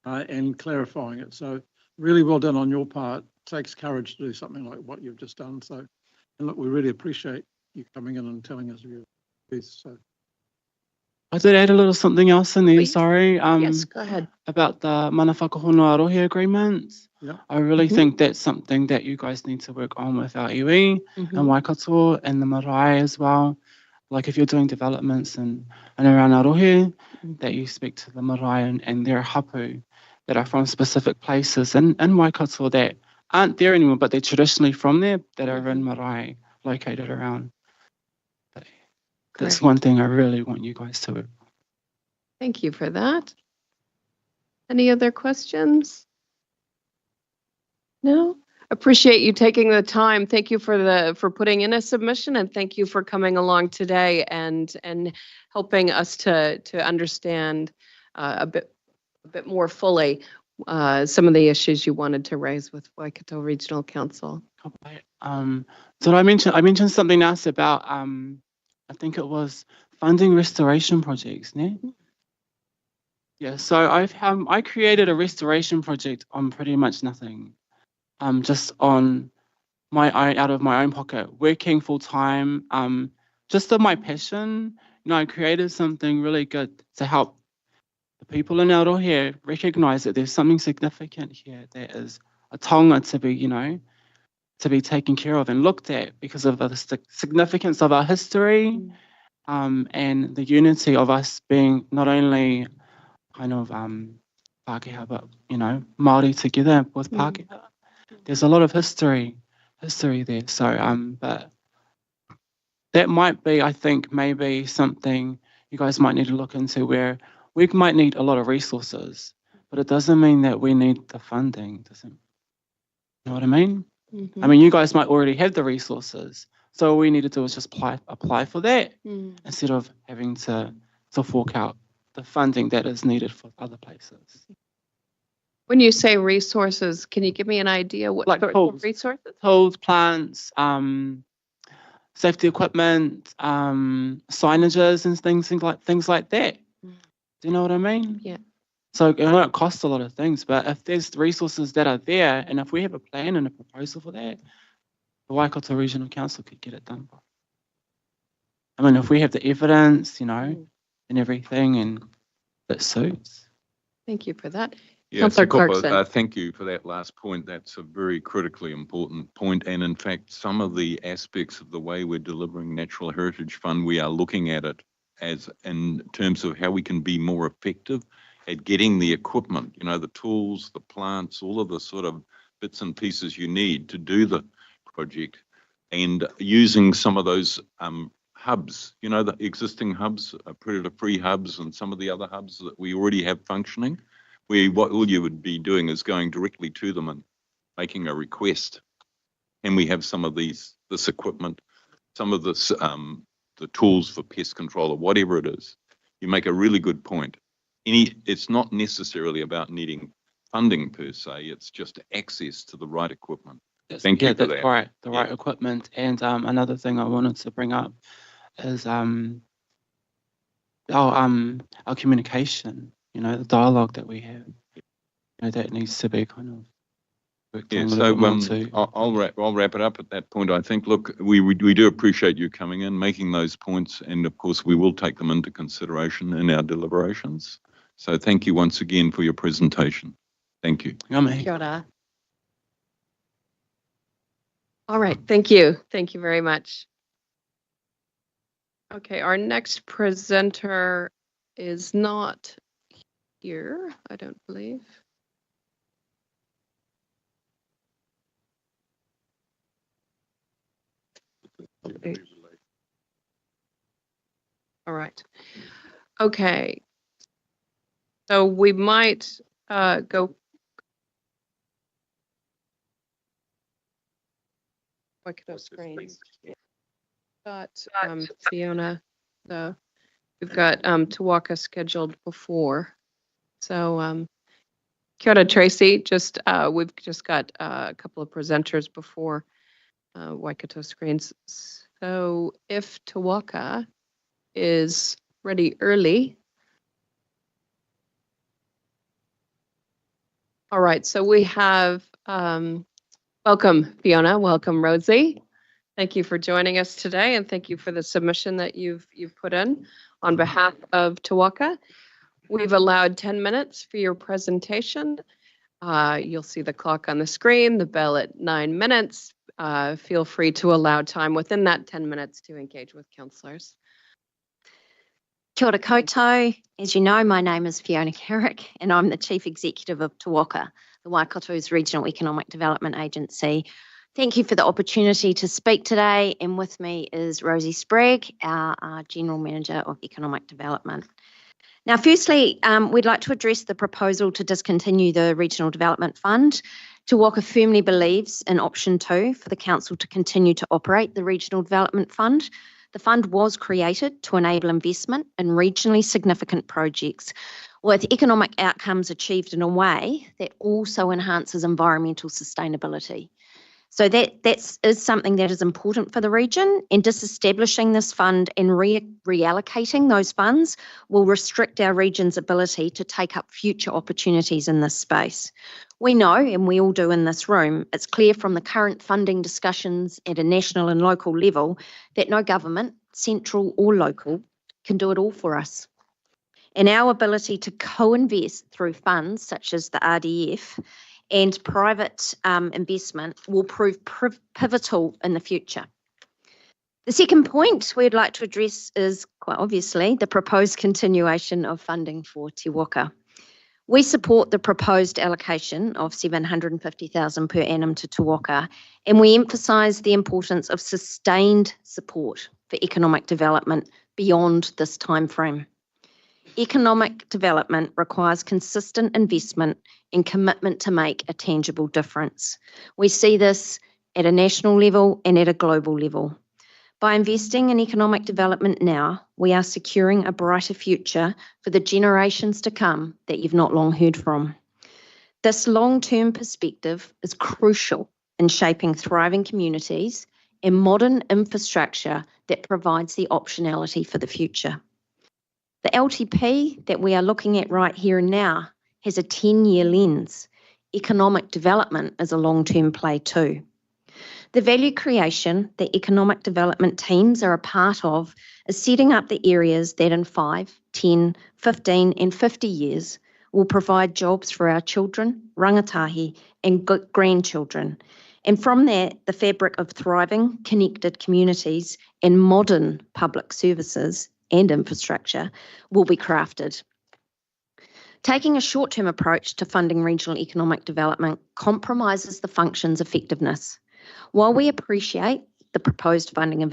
and clarifying it. So really well done on your part. It takes courage to do something like what you've just done. So, and look, we really appreciate you coming in and telling us your piece. So. I did add a little something else in there, Please. sorry. Yes, go ahead. About the mana whakahonua arohi agreements. Yeah. I really think that's something that you guys need to work on with our iwi and Waikato and the marae as well. Like if you're doing developments and around Arohi, that you speak to the marae and their hapu that are from specific places in Waikato that aren't there anymore, but they're traditionally from there, that are in marae located around. That's one thing I really want you guys to. Thank you for that. Any other questions? No? Appreciate you taking the time. Thank you for putting in a submission, and thank you for coming along today and helping us to understand a bit more fully some of the issues you wanted to raise with Waikato Regional Council. So I mentioned something else about I think it was funding restoration projects, ne? Yeah, so I created a restoration project on pretty much nothing, just on out of my own pocket, working full time, just on my passion. I created something really good to help the people in Aotearoa recognise that there's something significant here that is a taonga to be, to be taken care of and looked at because of the significance of our history. And the unity of us being not only kind of Pākehā, but Māori together with Pākehā. There's a lot of history there. So but that might be, I think, maybe something you guys might need to look into, where we might need a lot of resources, but it doesn't mean that we need the funding. Doesn't, you know what I mean? I mean, you guys might already have the resources. So all we need to do is just apply for that instead of having to fork out the funding that is needed for other places. When you say resources, can you give me an idea what like sort tools, of resources? Tools, plants, safety equipment, signages and things like that. Do you know what I mean? Yeah. So I know it costs a lot of things, but if there's resources that are there, and if we have a plan and a proposal for that, the Waikato Regional Council could get it done by. I mean, if we have the evidence, you know, and everything, and it suits. Thank you for that. Yeah, Councillor Te Kopa, Clarkson. thank you for that last point. That's a very critically important point. And in fact, some of the aspects of the way we're delivering Natural Heritage Fund, we are looking at it as in terms of how we can be more effective at getting the equipment, you know, the tools, the plants, all of the sort of bits and pieces you need to do the project, and using some of those hubs, you know, the existing hubs, predator-free hubs, and some of the other hubs that we already have functioning. What all you would be doing is going directly to them and making a request. And we have some of this equipment, some of this, the tools for pest control or whatever it is. You make a really good point. It's not necessarily about needing funding per se, it's just access to the right equipment. Thank you for that. Right, the right equipment. And another thing I wanted to bring up is our communication, you know, the dialogue that we have. You know, that needs to be kind of worked on a little bit more too. I'll wrap it up at that point. I think, look, we do appreciate you coming in, making those points, and of course we will take them into consideration in our deliberations. So thank you once again for your presentation. Thank you. Kia ora. All right, thank you. Thank you very much. Okay, our next presenter is not here, I don't believe. All right. Okay. So we might go Waikato screens. Got Fiona. So we've got Tawaka scheduled before. So kia ora, Tracy. We've just got a couple of presenters before Waikato screens. So if Tawaka is ready early. All right, so we have, welcome Fiona, welcome Rosie. Thank you for joining us today, and thank you for the submission that you've put in on behalf of Tawaka. We've allowed 10 minutes for your presentation. You'll see the clock on the screen, the bell at 9 minutes. Feel free to allow time within that 10 minutes to engage with councillors. Kia ora koutou. As you know, my name is Fiona Carrick and I'm the Chief Executive of Tawaka, the Waikato's Regional Economic Development Agency. Thank you for the opportunity to speak today, and with me is Rosie Sprague, our General Manager of Economic Development. Now, firstly, we'd like to address the proposal to discontinue the Regional Development Fund. Tawaka firmly believes in option 2 for the Council to continue to operate the Regional Development Fund. The fund was created to enable investment in regionally significant projects with economic outcomes achieved in a way that also enhances environmental sustainability. So that is something that is important for the region, and disestablishing this fund and reallocating those funds will restrict our region's ability to take up future opportunities in this space. We know, and we all do in this room, it's clear from the current funding discussions at a national and local level that no government, central or local, can do it all for us. And our ability to co-invest through funds such as the RDF and private investment will prove pivotal in the future. The second point we'd like to address is, quite obviously, the proposed continuation of funding for Te Waka. We support the proposed allocation of $750,000 per annum to Te Waka, and we emphasise the importance of sustained support for economic development beyond this timeframe. Economic development requires consistent investment and commitment to make a tangible difference. We see this at a national level and at a global level. By investing in economic development now, we are securing a brighter future for the generations to come that you've not long heard from. This long-term perspective is crucial in shaping thriving communities and modern infrastructure that provides the optionality for the future. The LTP that we are looking at right here and now has a 10-year lens. Economic development is a long-term play too. The value creation that economic development teams are a part of is setting up the areas that in 5, 10, 15 and 50 years will provide jobs for our children, rangatahi and grandchildren. And from that, the fabric of thriving, connected communities and modern public services and infrastructure will be crafted. Taking a short-term approach to funding regional economic development compromises the function's effectiveness. While we appreciate the proposed funding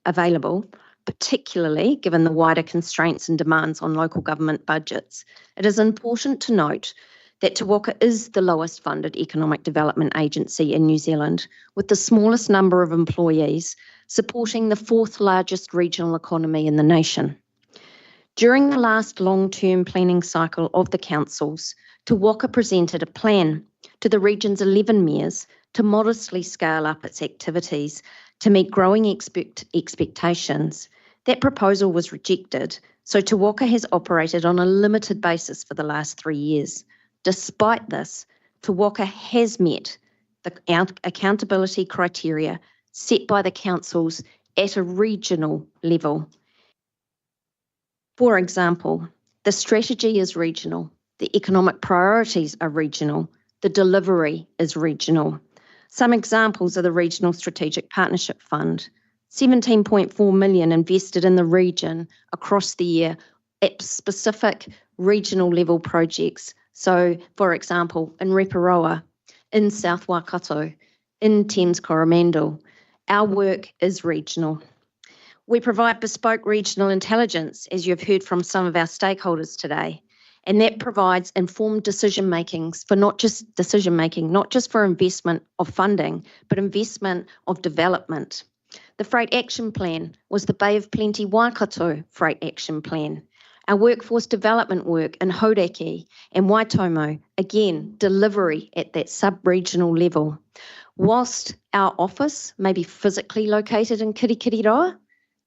available, particularly given the wider constraints and demands on local government budgets, it is important to note that Te Waka is the lowest funded economic development agency in New Zealand, with the smallest number of employees, supporting the 4th largest regional economy in the nation. During the last long-term planning cycle of the councils, Te Waka presented a plan to the region's 11 mayors to modestly scale up its activities to meet growing expectations. That proposal was rejected, so Te Waka has operated on a limited basis for the last 3 years. Despite this, Te Waka has met the accountability criteria set by the councils at a regional level. For example, the strategy is regional, the economic priorities are regional, the delivery is regional. Some examples are the Regional Strategic Partnership Fund, 17.4 million invested in the region across the year at specific regional level projects. So, for example, in Reparoa, in South Waikato, in Thames Coromandel, our work is regional. We provide bespoke regional intelligence, as you've heard from some of our stakeholders today, and that provides informed decision-making for not just for investment of funding, but investment of development. The Freight Action Plan was the Bay of Plenty Waikato Freight Action Plan. Our workforce development work in Hauraki and Waitomo, again, delivery at that sub-regional level. Whilst our office may be physically located in Kirikiriroa,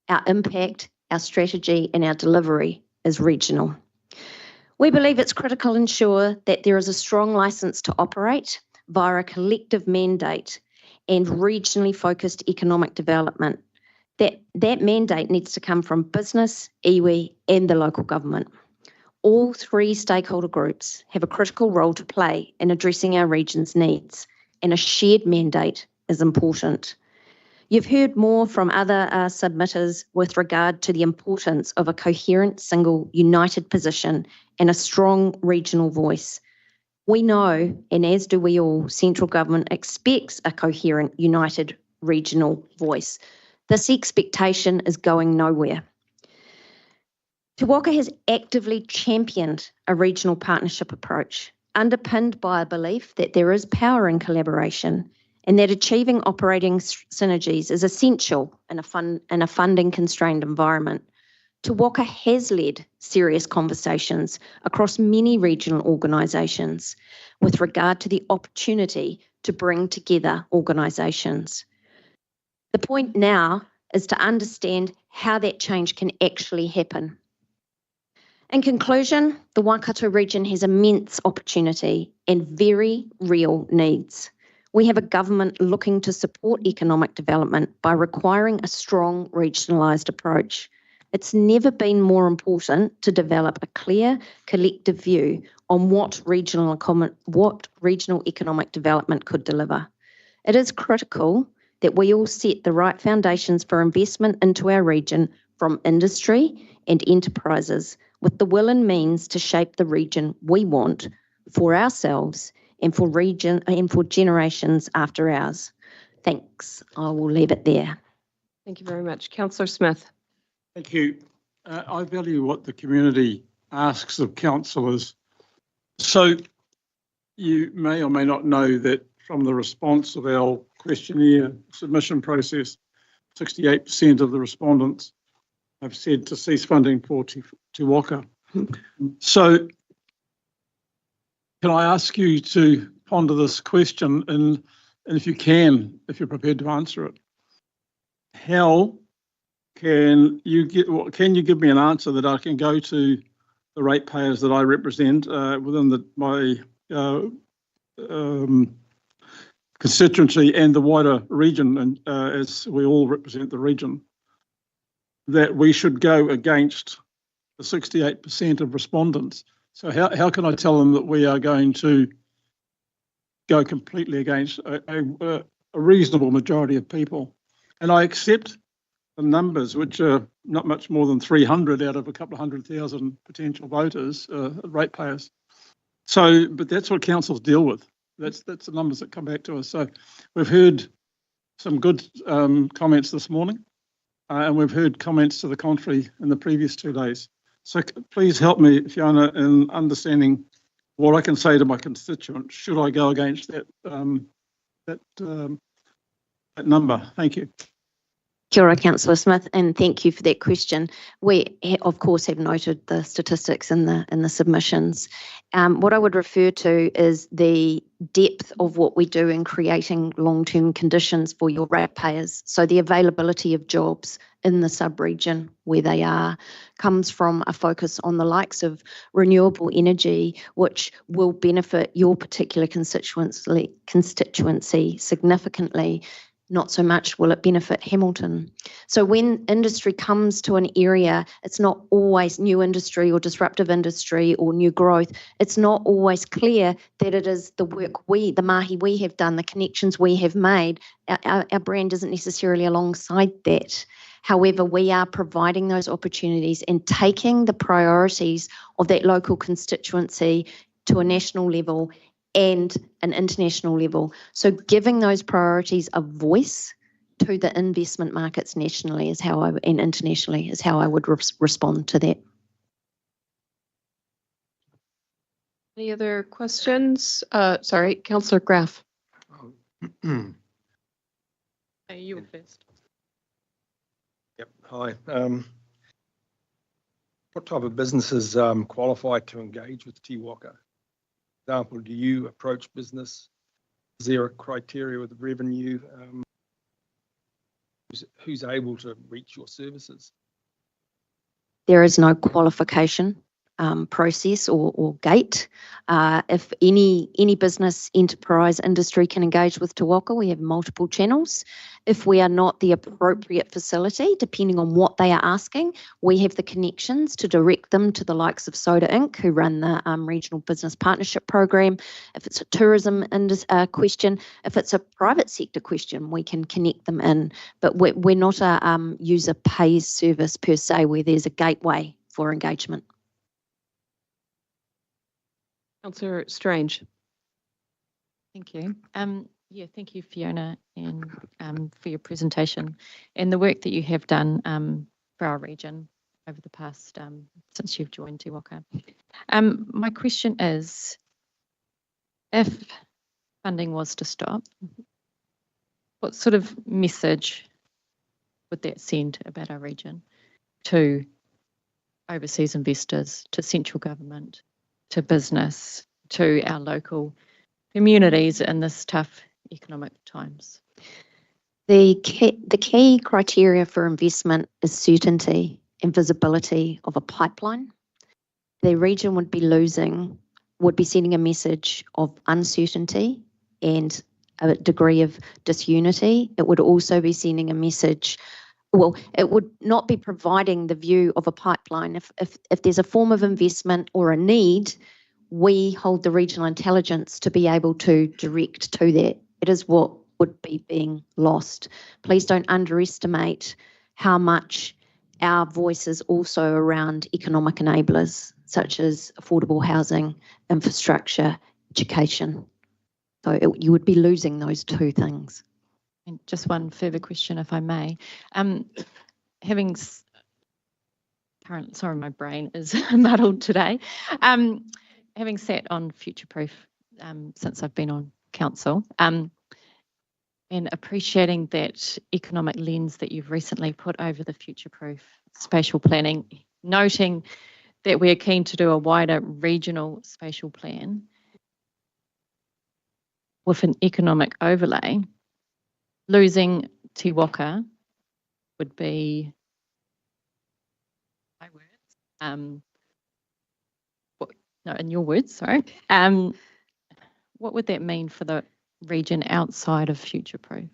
our impact, our strategy and our delivery is regional. We believe it's critical to ensure that there is a strong licence to operate via a collective mandate and regionally focused economic development. That mandate needs to come from business, iwi and the local government. All 3 stakeholder groups have a critical role to play in addressing our region's needs, and a shared mandate is important. You've heard more from other submitters with regard to the importance of a coherent, single, united position and a strong regional voice. We know, and as do we all, central government expects a coherent, united regional voice. This expectation is going nowhere. Te Waka has actively championed a regional partnership approach, underpinned by a belief that there is power in collaboration and that achieving operating synergies is essential in a funding-constrained environment. Te Waka has led serious conversations across many regional organisations with regard to the opportunity to bring together organisations. The point now is to understand how that change can actually happen. In conclusion, the Waikato region has immense opportunity and very real needs. We have a government looking to support economic development by requiring a strong regionalised approach. It's never been more important to develop a clear collective view on what regional economic development could deliver. It is critical that we all set the right foundations for investment into our region from industry and enterprises with the will and means to shape the region we want for ourselves and for generations after ours. Thanks. I will leave it there. Thank you very much. Councillor Smith. Thank you. I value what the community asks of councillors. So you may or may not know that from the response of our questionnaire submission process, 68% of the respondents have said to cease funding for Te Waka. So can I ask you to ponder this question, and if you can, if you're prepared to answer it, how can you give me an answer that I can go to the ratepayers that I represent within my constituency and the wider region, and as we all represent the region, that we should go against the 68% of respondents. So how can I tell them that we are going to go completely against a reasonable majority of people? And I accept the numbers, which are not much more than 300 out of a couple of 100,000 potential voters, ratepayers. So, but that's what councils deal with. That's the numbers that come back to us. So we've heard some good comments this morning, and we've heard comments to the contrary in the previous 2 days. So please help me, Fiona, in understanding what I can say to my constituents should I go against that number. Thank you. Kia ora, Councillor Smith, and thank you for that question. We, of course, have noted the statistics in the submissions. What I would refer to is the depth of what we do in creating long-term conditions for your ratepayers. So the availability of jobs in the sub-region where they are comes from a focus on the likes of renewable energy, which will benefit your particular constituency significantly. Not so much will it benefit Hamilton. So when industry comes to an area, it's not always new industry or disruptive industry or new growth. It's not always clear that it is the work the mahi we have done, the connections we have made. Our brand isn't necessarily alongside that. However, we are providing those opportunities and taking the priorities of that local constituency to a national level and an international level. So giving those priorities a voice to the investment markets nationally is how and internationally is how I would respond to that. Any other questions? Sorry, Councillor Graf. You were first. Yep. Hi. What type of businesses qualify to engage with Te Waka? For example, do you approach business? Is there a criteria with revenue? Who's able to reach your services? There is no qualification process or gate. If any business, enterprise, industry can engage with Te Waka, we have multiple channels. If we are not the appropriate facility, depending on what they are asking, we have the connections to direct them to the likes of Soda Inc., who run the Regional Business Partnership Program. If it's a tourism question, if it's a private sector question, we can connect them in. But we're not a user pays service per se, where there's a gateway for engagement. Councillor Strange. Thank you. Yeah, thank you, Fiona, and for your presentation and the work that you have done for our region over the past since you've joined Te Waka. My question is, if funding was to stop, what sort of message would that send about our region to overseas investors, to central government, to business, to our local communities in this tough economic times? The key criteria for investment is certainty and visibility of a pipeline. The region would be sending a message of uncertainty and a degree of disunity. It would also be sending a message, well, it would not be providing the view of a pipeline. If there's a form of investment or a need, we hold the regional intelligence to be able to direct to that. It is what would be being lost. Please don't underestimate how much our voice is also around economic enablers, such as affordable housing, infrastructure, education. So you would be losing those two things. And just one further question, if I may. Sorry, my brain is muddled today. Having sat on Future Proof since I've been on council, and appreciating that economic lens that you've recently put over the Future Proof spatial planning, noting that we're keen to do a wider regional spatial plan with an economic overlay, losing Te Waka would be, my words, no, in your words, sorry. What would that mean for the region outside of Future Proof?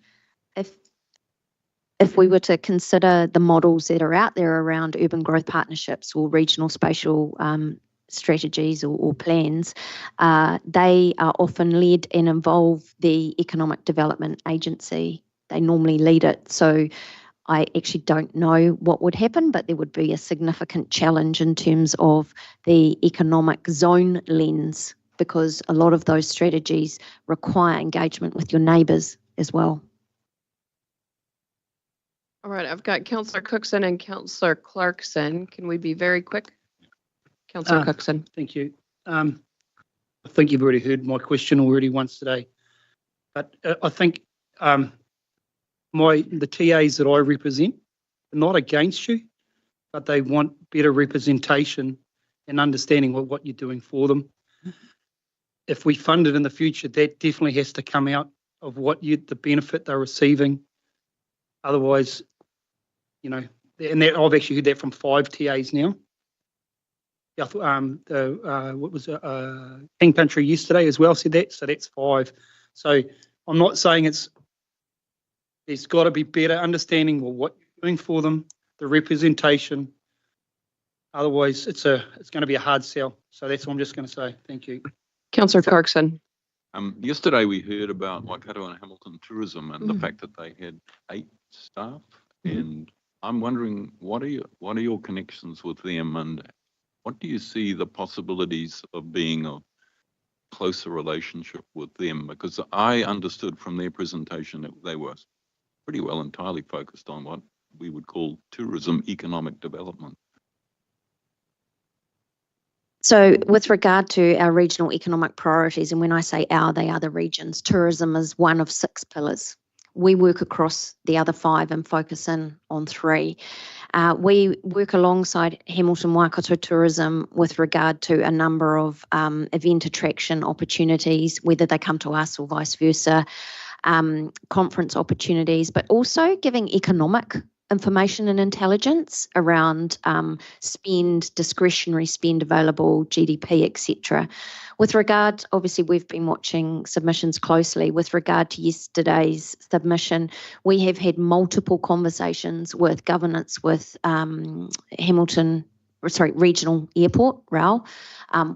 If we were to consider the models that are out there around urban growth partnerships or regional spatial strategies or plans, they are often led and involve the Economic Development Agency. They normally lead it. So I actually don't know what would happen, but there would be a significant challenge in terms of the economic zone lens, because a lot of those strategies require engagement with your neighbours as well. All right, I've got Councillor Cookson and Councillor Clarkson. Can we be very quick? Councillor Cookson. Thank you. I think you've already heard my question already once today, but I think the TAs that I represent are not against you, but they want better representation and understanding what you're doing for them. If we fund it in the future, that definitely has to come out of the benefit they're receiving. Otherwise, you know, and that, I've actually heard that from 5 TAs now. What was it? King Country yesterday as well said that, so that's 5. So I'm not saying there's got to be better understanding of what you're doing for them, the representation. Otherwise, it's going to be a hard sell. So that's what I'm just going to say. Thank you. Councillor Clarkson. Yesterday we heard about Waikato and Hamilton Tourism and the fact that they had 8 staff, and I'm wondering what are your connections with them, and what do you see the possibilities of being a closer relationship with them? Because I understood from their presentation that they were pretty well entirely focused on what we would call tourism economic development. So with regard to our regional economic priorities, and when I say our, they are the regions, tourism is one of 6 pillars. We work across the other 5 and focus in on 3. We work alongside Hamilton Waikato Tourism with regard to a number of event attraction opportunities, whether they come to us or vice versa, conference opportunities, but also giving economic information and intelligence around spend, discretionary spend available, GDP, etc. With regard, obviously we've been watching submissions closely. With regard to yesterday's submission, we have had multiple conversations with governance with Regional Airport, RAL,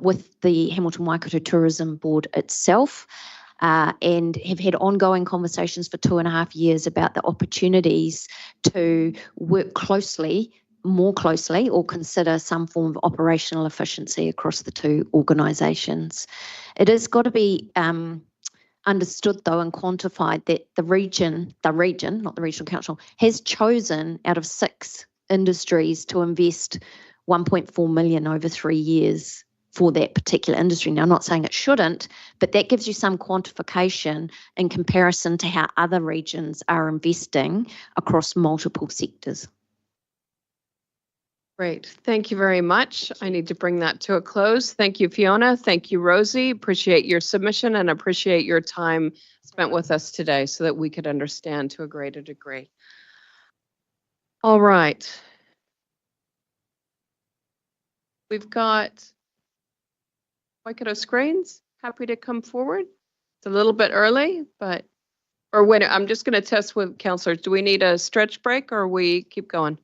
with the Hamilton Waikato Tourism Board itself, and have had ongoing conversations for 2.5 years about the opportunities to work more closely, or consider some form of operational efficiency across the 2 organisations. It has got to be understood though and quantified that the region, not the Regional Council, has chosen out of 6 industries to invest 1.4 million over 3 years for that particular industry. Now, I'm not saying it shouldn't, but that gives you some quantification in comparison to how other regions are investing across multiple sectors. Great. Thank you very much. I need to bring that to a close. Thank you, Fiona. Thank you, Rosie. Appreciate your submission and appreciate your time spent with us today so that we could understand to a greater degree. All right. We've got Waikato Screens, happy to come forward. It's a little bit early, but, or wait, I'm just going to test with councillors. Do we need a stretch break or we keep going?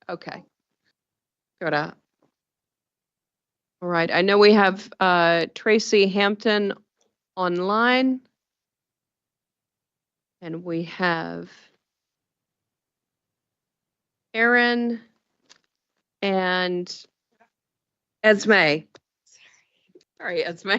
Okay. Good. All right. I know we have Tracy Hampton online, and we have Aaron and Esme. Sorry, Esme.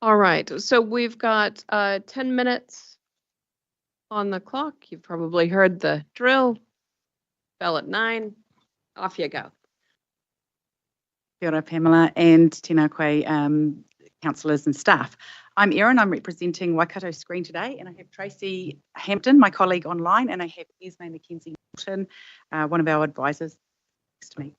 All right, so we've got 10 minutes on the clock. You've probably heard the drill. Bell at 9. Off you go. Kia ora, Pamela, and tēnā koe, councillors and staff. I'm Erin, I'm representing Waikato Screen today, and I have Tracy Hampton, my colleague online, and I have Esme McKenzie-Milton, one of our advisors next to me.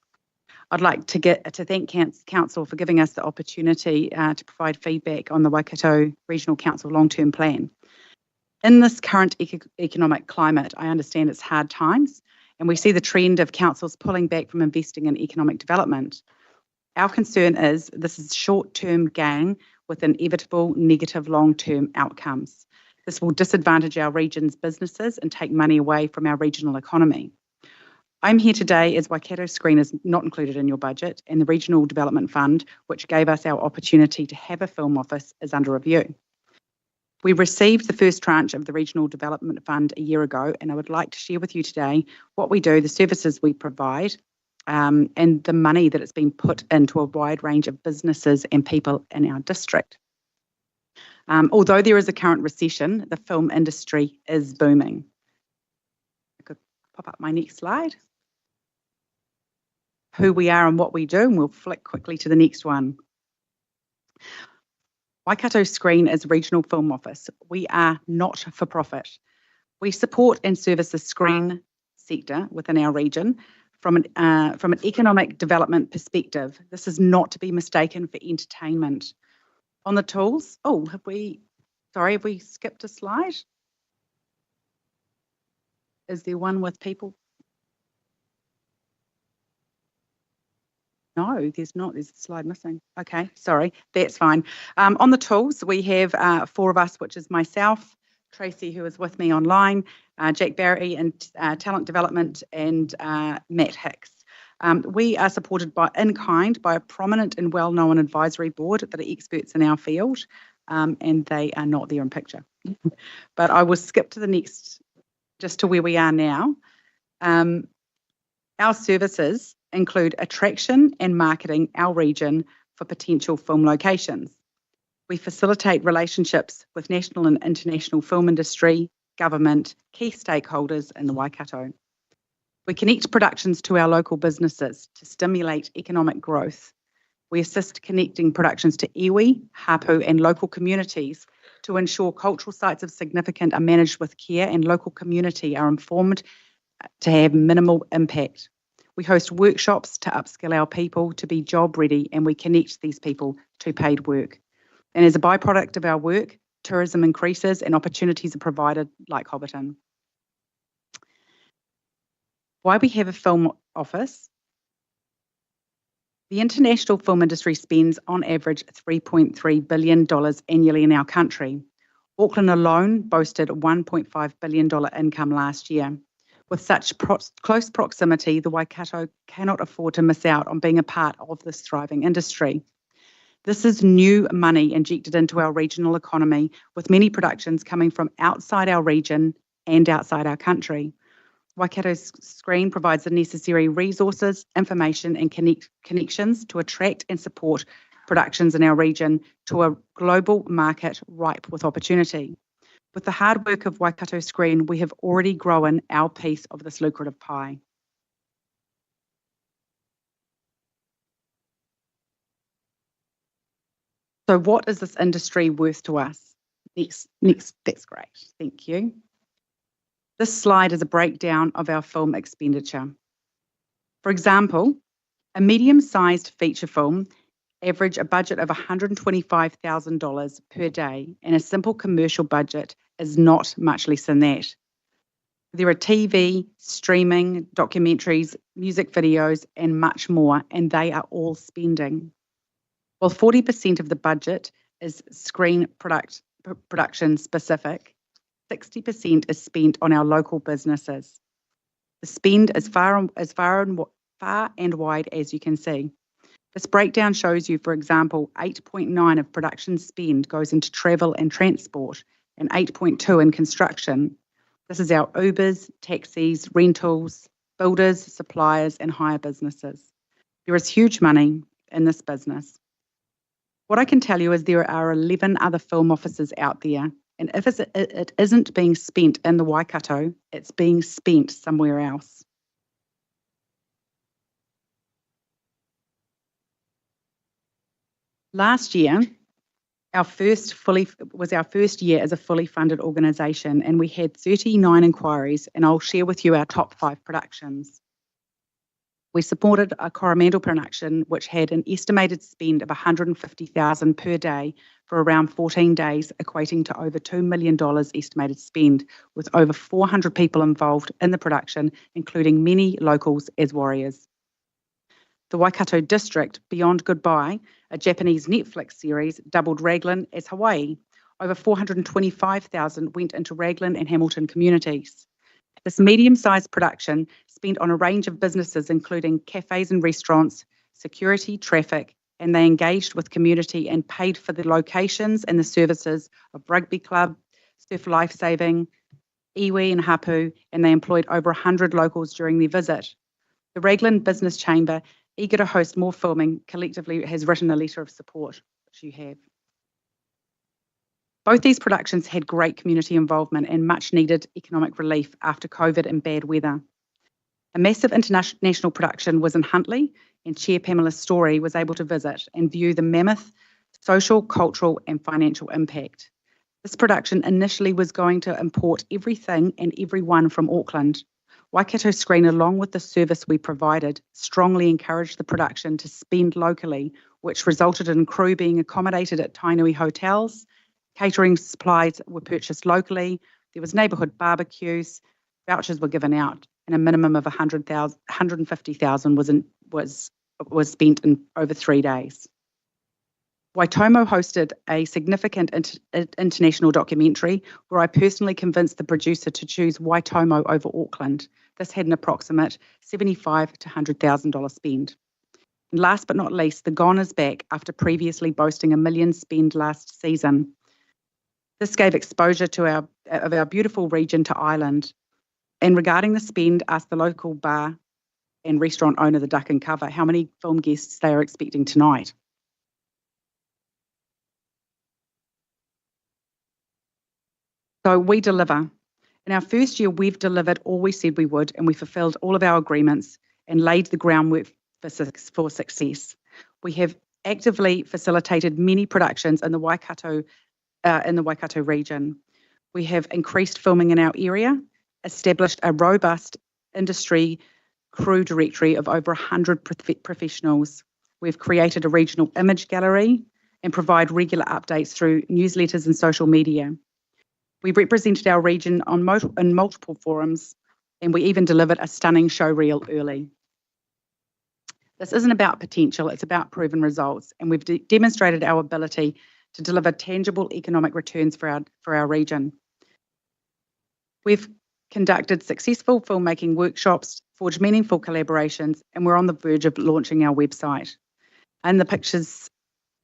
I'd like to thank Council for giving us the opportunity to provide feedback on the Waikato Regional Council long-term plan. In this current economic climate, I understand it's hard times, and we see the trend of councils pulling back from investing in economic development. Our concern is this is short-term gain with inevitable negative long-term outcomes. This will disadvantage our region's businesses and take money away from our regional economy. I'm here today as Waikato Screen is not included in your budget, and the Regional Development Fund, which gave us our opportunity to have a film office, is under review. We received the first tranche of the Regional Development Fund a year ago, and I would like to share with you today what we do, the services we provide, and the money that has been put into a wide range of businesses and people in our district. Although there is a current recession, the film industry is booming. I could pop up my next slide. Who we are and what we do, and we'll flick quickly to the next one. Waikato Screen is a regional film office. We are not for profit. We support and service the screen sector within our region from an economic development perspective. This is not to be mistaken for entertainment. On the tools, have we skipped a slide? Is there one with people? No, there's not. There's a slide missing. Okay, sorry, that's fine. On the tools, we have 4 of us, which is myself, Tracy, who is with me online, Jack Barry in talent development, and Matt Hicks. We are supported in kind by a prominent and well-known advisory board that are experts in our field, and they are not there in picture. But I will skip to the next, just to where we are now. Our services include attraction and marketing our region for potential film locations. We facilitate relationships with national and international film industry, government, key stakeholders in the Waikato. We connect productions to our local businesses to stimulate economic growth. We assist connecting productions to iwi, hapu and local communities to ensure cultural sites of significance are managed with care and local community are informed to have minimal impact. We host workshops to upskill our people to be job ready, and we connect these people to paid work. And as a byproduct of our work, tourism increases and opportunities are provided like Hobbiton. Why we have a film office? The international film industry spends on average $3.3 billion annually in our country. Auckland alone boasted a $1.5 billion income last year. With such close proximity, the Waikato cannot afford to miss out on being a part of this thriving industry. This is new money injected into our regional economy, with many productions coming from outside our region and outside our country. Waikato Screen provides the necessary resources, information and connections to attract and support productions in our region to a global market ripe with opportunity. With the hard work of Waikato Screen, we have already grown our piece of this lucrative pie. So what is this industry worth to us? Next, that's great, thank you. This slide is a breakdown of our film expenditure. For example, a medium-sized feature film average a budget of $125,000 per day, and a simple commercial budget is not much less than that. There are TV, streaming, documentaries, music videos, and much more, and they are all spending. While 40% of the budget is screen production specific, 60% is spent on our local businesses. The spend is far and wide, as you can see. This breakdown shows you, for example, 8.9 of production spend goes into travel and transport, and 8.2 in construction. This is our Ubers, taxis, rentals, builders, suppliers, and hire businesses. There is huge money in this business. What I can tell you is there are 11 other film offices out there, and if it isn't being spent in the Waikato, it's being spent somewhere else. Last year, was our first year as a fully funded organisation, and we had 39 inquiries, and I'll share with you our top 5 productions. We supported a Coromandel production which had an estimated spend of $150,000 per day for around 14 days, equating to over $2 million estimated spend, with over 400 people involved in the production, including many locals as warriors. The Waikato District, Beyond Goodbye, a Japanese Netflix series, doubled Raglan as Hawaii. Over $425,000 went into Raglan and Hamilton communities. This medium-sized production spent on a range of businesses, including cafes and restaurants, security, traffic, and they engaged with community and paid for the locations and the services of rugby club, surf lifesaving, iwi and hapu, and they employed over 100 locals during their visit. The Raglan Business Chamber, eager to host more filming, collectively has written a letter of support, which you have. Both these productions had great community involvement and much needed economic relief after COVID and bad weather. A massive international production was in Huntly, and Chair Pamela Story was able to visit and view the mammoth social, cultural and financial impact. This production initially was going to import everything and everyone from Auckland. Waikato Screen, along with the service we provided, strongly encouraged the production to spend locally, which resulted in crew being accommodated at Tainui hotels. Catering supplies were purchased locally. There was neighbourhood barbecues. Vouchers were given out, and a minimum of $150,000 was spent in over 3 days. Waitomo hosted a significant international documentary where I personally convinced the producer to choose Waitomo over Auckland. This had an approximate $75,000 to $100,000 spend. And last but not least, The Gone is back after previously boasting $1 million spend last season. This gave exposure to our beautiful region to Ireland. And regarding the spend, asked the local bar and restaurant owner, the Duck and Cover, how many film guests they are expecting tonight. So we deliver. In our first year, we've delivered all we said we would, and we fulfilled all of our agreements and laid the groundwork for success. We have actively facilitated many productions in the Waikato region. We have increased filming in our area, established a robust industry crew directory of over 100 professionals. We've created a regional image gallery and provide regular updates through newsletters and social media. We represented our region in multiple forums, and we even delivered a stunning show reel early. This isn't about potential, it's about proven results, and we've demonstrated our ability to deliver tangible economic returns for our region. We've conducted successful filmmaking workshops, forged meaningful collaborations, and we're on the verge of launching our website. And the pictures,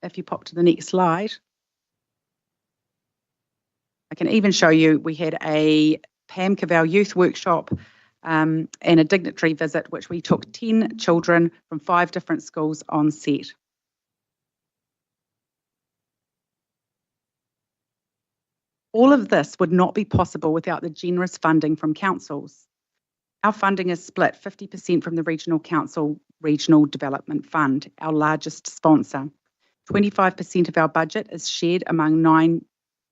if you pop to the next slide, I can even show you we had a Pam Cavell youth workshop and a dignitary visit, which we took 10 children from 5 different schools on set. All of this would not be possible without the generous funding from councils. Our funding is split 50% from the Regional Council Regional Development Fund, our largest sponsor. 25% of our budget is shared among 9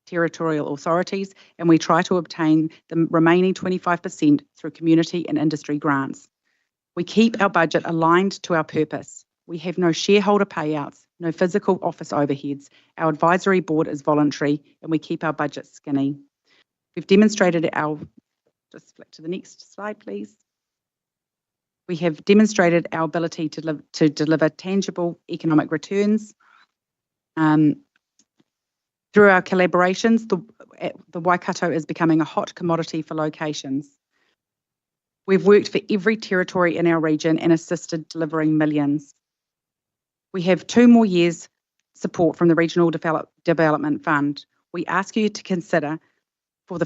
territorial authorities, and we try to obtain the remaining 25% through community and industry grants. We keep our budget aligned to our purpose. We have no shareholder payouts, no physical office overheads. Our advisory board is voluntary, and we keep our budget skinny. We've demonstrated just flick to the next slide, please. We have demonstrated our ability to deliver tangible economic returns. Through our collaborations, the Waikato is becoming a hot commodity for locations. We've worked for every territory in our region and assisted delivering millions. We have 2 more years support from the Regional Development Fund. We ask you to consider for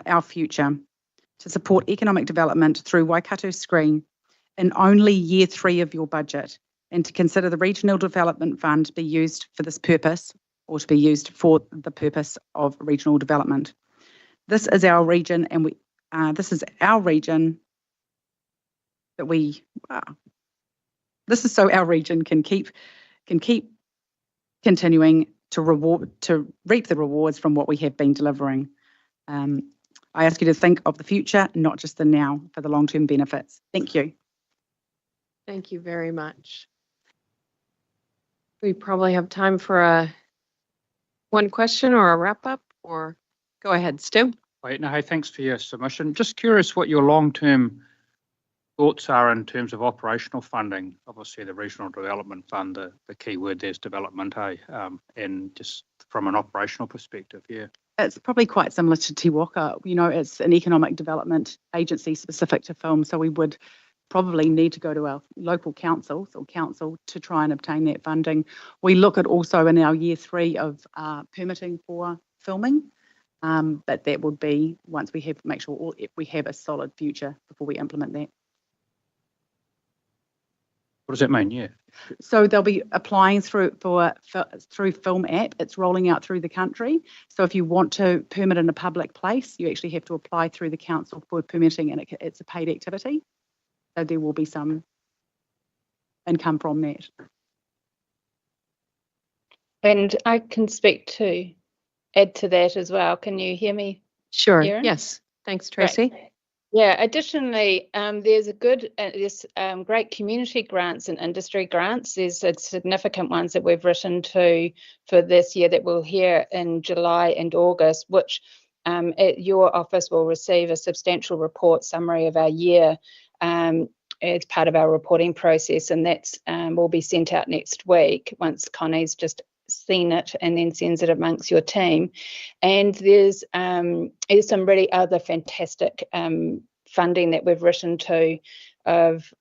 our future to support economic development through Waikato Screen in only year 3 of your budget, and to consider the Regional Development Fund be used for this purpose or to be used for the purpose of regional development. This is our region, and this is our region that this is so our region can keep continuing to reap the rewards from what we have been delivering. I ask you to think of the future, not just the now, for the long-term benefits. Thank you. Thank you very much. We probably have time for one question or a wrap up, or go ahead, Stu. Wait, no, hey, thanks for your submission. Just curious what your long-term thoughts are in terms of operational funding. Obviously, the Regional Development Fund, the key word there is development, and just from an operational perspective, yeah. It's probably quite similar to Te Waka. You know, it's an economic development agency specific to film, so we would probably need to go to our local councils or council to try and obtain that funding. We look at also in our year 3 of permitting for filming, but that would be once we make sure we have a solid future before we implement that. What does that mean? Yeah. So they'll be applying through Film App. It's rolling out through the country. So if you want to permit in a public place, you actually have to apply through the council for permitting, and it's a paid activity. So there will be some income from that. And I can add to that as well. Can you hear me? Sure. Erin? Yes. Thanks, Tracy. Great. Yeah, additionally, there's great community grants and industry grants. There's significant ones that we've written to for this year that we'll hear in July and August, which your office will receive a substantial report summary of our year as part of our reporting process, and that's will be sent out next week once Connie's just seen it and then sends it amongst your team. And there's some really other fantastic funding that we've written to of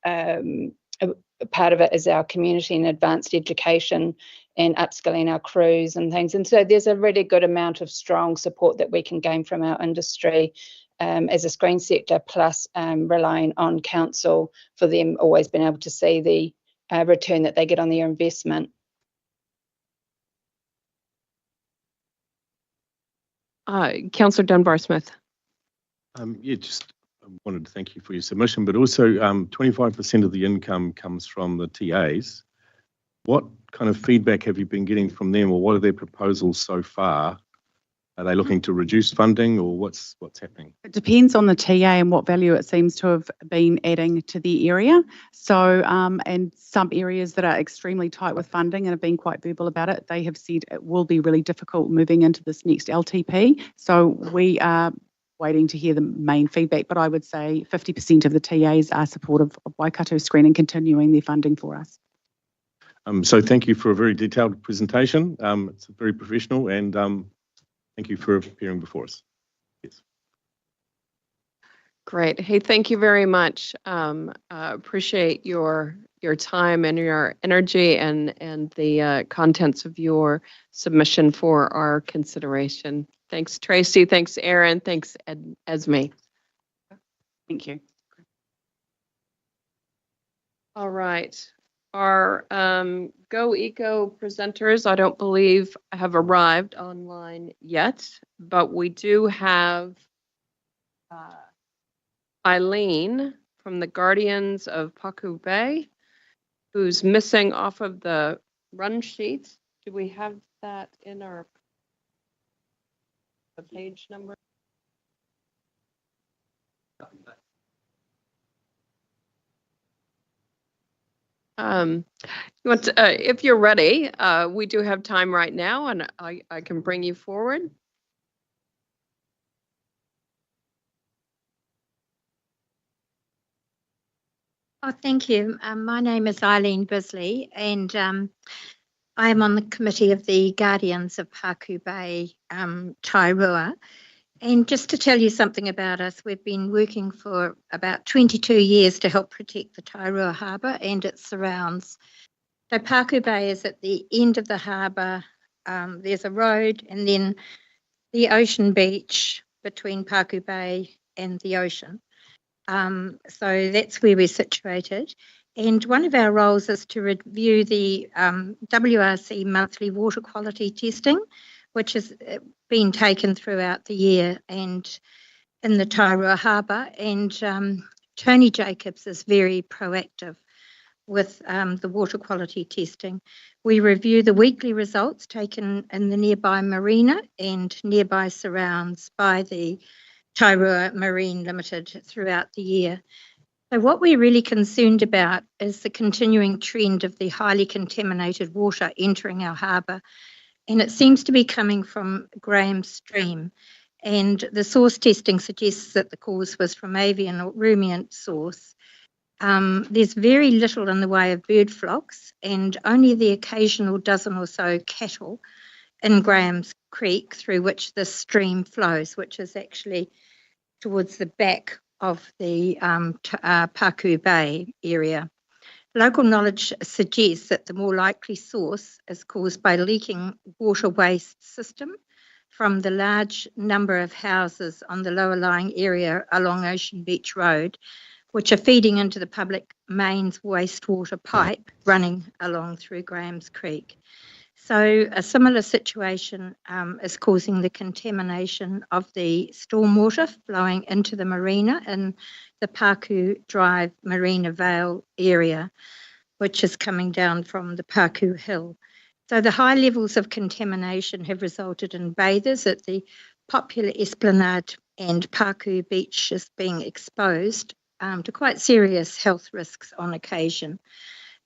part of it is our community and advanced education and upskilling our crews and things. And so there's a really good amount of strong support that we can gain from our industry as a screen sector, plus relying on council for them always being able to see the return that they get on their investment. Councillor Dunbar-Smith. Yeah, just wanted to thank you for your submission, but also 25% of the income comes from the TAs. What kind of feedback have you been getting from them, or what are their proposals so far? Are they looking to reduce funding, or what's happening? It depends on the TA and what value it seems to have been adding to the area. So, and some areas that are extremely tight with funding and have been quite verbal about it, they have said it will be really difficult moving into this next LTP. So we are waiting to hear the main feedback, but I would say 50% of the TAs are supportive of Waikato Screen and continuing their funding for us. So thank you for a very detailed presentation. It's very professional, and thank you for appearing before us. Yes. Great. Hey, thank you very much. Appreciate your time and your energy and the contents of your submission for our consideration. Thanks, Tracy. Thanks, Erin. Thanks, Esme. Thank you. All right. Our Go Eco presenters, I don't believe, have arrived online yet, but we do have Eileen from the Guardians of Paku Bay, who's missing off of the run sheet. Do we have that in our page number? You want to, if you're ready, we do have time right now, and I can bring you forward. Oh, thank you. My name is Eileen Bisley, and I am on the committee of the Guardians of Paku Bay, Tairua. And just to tell you something about us, we've been working for about 22 years to help protect the Tairua Harbour and its surrounds. So Paku Bay is at the end of the harbour. There's a road and then the ocean beach between Paku Bay and the ocean. So that's where we're situated. And one of our roles is to review the WRC monthly water quality testing, which has been taken throughout the year and in the Tairua Harbour. And Tony Jacobs is very proactive with the water quality testing. We review the weekly results taken in the nearby marina and nearby surrounds by the Tairua Marine Limited throughout the year. So what we're really concerned about is the continuing trend of the highly contaminated water entering our harbour, and it seems to be coming from Graham's Stream. And the source testing suggests that the cause was from avian or ruminant source. There's very little in the way of bird flocks and only the occasional dozen or so cattle in Graham's Creek through which this stream flows, which is actually towards the back of the Paku Bay area. Local knowledge suggests that the more likely source is caused by leaking water waste system from the large number of houses on the lower lying area along Ocean Beach Road, which are feeding into the public mains wastewater pipe running along through Graham's Creek. So a similar situation is causing the contamination of the stormwater flowing into the marina in the Paku Drive Marina Vale area, which is coming down from the Paku Hill. So the high levels of contamination have resulted in bathers at the popular Esplanade and Paku beaches being exposed to quite serious health risks on occasion.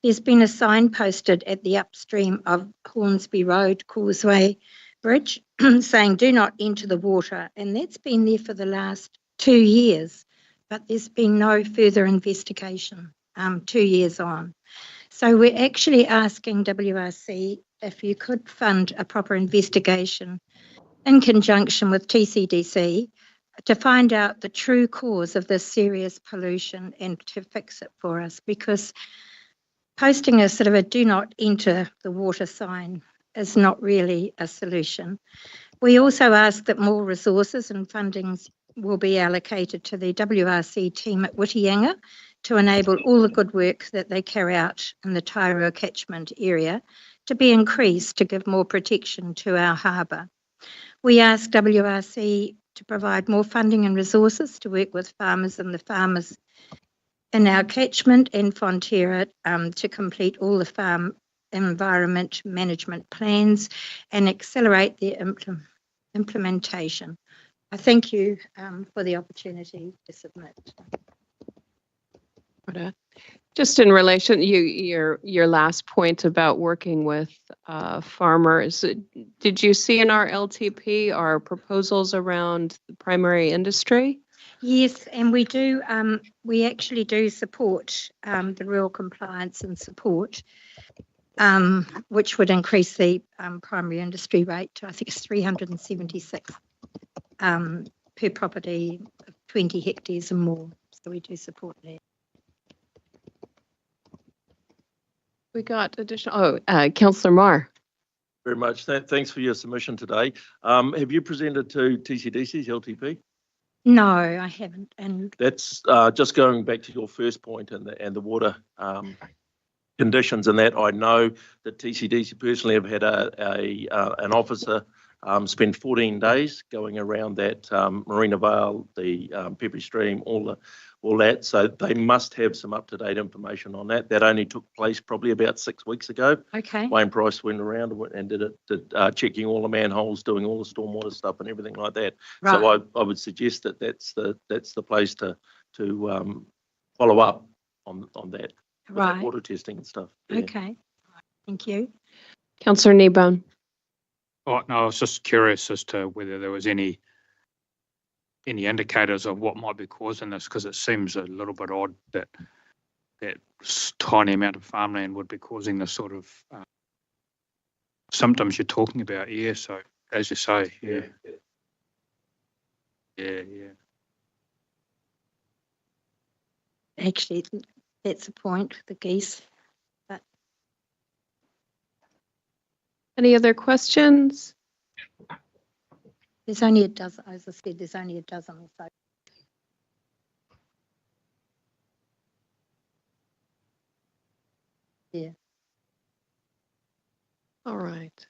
There's been a sign posted at the upstream of Hornsby Road Causeway Bridge saying do not enter the water, and that's been there for the last 2 years, but there's been no further investigation 2 years on. So we're actually asking WRC if you could fund a proper investigation in conjunction with TCDC to find out the true cause of this serious pollution and to fix it for us, because posting a sort of a do not enter the water sign is not really a solution. We also ask that more resources and fundings will be allocated to the WRC team at Whitianga to enable all the good work that they carry out in the Tairua catchment area to be increased to give more protection to our harbour. We ask WRC to provide more funding and resources to work with farmers and the farmers in our catchment and Fonterra to complete all the farm environment management plans and accelerate their implementation. I thank you for the opportunity to submit. Just in relation, your last point about working with farmers, did you see in our LTP our proposals around the primary industry? Yes, and we do. We actually do support the rural compliance and support, which would increase the primary industry rate to, I think it's 376 per property of 20 hectares and more. So we do support that. We got additional. Councillor Marr. Very much. Thanks for your submission today. Have you presented to TCDC's LTP? No, I haven't. And that's just going back to your first point and the water conditions and that. I know that TCDC personally have had an officer spend 14 days going around that Marina Vale, the Peppery Stream, all that. So they must have some up-to-date information on that. That only took place probably about 6 weeks ago. Okay. Wayne Price went around and did checking all the manholes, doing all the stormwater stuff and everything like that. Right. So I would suggest that that's the place to follow up on that. With that right. water testing and stuff. Yeah. Okay. Thank you. Councillor Kneebone. Oh, no, I was just curious as to whether there was any indicators of what might be causing this, because it seems a little bit odd that that tiny amount of farmland would be causing the sort of symptoms you're talking about. Yeah, so as you say, yeah. Actually, that's a point with the geese. But any other questions? There's only a dozen, as I said, there's only a dozen or so. Yeah. All right.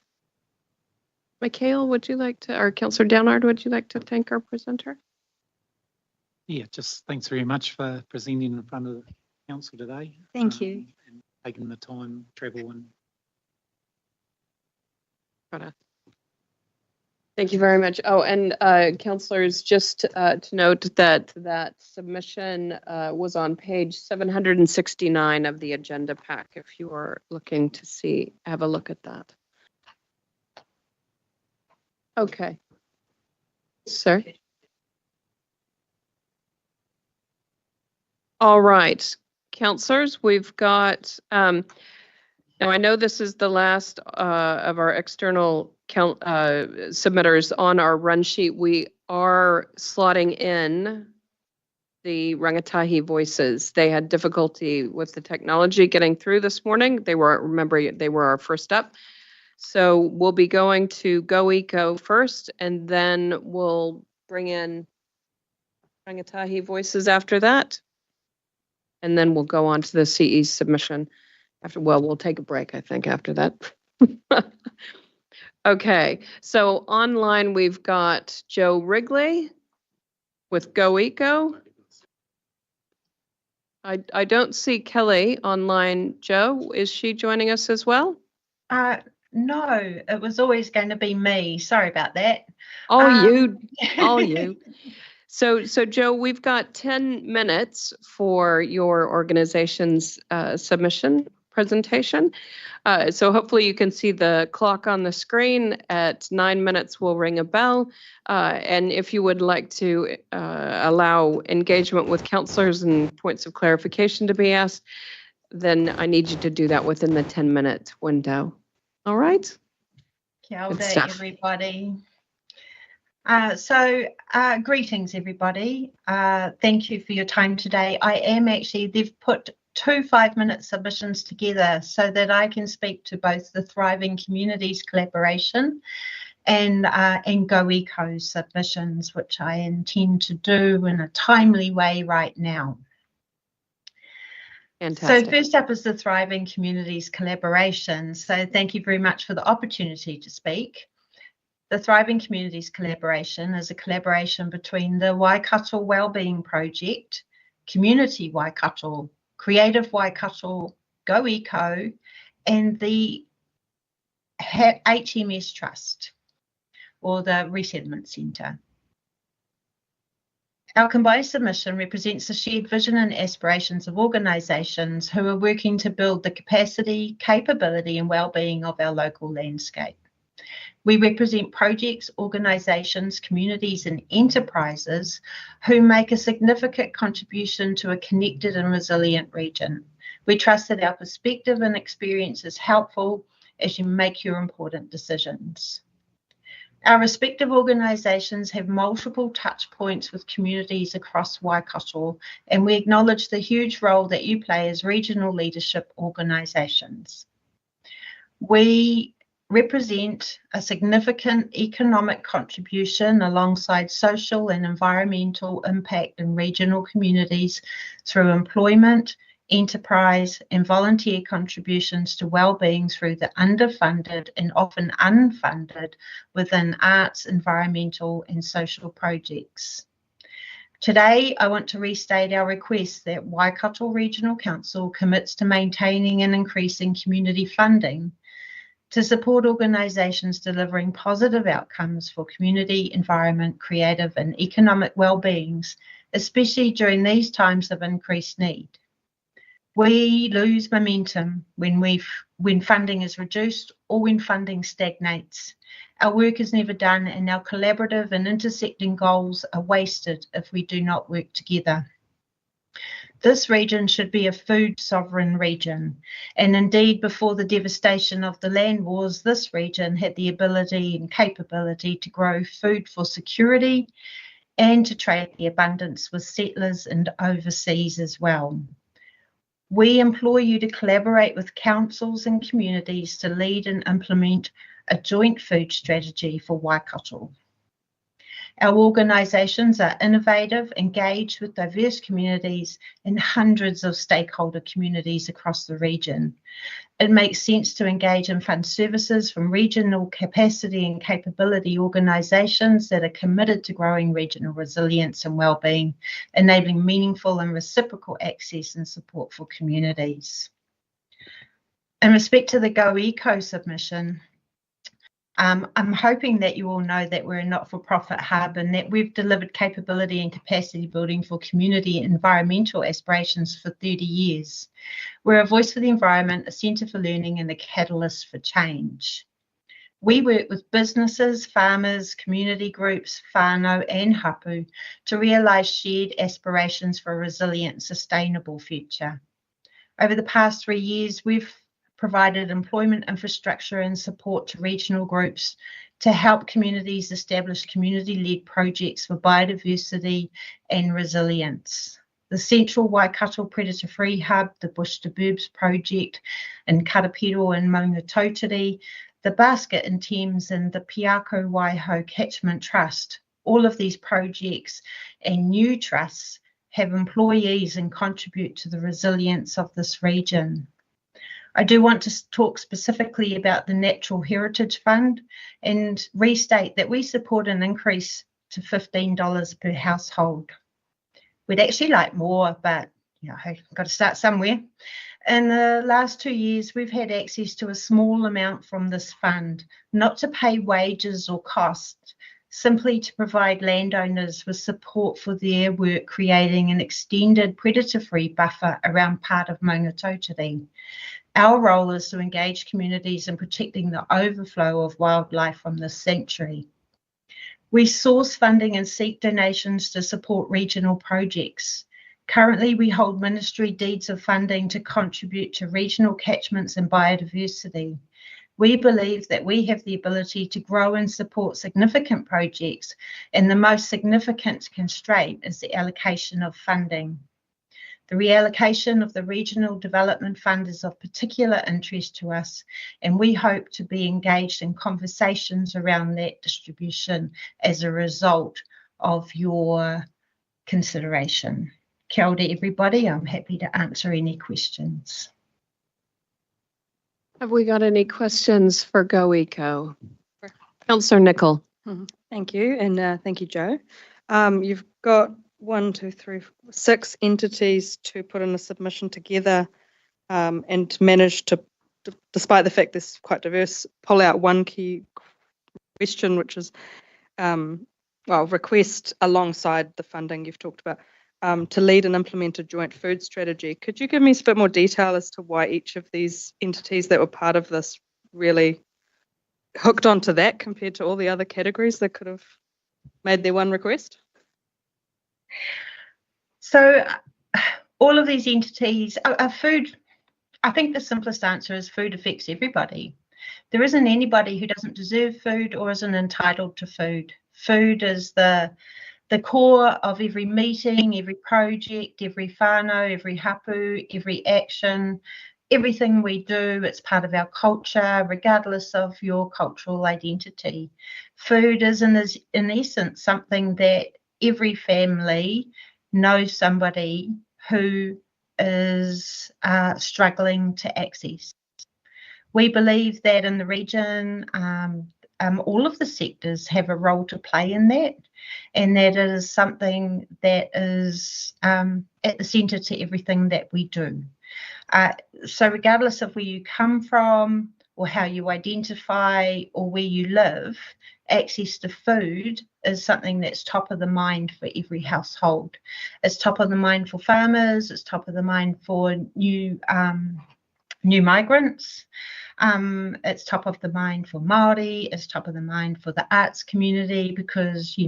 Michael, would you like to, or Councillor Downard, would you like to thank our presenter? Yeah, just thanks very much for presenting in front of the council today. Thank you. And taking the time, travel and. Thank you very much. Oh, and councillors, just to note that that submission was on page 769 of the agenda pack, if you are looking to have a look at that. Okay. Sir? All right, councillors, we've got, now I know this is the last of our external submitters on our run sheet. We are slotting in the Rangatahi voices. They had difficulty with the technology getting through this morning. They were our first up. So we'll be going to Go Eco first, and then we'll bring in Rangatahi voices after that. And then we'll go on to the CE submission after, well, we'll take a break, I think, after that. Okay, so online we've got Joe Wrigley with Go Eco. I don't see Kelly online. Joe, is she joining us as well? No, it was always going to be me. Sorry about that. Oh, you. So Joe, we've got 10 minutes for your organization's submission presentation. So hopefully you can see the clock on the screen. At 9 minutes, we'll ring a bell. And if you would like to allow engagement with councillors and points of clarification to be asked, then I need you to do that within the 10-minute window. All right? Kia ora, everybody. Greetings, everybody. Thank you for your time today. They've put 2 5-minute submissions together so that I can speak to both the Thriving Communities Collaboration and Go Eco submissions, which I intend to do in a timely way right now. Fantastic. So first up is the Thriving Communities Collaboration. So thank you very much for the opportunity to speak. The Thriving Communities Collaboration is a collaboration between the Waikato Wellbeing Project, Community Waikato, Creative Waikato, Go Eco, and the HMS Trust, or the Resettlement Centre. Our combined submission represents the shared vision and aspirations of organisations who are working to build the capacity, capability and wellbeing of our local landscape. We represent projects, organisations, communities and enterprises who make a significant contribution to a connected and resilient region. We trust that our perspective and experience is helpful as you make your important decisions. Our respective organisations have multiple touch points with communities across Waikato, and we acknowledge the huge role that you play as regional leadership organisations. We represent a significant economic contribution alongside social and environmental impact in regional communities through employment, enterprise and volunteer contributions to wellbeing through the underfunded and often unfunded within arts, environmental and social projects. Today, I want to restate our request that Waikato Regional Council commits to maintaining and increasing community funding to support organisations delivering positive outcomes for community, environment, creative and economic well-beings, especially during these times of increased need. We lose momentum when funding is reduced or when funding stagnates. Our work is never done and our collaborative and intersecting goals are wasted if we do not work together. This region should be a food sovereign region, and indeed before the devastation of the land wars, this region had the ability and capability to grow food for security and to trade the abundance with settlers and overseas as well. We implore you to collaborate with councils and communities to lead and implement a joint food strategy for Waikato. Our organisations are innovative, engaged with diverse communities and hundreds of stakeholder communities across the region. It makes sense to engage and fund services from regional capacity and capability organisations that are committed to growing regional resilience and wellbeing, enabling meaningful and reciprocal access and support for communities. In respect to the Go Eco submission, I'm hoping that you all know that we're a not-for-profit hub and that we've delivered capability and capacity building for community environmental aspirations for 30 years. We're a voice for the environment, a centre for learning and a catalyst for change. We work with businesses, farmers, community groups, whānau and hapu to realise shared aspirations for a resilient, sustainable future. Over the past 3 years, we've provided employment infrastructure and support to regional groups to help communities establish community-led projects for biodiversity and resilience. The Central Waikato Predator-Free Hub, the Bush to Burbs project in Karapiro and Maungatautari, the Basket in Thames and the Piako Waiho Catchment Trust. All of these projects and new trusts have employees and contribute to the resilience of this region. I do want to talk specifically about the Natural Heritage Fund and restate that we support an increase to $15 per household. We'd actually like more, but I've got to start somewhere. In the last 2 years, we've had access to a small amount from this fund, not to pay wages or costs, simply to provide landowners with support for their work creating an extended predator-free buffer around part of Maungatautari. Our role is to engage communities in protecting the overflow of wildlife from this sanctuary. We source funding and seek donations to support regional projects. Currently, we hold ministry deeds of funding to contribute to regional catchments and biodiversity. We believe that we have the ability to grow and support significant projects, and the most significant constraint is the allocation of funding. The reallocation of the Regional Development Fund is of particular interest to us, and we hope to be engaged in conversations around that distribution as a result of your consideration. Kia ora everybody, I'm happy to answer any questions. Have we got any questions for Go Eco? Councillor Nicol. Thank you, and thank you, Joe. You've got 6 entities to put in a submission together and manage to, despite the fact this is quite diverse, pull out one key question, which is, request alongside the funding you've talked about, to lead and implement a joint food strategy. Could you give me a bit more detail as to why each of these entities that were part of this really hooked onto that compared to all the other categories that could have made their one request? So all of these entities, food, I think the simplest answer is food affects everybody. There isn't anybody who doesn't deserve food or isn't entitled to food. Food is the core of every meeting, every project, every whānau, every hapu, every action, everything we do. It's part of our culture, regardless of your cultural identity. Food is in essence something that every family knows somebody who is struggling to access. We believe that in the region, all of the sectors have a role to play in that, and that it is something that is at the centre to everything that we do. So regardless of where you come from or how you identify or where you live, access to food is something that's top of the mind for every household. It's top of the mind for farmers, it's top of the mind for new migrants. It's top of the mind for Māori, it's top of the mind for the arts community, because,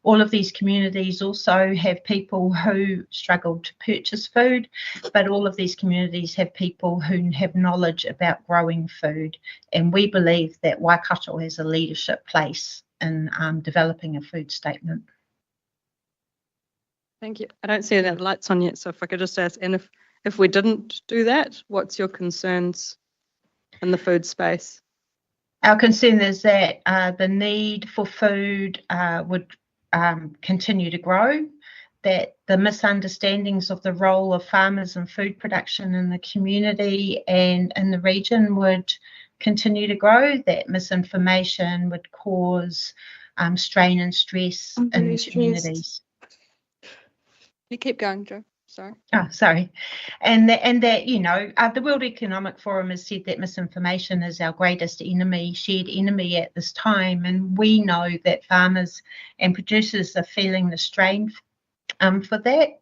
all of these communities also have people who struggle to purchase food, but all of these communities have people who have knowledge about growing food. And we believe that Waikato has a leadership place in developing a food statement. Thank you. I don't see that lights on yet, so if I could just ask, and if we didn't do that, what's your concerns in the food space? Our concern is that the need for food would continue to grow, that the misunderstandings of the role of farmers in food production in the community and in the region would continue to grow, that misinformation would cause strain and stress in these communities. You keep going, Joe. sorry. Oh, sorry. And that the World Economic Forum has said that misinformation is our greatest enemy, shared enemy at this time. And we know that farmers and producers are feeling the strain for that,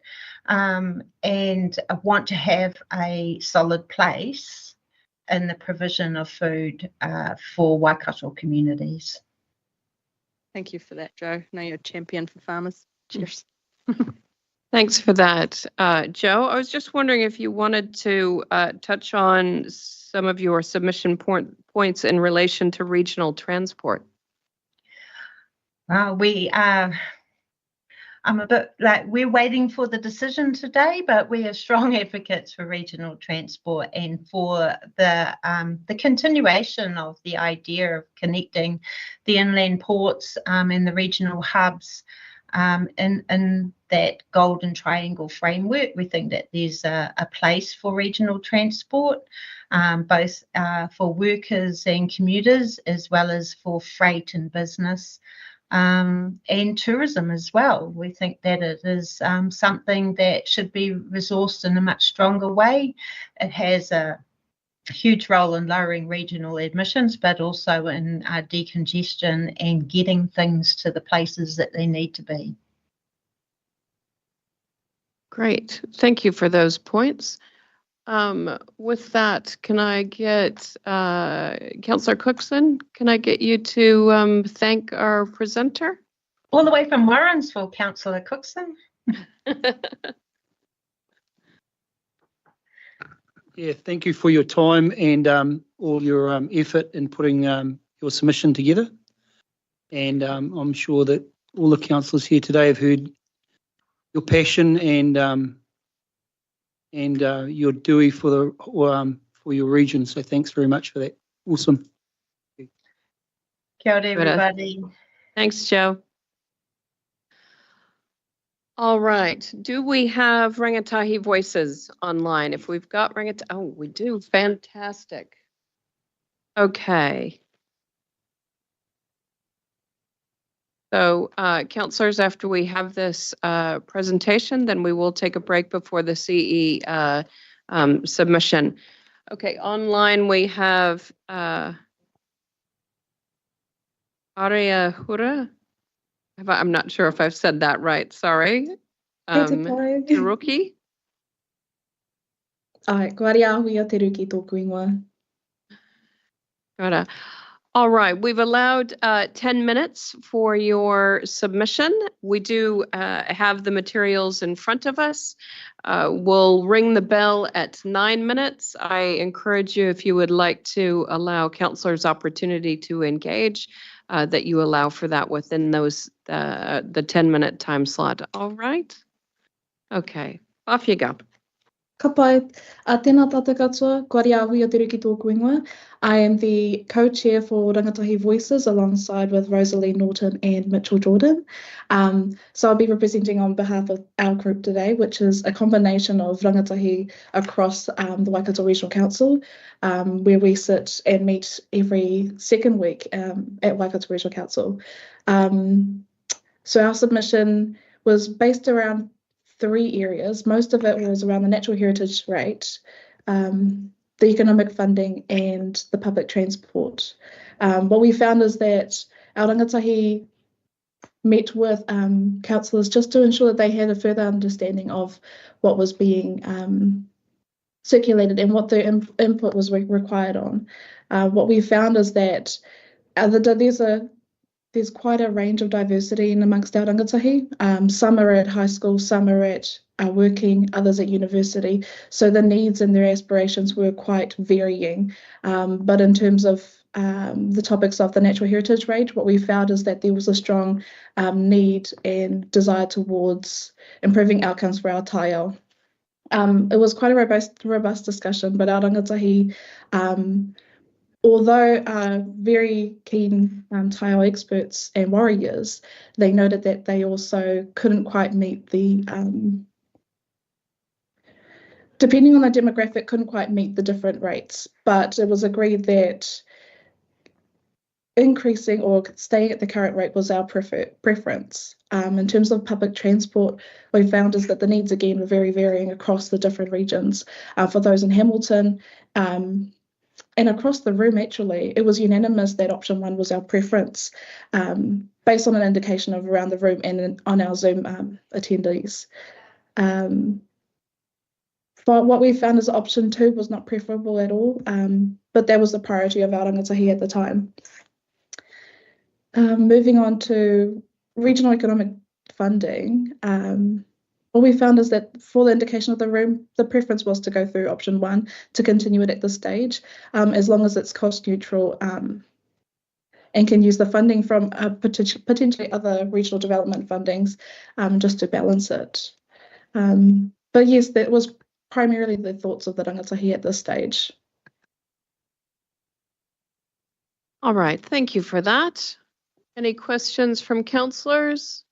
and want to have a solid place in the provision of food for Waikato communities. Thank you for that, Joe. I know you're a champion for farmers. Cheers. Thanks for that, Joe. I was just wondering if you wanted to touch on some of your submission points in relation to regional transport. I'm a bit like, we're waiting for the decision today, but we are strong advocates for regional transport and for the continuation of the idea of connecting the inland ports and the regional hubs in that golden triangle framework. We think that there's a place for regional transport, both for workers and commuters, as well as for freight and business. And tourism as well. We think that it is something that should be resourced in a much stronger way. It has a huge role in lowering regional admissions, but also in decongestion and getting things to the places that they need to be. Great, thank you for those points. With that, can I get Councillor Cookson? Can I get you to thank our presenter? All the way from Warrensville, Councillor Cookson. Yeah, thank you for your time and all your effort in putting your submission together. And I'm sure that all the councillors here today have heard your passion and your dewey for your region. So thanks very much for that. Awesome. Kia ora, everybody. Thanks, Joe. All right. Do we have Rangatahi voices online? If we've got Rangatahi, oh, we do. Fantastic. Okay. So, councillors, after we have this presentation, then we will take a break before the CE submission. Okay, online we have Aria Hura. I'm not sure if I've said that right, sorry. Teruki. Ai, ko aria ahui a Teruki tōku ingoa. All right, we've allowed 10 minutes for your submission. We do have the materials in front of us. We'll ring the bell at 9 minutes. I encourage you, if you would like to allow councillors opportunity to engage, that you allow for that within those the 10-minute time slot. All right? Okay, off you go. Ka pai, tēnā tātou katoa, ko aria ahui a Teruki tōku ingoa. I am the co-chair for Rangatahi Voices alongside with Rosalie Norton and Mitchell Jordan. So I'll be representing on behalf of our group today, which is a combination of rangatahi across the Waikato Regional Council, where we sit and meet every second week at Waikato Regional Council. So our submission was based around 3 areas. Most of it was around the natural heritage rate, the economic funding and the public transport. What we found is that our rangatahi met with councillors just to ensure that they had a further understanding of what was being circulated and what their input was required on. What we found is that there's quite a range of diversity in amongst our rangatahi. Some are at high school, some are at working, others at university. So the needs and their aspirations were quite varying. But in terms of the topics of the natural heritage rate, what we found is that there was a strong need and desire towards improving outcomes for our taiao. It was quite a robust discussion, but our rangatahi, although very keen taiao experts and warriors, they noted that they also couldn't quite meet the, depending on the demographic, couldn't quite meet the different rates. But it was agreed that increasing or staying at the current rate was our preference. In terms of public transport, we found is that the needs again were very varying across the different regions. For those in Hamilton and across the room, actually, it was unanimous that option 1 was our preference, based on an indication of around the room and on our Zoom attendees. But what we found is option 2 was not preferable at all, but that was the priority of our rangatahi at the time. Moving on to regional economic funding, what we found is that for the indication of the room, the preference was to go through option 1 to continue it at this stage, as long as it's cost neutral and can use the funding from potentially other regional development fundings just to balance it. But yes, that was primarily the thoughts of the rangatahi at this stage. All right, thank you for that. Any questions from councillors?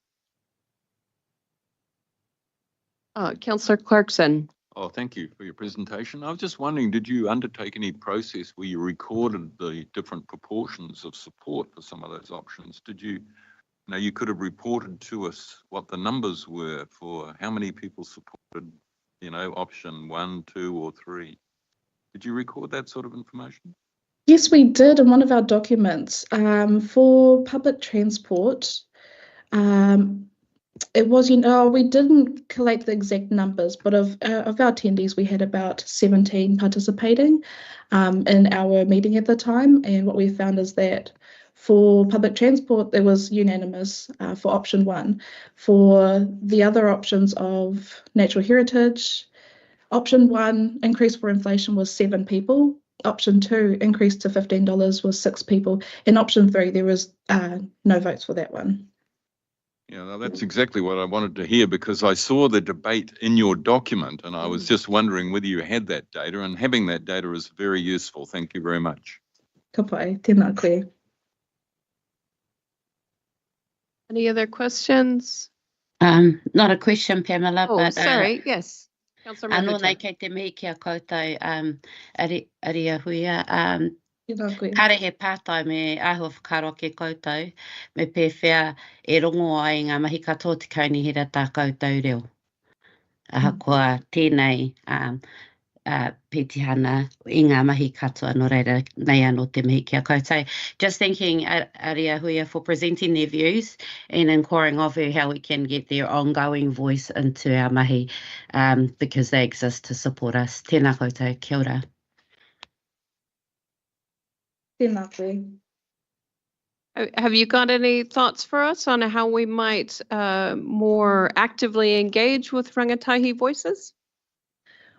Councillor Clarkson. Oh, thank you for your presentation. I was just wondering, did you undertake any process where you recorded the different proportions of support for some of those options? Did you, you could have reported to us what the numbers were for how many people supported, option 1, 2, or 3. Did you record that sort of information? Yes, we did in one of our documents. For public transport, it was, we didn't collate the exact numbers, but of our attendees, we had about 17 participating in our meeting at the time. And what we found is that for public transport, there was unanimous for option 1. For the other options of natural heritage, option 1, increase for inflation, was 7 people. Option 2, increase to $15, was 6 people. In option 3, there was no votes for that one. Yeah, that's exactly what I wanted to hear, because I saw the debate in your document and I was just wondering whether you had that data, and having that data is very useful. Thank you very much. Ka pai, tēnā koe. Any other questions? Not a question, Pamela, Oh, but sorry, yes. Councillor anō Mahuta. nei kei te mihi kia koutou aria huia. Tēnā koe. Kare he pātai me ahua whakaro ke koutou, me pēwhia e rongo ai ngā mahi katoa te kaunihira tā koutou reo. Ahakoa tēnei pētihana I ngā mahi katoa no reira nei anō te mihi kia koutou. Just thanking Aria Huia for presenting their views and inquiring of her how we can get their ongoing voice into our mahi, because they exist to support us. Tēnā koutou, kia ora. Tēnā koe. Have you got any thoughts for us on how we might more actively engage with rangatahi voices?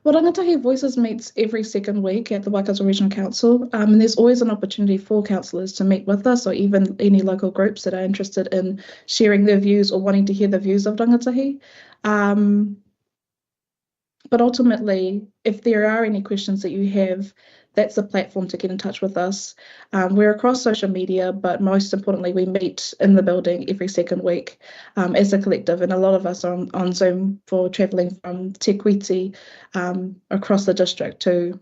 Well, Rangatahi Voices meets every second week at the Waikato Regional Council, and there's always an opportunity for councillors to meet with us, or even any local groups that are interested in sharing their views or wanting to hear the views of rangatahi. But ultimately, if there are any questions that you have, that's the platform to get in touch with us. We're across social media, but most importantly, we meet in the building every second week as a collective, and a lot of us are on Zoom for travelling from Te Kuiti across the district to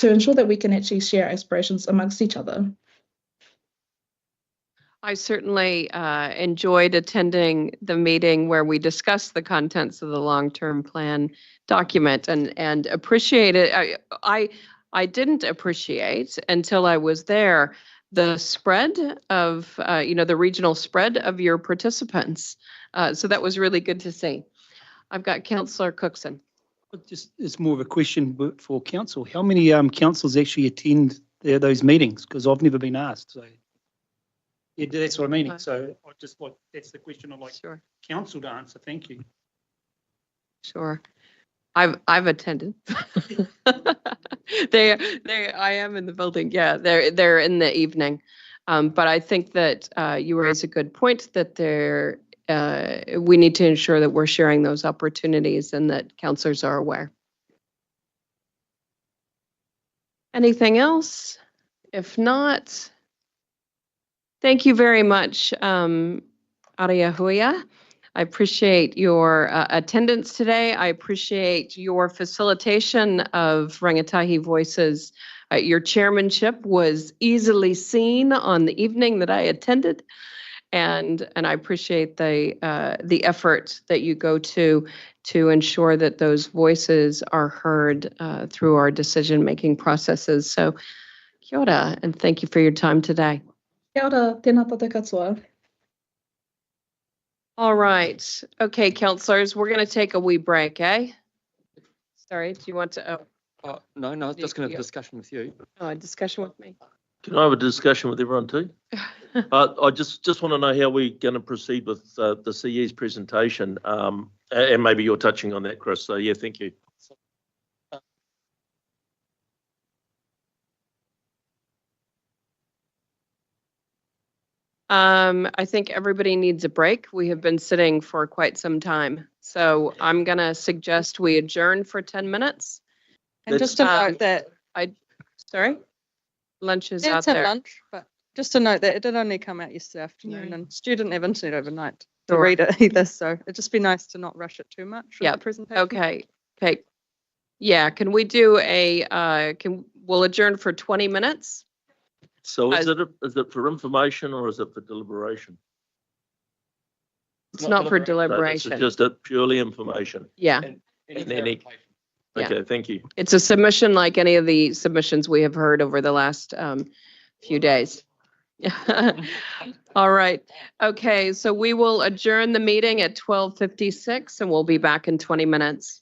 ensure that we can actually share aspirations amongst each other. I certainly enjoyed attending the meeting where we discussed the contents of the long-term plan document and appreciate it. I didn't appreciate until I was there the spread of, the regional spread of your participants. So that was really good to see. I've got Councillor Cookson. It's more of a question for council. How many councils actually attend those meetings? Because I've never been asked. So yeah, that's what I mean. So I just like, that's the question I'd like council to answer. Thank you. Sure. I've attended. I am in the building. Yeah, they're in the evening. But I think that you raise a good point that we need to ensure that we're sharing those opportunities and that councillors are aware. Anything else? If not, thank you very much, Aria Huia. I appreciate your attendance today. I appreciate your facilitation of Rangatahi Voices. Your chairmanship was easily seen on the evening that I attended, and I appreciate the effort that you go to ensure that those voices are heard through our decision-making processes. So, kia ora, and thank you for your time today. Kia ora, tēnā tātou katoa. All right. Okay, councillors, we're going to take a wee break, eh? Sorry, do you want to? No, I was just going to have a discussion with you. Oh, a discussion with me. Can I have a discussion with everyone too? I just want to know how we're going to proceed with the CE's presentation, and maybe you're touching on that, Chris. So yeah, thank you. I think everybody needs a break. We have been sitting for quite some time. So I'm going to suggest we adjourn for 10 minutes. And just to note that, sorry? Lunch is yeah, out it's at there. lunch, but just to note that it did only come out yesterday afternoon, and Stu didn't have internet overnight to Sure. read it either, so it'd just be nice to not rush it too much with Yeah. the presentation. Okay. Yeah, can we do we'll adjourn for 20 minutes? So is it for information or is it for deliberation? It's not for deliberation. So this is just purely information. Yeah. And any. Okay, thank you. It's a submission like any of the submissions we have heard over the last few days. All right. Okay, so we will adjourn the meeting at 12:56 and we'll be back in 20 minutes.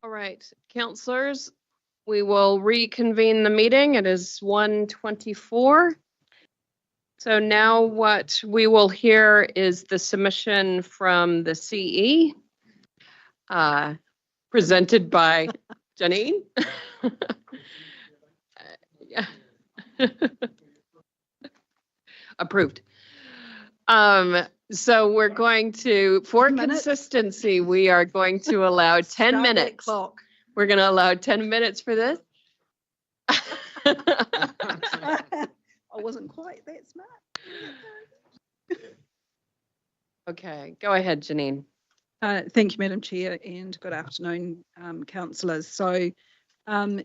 All right, councillors, we will reconvene the meeting. It is 1:24. So now what we will hear is the submission from the CE, presented by Janine. Yeah. Approved. So we're going to, for consistency, we are going to allow 10 minutes. We're going to allow 10 minutes for this. I wasn't quite that smart. Okay, go ahead, Janine. Thank you, Madam Chair, and good afternoon, councillors. So,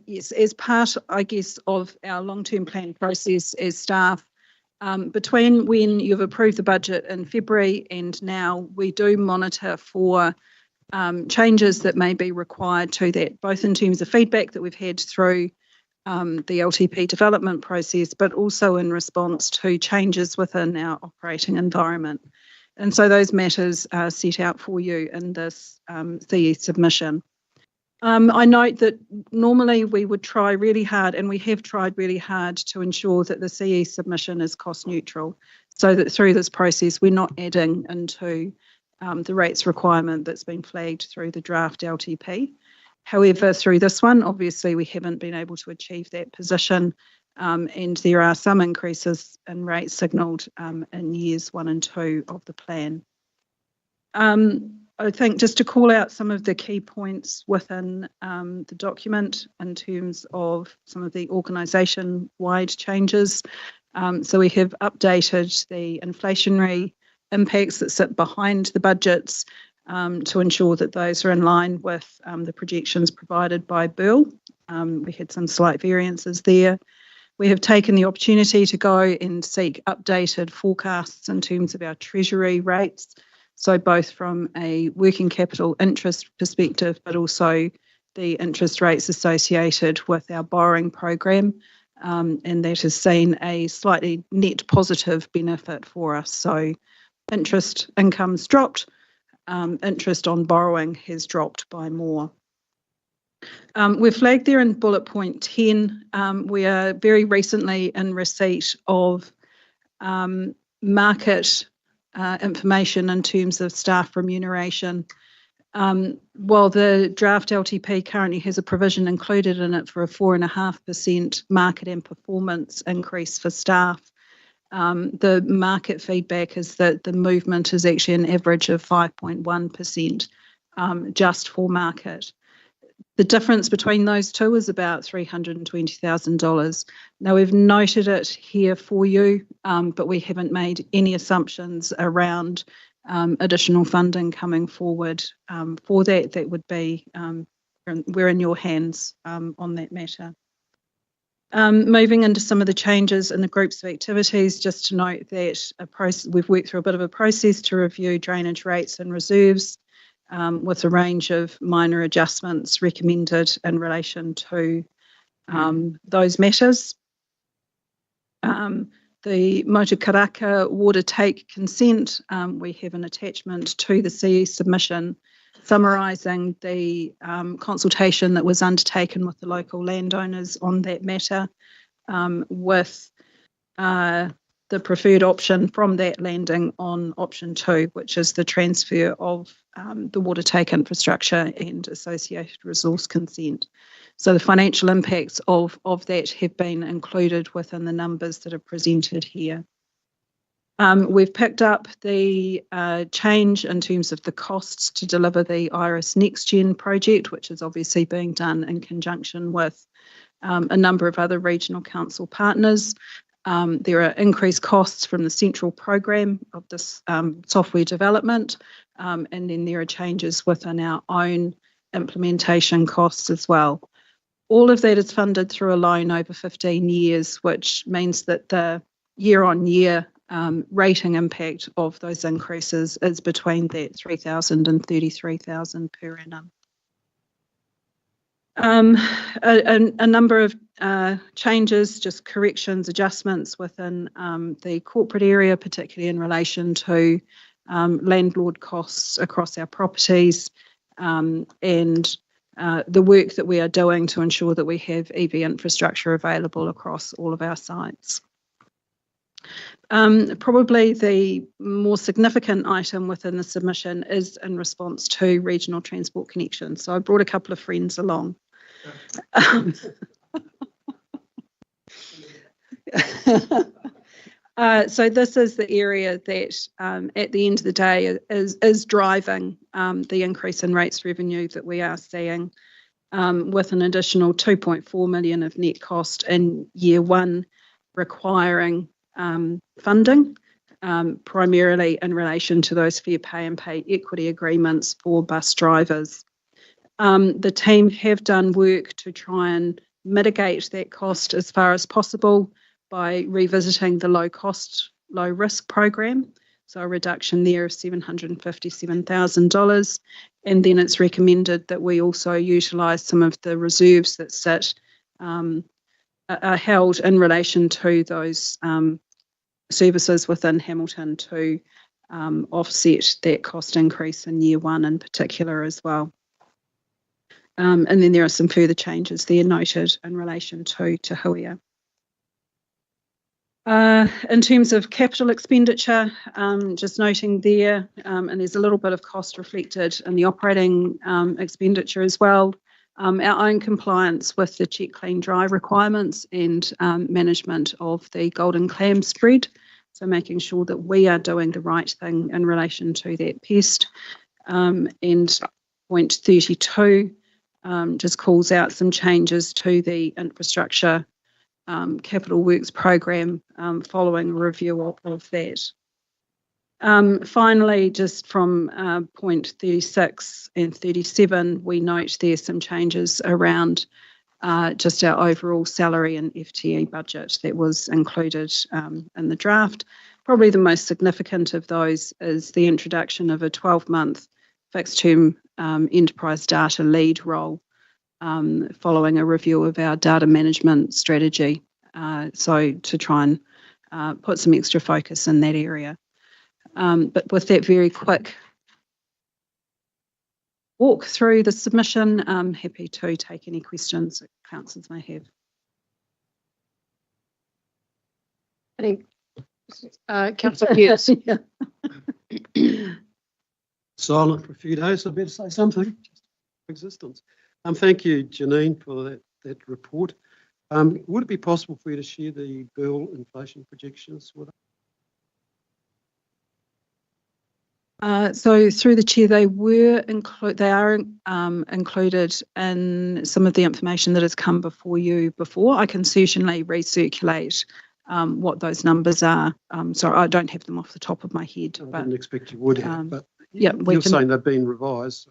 yes, as part, I guess, of our long-term plan process as staff, between when you've approved the budget in February and now, we do monitor for changes that may be required to that, both in terms of feedback that we've had through the LTP development process, but also in response to changes within our operating environment. And so those matters are set out for you in this CE submission. I note that normally we would try really hard, and we have tried really hard to ensure that the CE submission is cost neutral, so that through this process we're not adding into the rates requirement that's been flagged through the draft LTP. However, through this one, obviously we haven't been able to achieve that position, and there are some increases in rates signalled in years 1 and 2 of the plan. I think just to call out some of the key points within the document in terms of some of the organisation-wide changes. So we have updated the inflationary impacts that sit behind the budgets to ensure that those are in line with the projections provided by Burl. We had some slight variances there. We have taken the opportunity to go and seek updated forecasts in terms of our treasury rates, so both from a working capital interest perspective, but also the interest rates associated with our borrowing program, and that has seen a slightly net positive benefit for us. So interest income's dropped, interest on borrowing has dropped by more. We've flagged there in bullet point 10, we are very recently in receipt of market information in terms of staff remuneration. While the draft LTP currently has a provision included in it for a 4.5% market and performance increase for staff, the market feedback is that the movement is actually an average of 5.1% just for market. The difference between those two is about $320,000. Now, we've noted it here for you, but we haven't made any assumptions around additional funding coming forward for that. That would be, we're in your hands on that matter. Moving into some of the changes in the groups of activities, just to note that we've worked through a bit of a process to review drainage rates and reserves, with a range of minor adjustments recommended in relation to those matters. The Motukaraka water take consent, we have an attachment to the CE submission summarising the consultation that was undertaken with the local landowners on that matter, with the preferred option from that landing on option 2, which is the transfer of the water take infrastructure and associated resource consent. So the financial impacts of that have been included within the numbers that are presented here. We've picked up the change in terms of the costs to deliver the Iris NextGen project, which is obviously being done in conjunction with a number of other regional council partners. There are increased costs from the central program of this software development, and then there are changes within our own implementation costs as well. All of that is funded through a loan over 15 years, which means that the year-on-year rating impact of those increases is between that $3,000 and $33,000 per annum. A number of changes, just corrections, adjustments within the corporate area, particularly in relation to landlord costs across our properties, and the work that we are doing to ensure that we have EV infrastructure available across all of our sites. Probably the more significant item within the submission is in response to regional transport connections. So I brought a couple of friends along. So this is the area that at the end of the day is driving the increase in rates revenue that we are seeing, with an additional 2.4 million of net cost in year one requiring funding, primarily in relation to those fair pay and pay equity agreements for bus drivers. The team have done work to try and mitigate that cost as far as possible by revisiting the low cost, low risk program. So a reduction there of $757,000. And then it's recommended that we also utilise some of the reserves that sit are held in relation to those services within Hamilton to offset that cost increase in year one in particular as well. And then there are some further changes there noted in relation to Te Huia. In terms of capital expenditure, just noting there, and there's a little bit of cost reflected in the operating expenditure as well, our own compliance with the check, clean, dry requirements and management of the golden clam spread. So making sure that we are doing the right thing in relation to that pest. And point 32 just calls out some changes to the infrastructure capital works program following a review of that. Finally, just from point 36 and 37, we note there's some changes around just our overall salary and FTE budget that was included in the draft. Probably the most significant of those is the introduction of a 12-month fixed term enterprise data lead role following a review of our data management strategy. So to try and put some extra focus in that area. But with that very quick walk through the submission, I'm happy to take any questions that councillors may have. Councillor Hughes. Silent for a few days, I better say something. Existence. Thank you, Janine, for that report. Would it be possible for you to share the bill inflation projections with us? So through the chair, they are included in some of the information that has come before you before. I can certainly recirculate what those numbers are. So I don't have them off the top of my head. I didn't expect you would have, but yeah, you're saying they've been revised.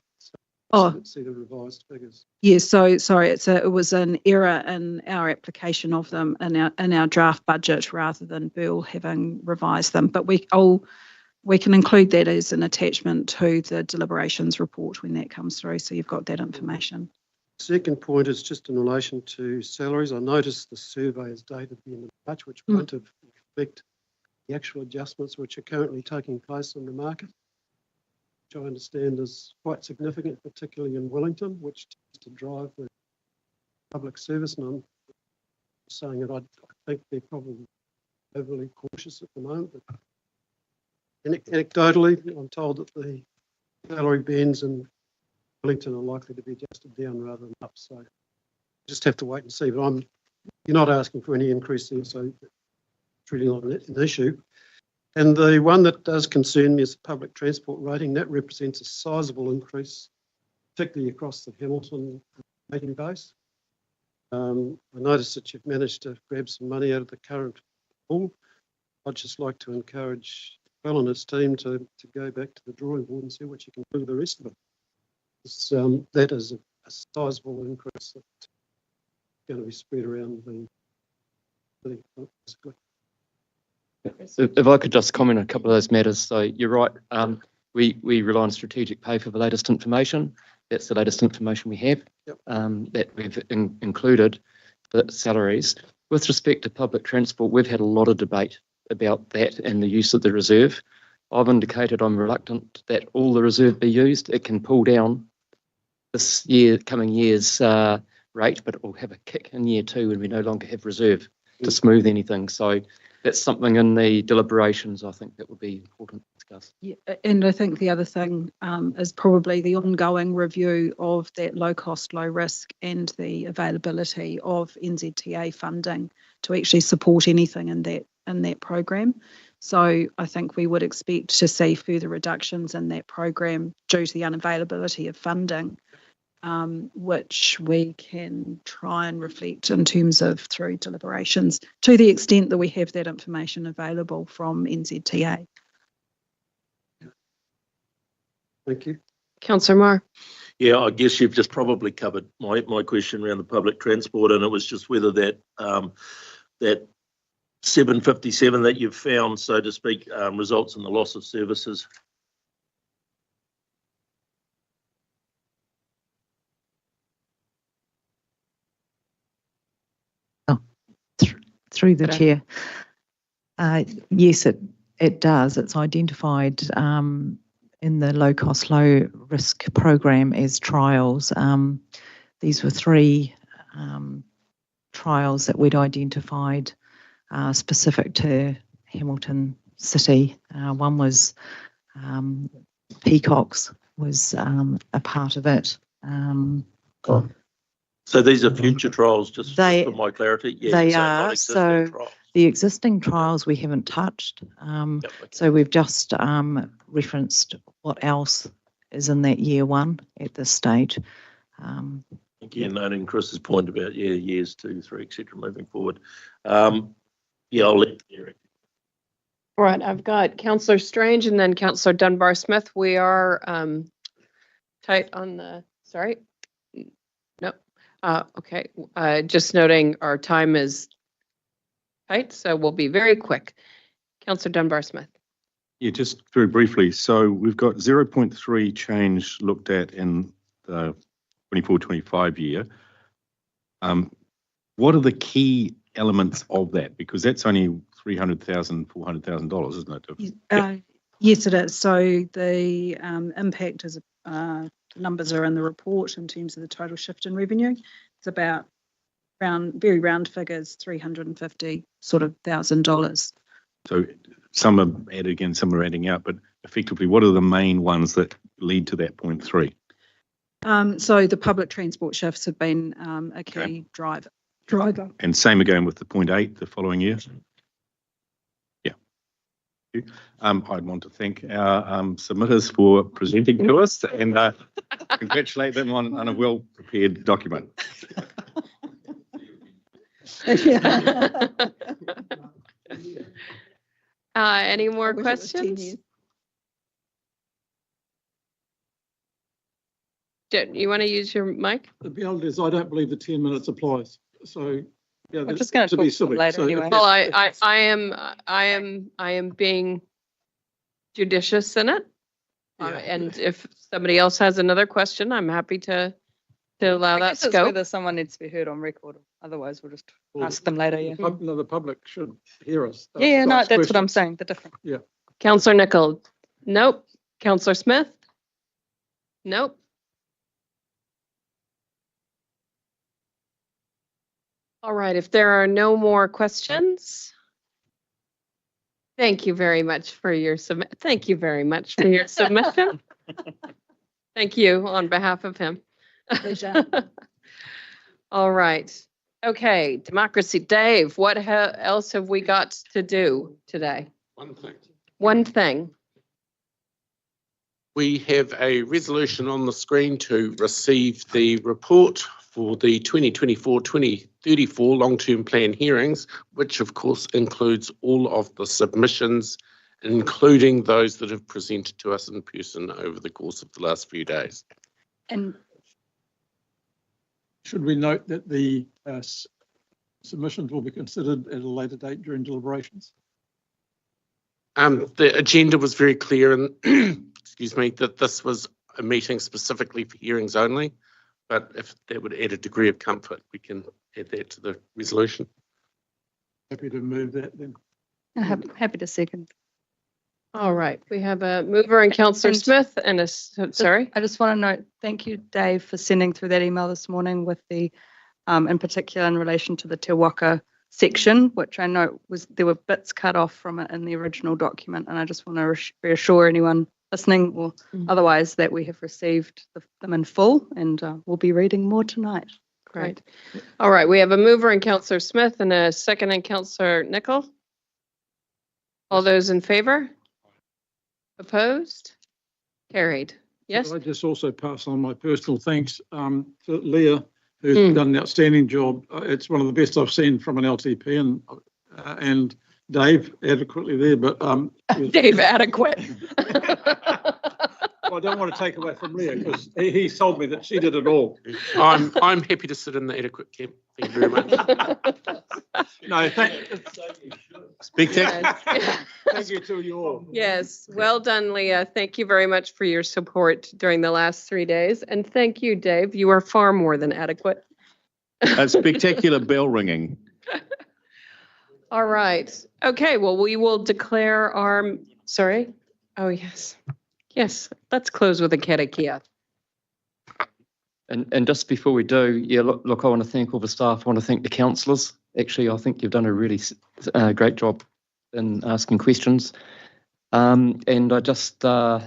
Oh, see the revised figures. Yes, so sorry, it was an error in our application of them in our draft budget rather than Bill having revised them. But we can include that as an attachment to the deliberations report when that comes through. So you've got that information. Second point is just in relation to salaries. I noticed the survey is dated the end of March, which won't have reflect the actual adjustments which are currently taking place in the market, which I understand is quite significant, particularly in Wellington, which tends to drive the public service. And I'm saying that I think they're probably overly cautious at the moment. But anecdotally, I'm told that the salary bands in Wellington are likely to be adjusted down rather than up. So just have to wait and see. But you're not asking for any increase there, so it's really not an issue. And the one that does concern me is the public transport rating. That represents a sizable increase, particularly across the Hamilton rating base. I noticed that you've managed to grab some money out of the current pool. I'd just like to encourage Bill and his team to go back to the drawing board and see what you can do with the rest of it. That is a sizable increase that's going to be spread around the city, basically. If I could just comment on a couple of those matters. So you're right, we rely on strategic pay for the latest information. That's the latest information we have. Yep. That we've included the salaries. With respect to public transport, we've had a lot of debate about that and the use of the reserve. I've indicated I'm reluctant that all the reserve be used. It can pull down this year, coming year's rate, but it will have a kick in year 2 when we no longer have reserve to smooth anything. So that's something in the deliberations I think that would be important to discuss. Yeah, and I think the other thing is probably the ongoing review of that low cost, low risk and the availability of NZTA funding to actually support anything in that program. So I think we would expect to see further reductions in that program due to the unavailability of funding, which we can try and reflect in terms of through deliberations to the extent that we have that information available from NZTA. Thank you. Councillor Marr. Yeah, I guess you've just probably covered my question around the public transport, and it was just whether that that 757 that you've found, so to speak, results in the loss of services. Through the chair. Yes, it does. It's identified in the low cost, low risk program as trials. These were 3 trials that we'd identified specific to Hamilton City. One was Peacocks was a part of it. So these are future trials, just for my clarity? Yeah, They so not are. existing So trials. the existing trials we haven't touched. So we've just referenced what else is in that year 1 at this stage. Again, noting Chris's point about years 2, 3, etc. moving forward. I'll let Eric. All right, I've got Councillor Strange and then Councillor Dunbar-Smith. We are tight on the, sorry. No. Okay, just noting our time is tight, so we'll be very quick. Councillor Dunbar-Smith. Yeah, just very briefly. So we've got 0.3 change looked at in the 24-25 year. What are the key elements of that? Because that's only $300,000, $400,000, isn't it? Yes, it is. So the impact is numbers are in the report in terms of the total shift in revenue. It's about very round figures, $350,000. So some are added in, some are adding out, but effectively, what are the main ones that lead to that 0.3? So the public transport shifts have been a key driver. And same again with the 0.8 the following year? Yeah. I'd want to thank our submitters for presenting to us and congratulate them on a well-prepared document. Any more questions? You want to use your mic? The reality is I don't believe the 10 minutes applies. So yeah, I'm just going to be talk civic. later anyway. Well, I am being judicious in it. And if somebody else has another question, I'm happy to allow that It's scope. whether someone needs to be heard on record. Otherwise, we'll just ask them later. Yeah. No, the public should hear us. Yeah, no, that's what I'm saying. The different. Yeah. Councillor Nicholl, nope. Councillor Smith, nope. All right, if there are no more questions, thank you very much for your submission. Thank you on behalf of him. All right. Okay, democracy. Dave, what else have we got to do today? One thing. We have a resolution on the screen to receive the report for the 2024-2034 long-term plan hearings, which of course includes all of the submissions, including those that have presented to us in person over the course of the last few days. And should we note that the submissions will be considered at a later date during deliberations? The agenda was very clear, and excuse me, that this was a meeting specifically for hearings only. But if that would add a degree of comfort, we can add that to the resolution. Happy to move that then. Happy to second. All right, we have a mover and Councillor And- Smith and a, sorry. I just want to note, thank you, Dave, for sending through that email this morning with the, in particular in relation to the Te Waka section, which I know there were bits cut off from it in the original document, and I just want to reassure anyone listening or otherwise that we have received them in full, and we'll be reading more tonight. Great. All right, we have a mover and Councillor Smith and a second and Councillor Nicol. All those in favour? Opposed? Carried. Yes? I just also pass on my personal thanks to Leah, who's done an outstanding job. It's one of the best I've seen from an LTP, and Dave adequately there, but Dave adequate. I don't want to take away from Leah because he told me that she did it all. I'm happy to sit in the adequate camp. Thank you very much. No, thank you to you all. Yes, well done, Leah. Thank you very much for your support during the last 3 days. And thank you, Dave. You are far more than adequate. A spectacular bell ringing. All right. Okay, well, we will declare our, sorry. Oh, yes. Yes, let's close with a karakia. And just before we do, yeah, look, I want to thank all the staff. I want to thank the councillors. Actually, I think you've done a really great job in asking questions. And I just, yeah,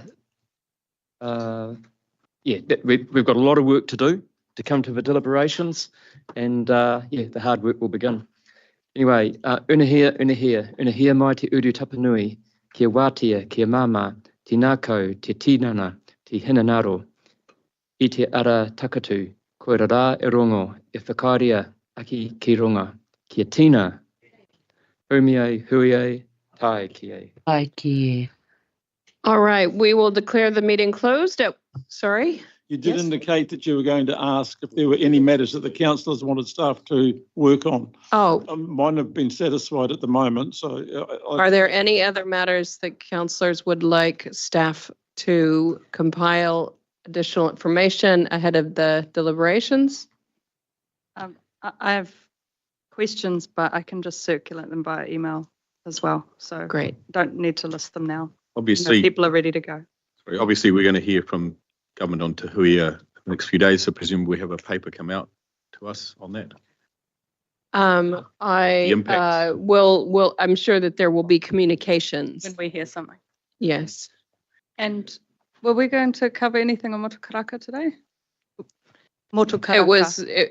we've got a lot of work to do to come to the deliberations, and yeah, the hard work will begin. Anyway, unahia mai te uru tapanui, kia wātia, kia mama, te nākau, te tinana, te hinanaro, I te ara takatu, koe rā e rongo, e whakaria aki ki ronga, kia tina, humiai, huiai, tai ki e. All right, we will declare the meeting closed. Sorry? You did indicate that you were going to ask if there were any matters that the councillors wanted staff to work on. Oh. Mine have been satisfied at the moment, so. Are there any other matters that councillors would like staff to compile additional information ahead of the deliberations? I have questions, but I can just circulate them by email as well. So great. Don't need to list them now. Obviously, people are ready to go. Sorry, obviously, we're going to hear from government on Te Hui the next few days, so presumably we have a paper come out to us on that. I will. I'm sure that there will be communications when we hear something. Yes. And were we going to cover anything on Motukaraka today? Motukaraka.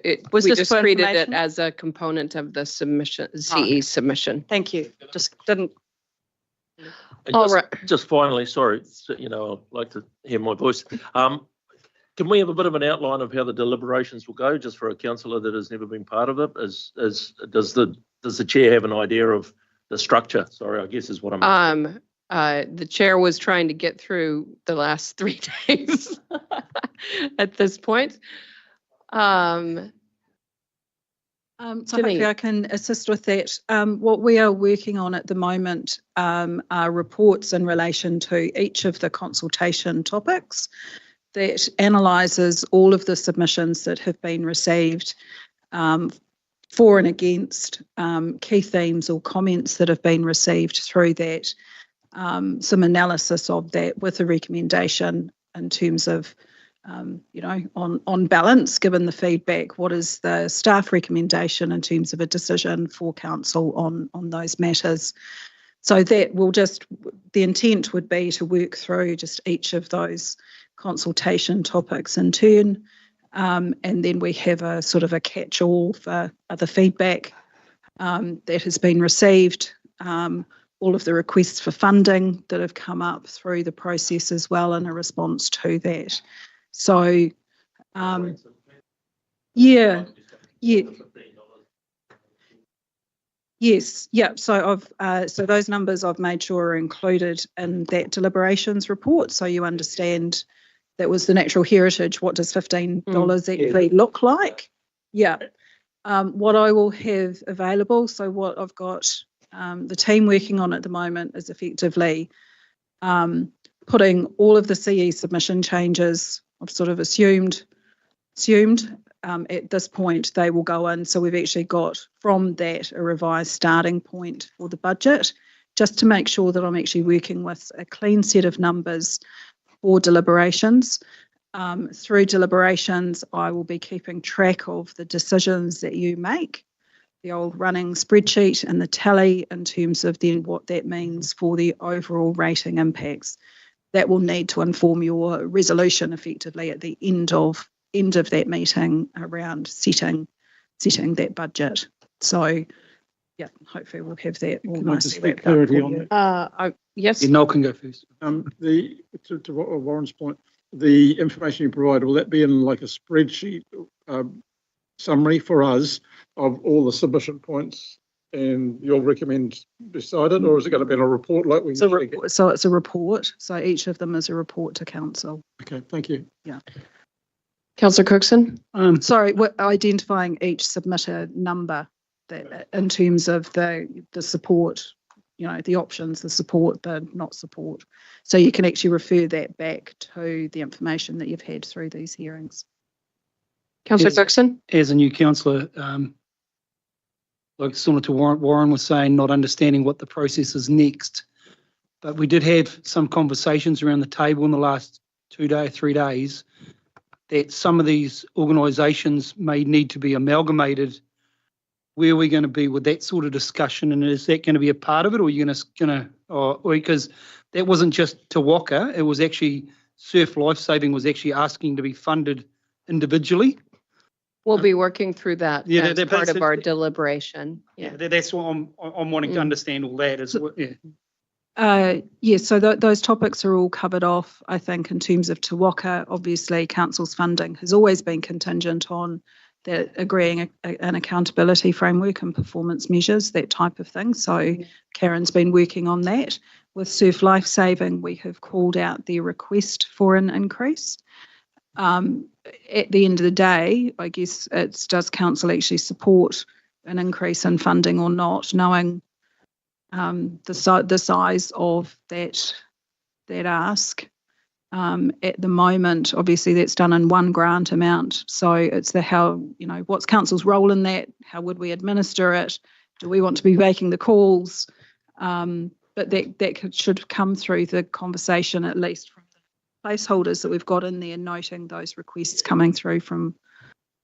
It was we just treated it as a component of the submission, CE submission. Thank you. Just didn't. All right. Just finally, sorry, you know, I'd like to hear my voice. Can we have a bit of an outline of how the deliberations will go, just for a councillor that has never been part of it? Does the chair have an idea of the structure? Sorry, I guess is what I'm. The chair was trying to get through the last 3 days at this point. So hopefully I can assist with that. What we are working on at the moment are reports in relation to each of the consultation topics that analyses all of the submissions that have been received for and against key themes or comments that have been received through that, some analysis of that with a recommendation in terms of you know, on balance, given the feedback, what is the staff recommendation in terms of a decision for council on those matters? So that will just, the intent would be to work through just each of those consultation topics in turn, and then we have a sort of a catch-all for other feedback that has been received, all of the requests for funding that have come up through the process as well in a response to that. So, yeah. Yes, yeah. So so those numbers I've made sure are included in that deliberations report. So you understand that was the natural heritage. What does $15 actually look like? Yeah. What I will have available. So what I've got the team working on at the moment is effectively putting all of the CE submission changes. I've sort of assumed at this point they will go in. So we've actually got from that a revised starting point for the budget just to make sure that I'm actually working with a clean set of numbers for deliberations. Through deliberations, I will be keeping track of the decisions that you make, the old running spreadsheet and the tally in terms of then what that means for the overall rating impacts. That will need to inform your resolution effectively at the end of that meeting around setting that budget. So, yeah, hopefully we'll have that nicely wrapped up for you. Yes. Noel can go first. To Warren's point, the information you provide, will that be in like a spreadsheet summary for us of all the submission points, and you'll recommend beside it, or is it going to be in a report like we usually get? So it's a report. So each of them is a report to council. Okay, thank you. Yeah. Councillor Cookson. Sorry, we're identifying each submitted number that in terms of the support, the options, the support, the not support. So you can actually refer that back to the information that you've had through these hearings. Councillor Cookson. As a new councillor, like similar to Warren was saying, not understanding what the process is next. But we did have some conversations around the table in the last 3 days, that some of these organisations may need to be amalgamated. Where are we going to be with that sort of discussion, and is that going to be a part of it, or are you going to, because that wasn't just Te Waka, it was actually Surf Lifesaving was actually asking to be funded individually. We'll be working through that as that's part of our deliberation. Yeah, that's what I'm wanting to understand all that as well. So those topics are all covered off, I think, in terms of Te Waka. Obviously, council's funding has always been contingent on that agreeing an accountability framework and performance measures, that type of thing. So Karen's been working on that. With Surf Lifesaving, we have called out their request for an increase. At the end of the day, I guess does council actually support an increase in funding or not, knowing the size of that ask. At the moment, obviously that's done in one grant amount. So it's what's council's role in that? How would we administer it? Do we want to be making the calls? But that should come through the conversation, at least from the placeholders that we've got in there, noting those requests coming through from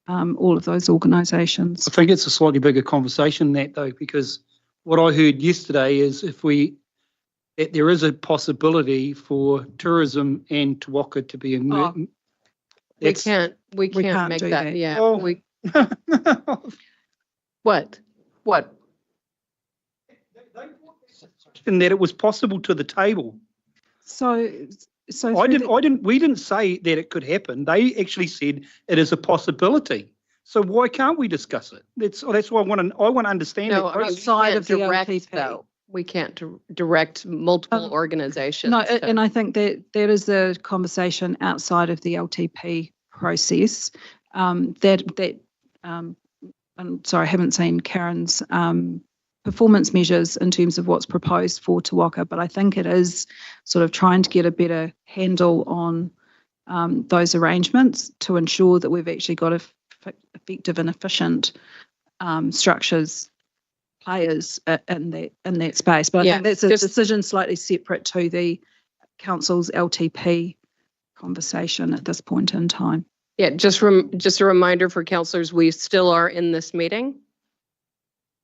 all of those organisations. I think it's a slightly bigger conversation than that, though, because what I heard yesterday is that there is a possibility for tourism and Te Waka to be we can't make that. Yeah. Oh. What? And that it was possible to the table. So we didn't say that it could happen. They actually said it is a possibility. So why can't we discuss it? That's why I want to understand. No, outside of the LTP, though. We can't direct multiple organisations. No, and I think that is the conversation outside of the LTP process. I'm sorry, I haven't seen Karen's performance measures in terms of what's proposed for Te Waka, but I think it is sort of trying to get a better handle on those arrangements to ensure that we've actually got effective and efficient structures, players in that space. But I think that's a decision slightly separate to the council's LTP conversation at this point in time. Yeah, just a reminder for councillors, we still are in this meeting.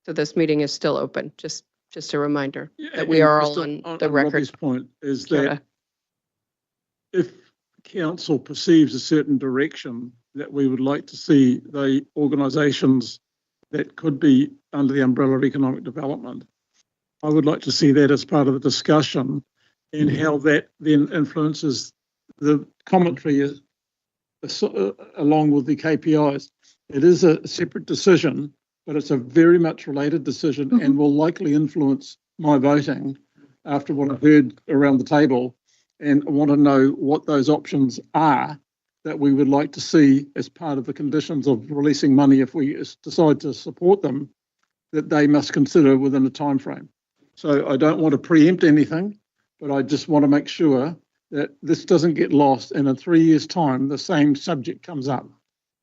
So this meeting is still open. Just a reminder that we are all on the record. Robbie's point is that if council perceives a certain direction that we would like to see the organisations that could be under the umbrella of economic development, I would like to see that as part of the discussion and how that then influences the commentary along with the KPIs. It is a separate decision, but it's a very much related decision and will likely influence my voting after what I've heard around the table, and I want to know what those options are that we would like to see as part of the conditions of releasing money if we decide to support them, that they must consider within a time frame. So I don't want to preempt anything, but I just want to make sure that this doesn't get lost and in 3 years' time the same subject comes up.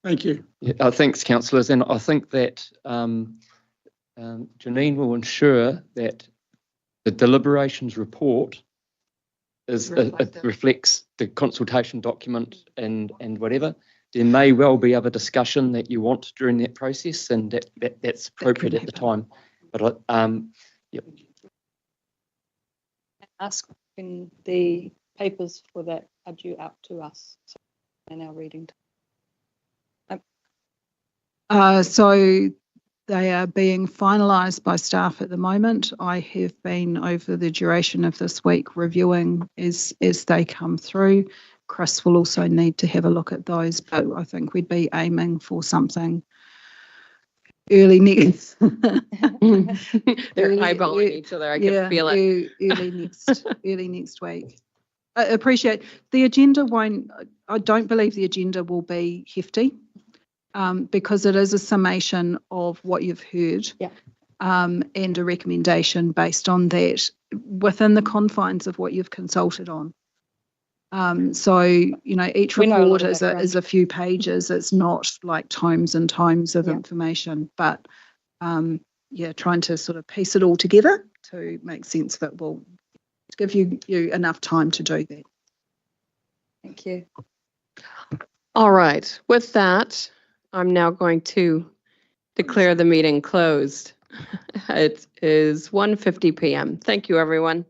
Thank you. Yeah, thanks, councillors, and I think that Janine will ensure that the deliberations report reflects the consultation document and whatever. There may well be other discussion that you want during that process, and that's appropriate at the time. But yep. Ask when the papers for that are due out to us. So they're now reading. So they are being finalised by staff at the moment. I have been over the duration of this week reviewing as they come through. Chris will also need to have a look at those, but I think we'd be aiming for something early next. They're eyeballing each other. I can feel it. Early next week. I appreciate the agenda won't. I don't believe the agenda will be hefty, because it is a summation of what you've heard, and a recommendation based on that within the confines of what you've consulted on. So, you know, each report is a few pages. It's not like tomes and tomes of information, but trying to sort of piece it all together to make sense of it will give you enough time to do that. Thank you. All right. With that, I'm now going to declare the meeting closed. It is 1:50 p.m. Thank you, everyone.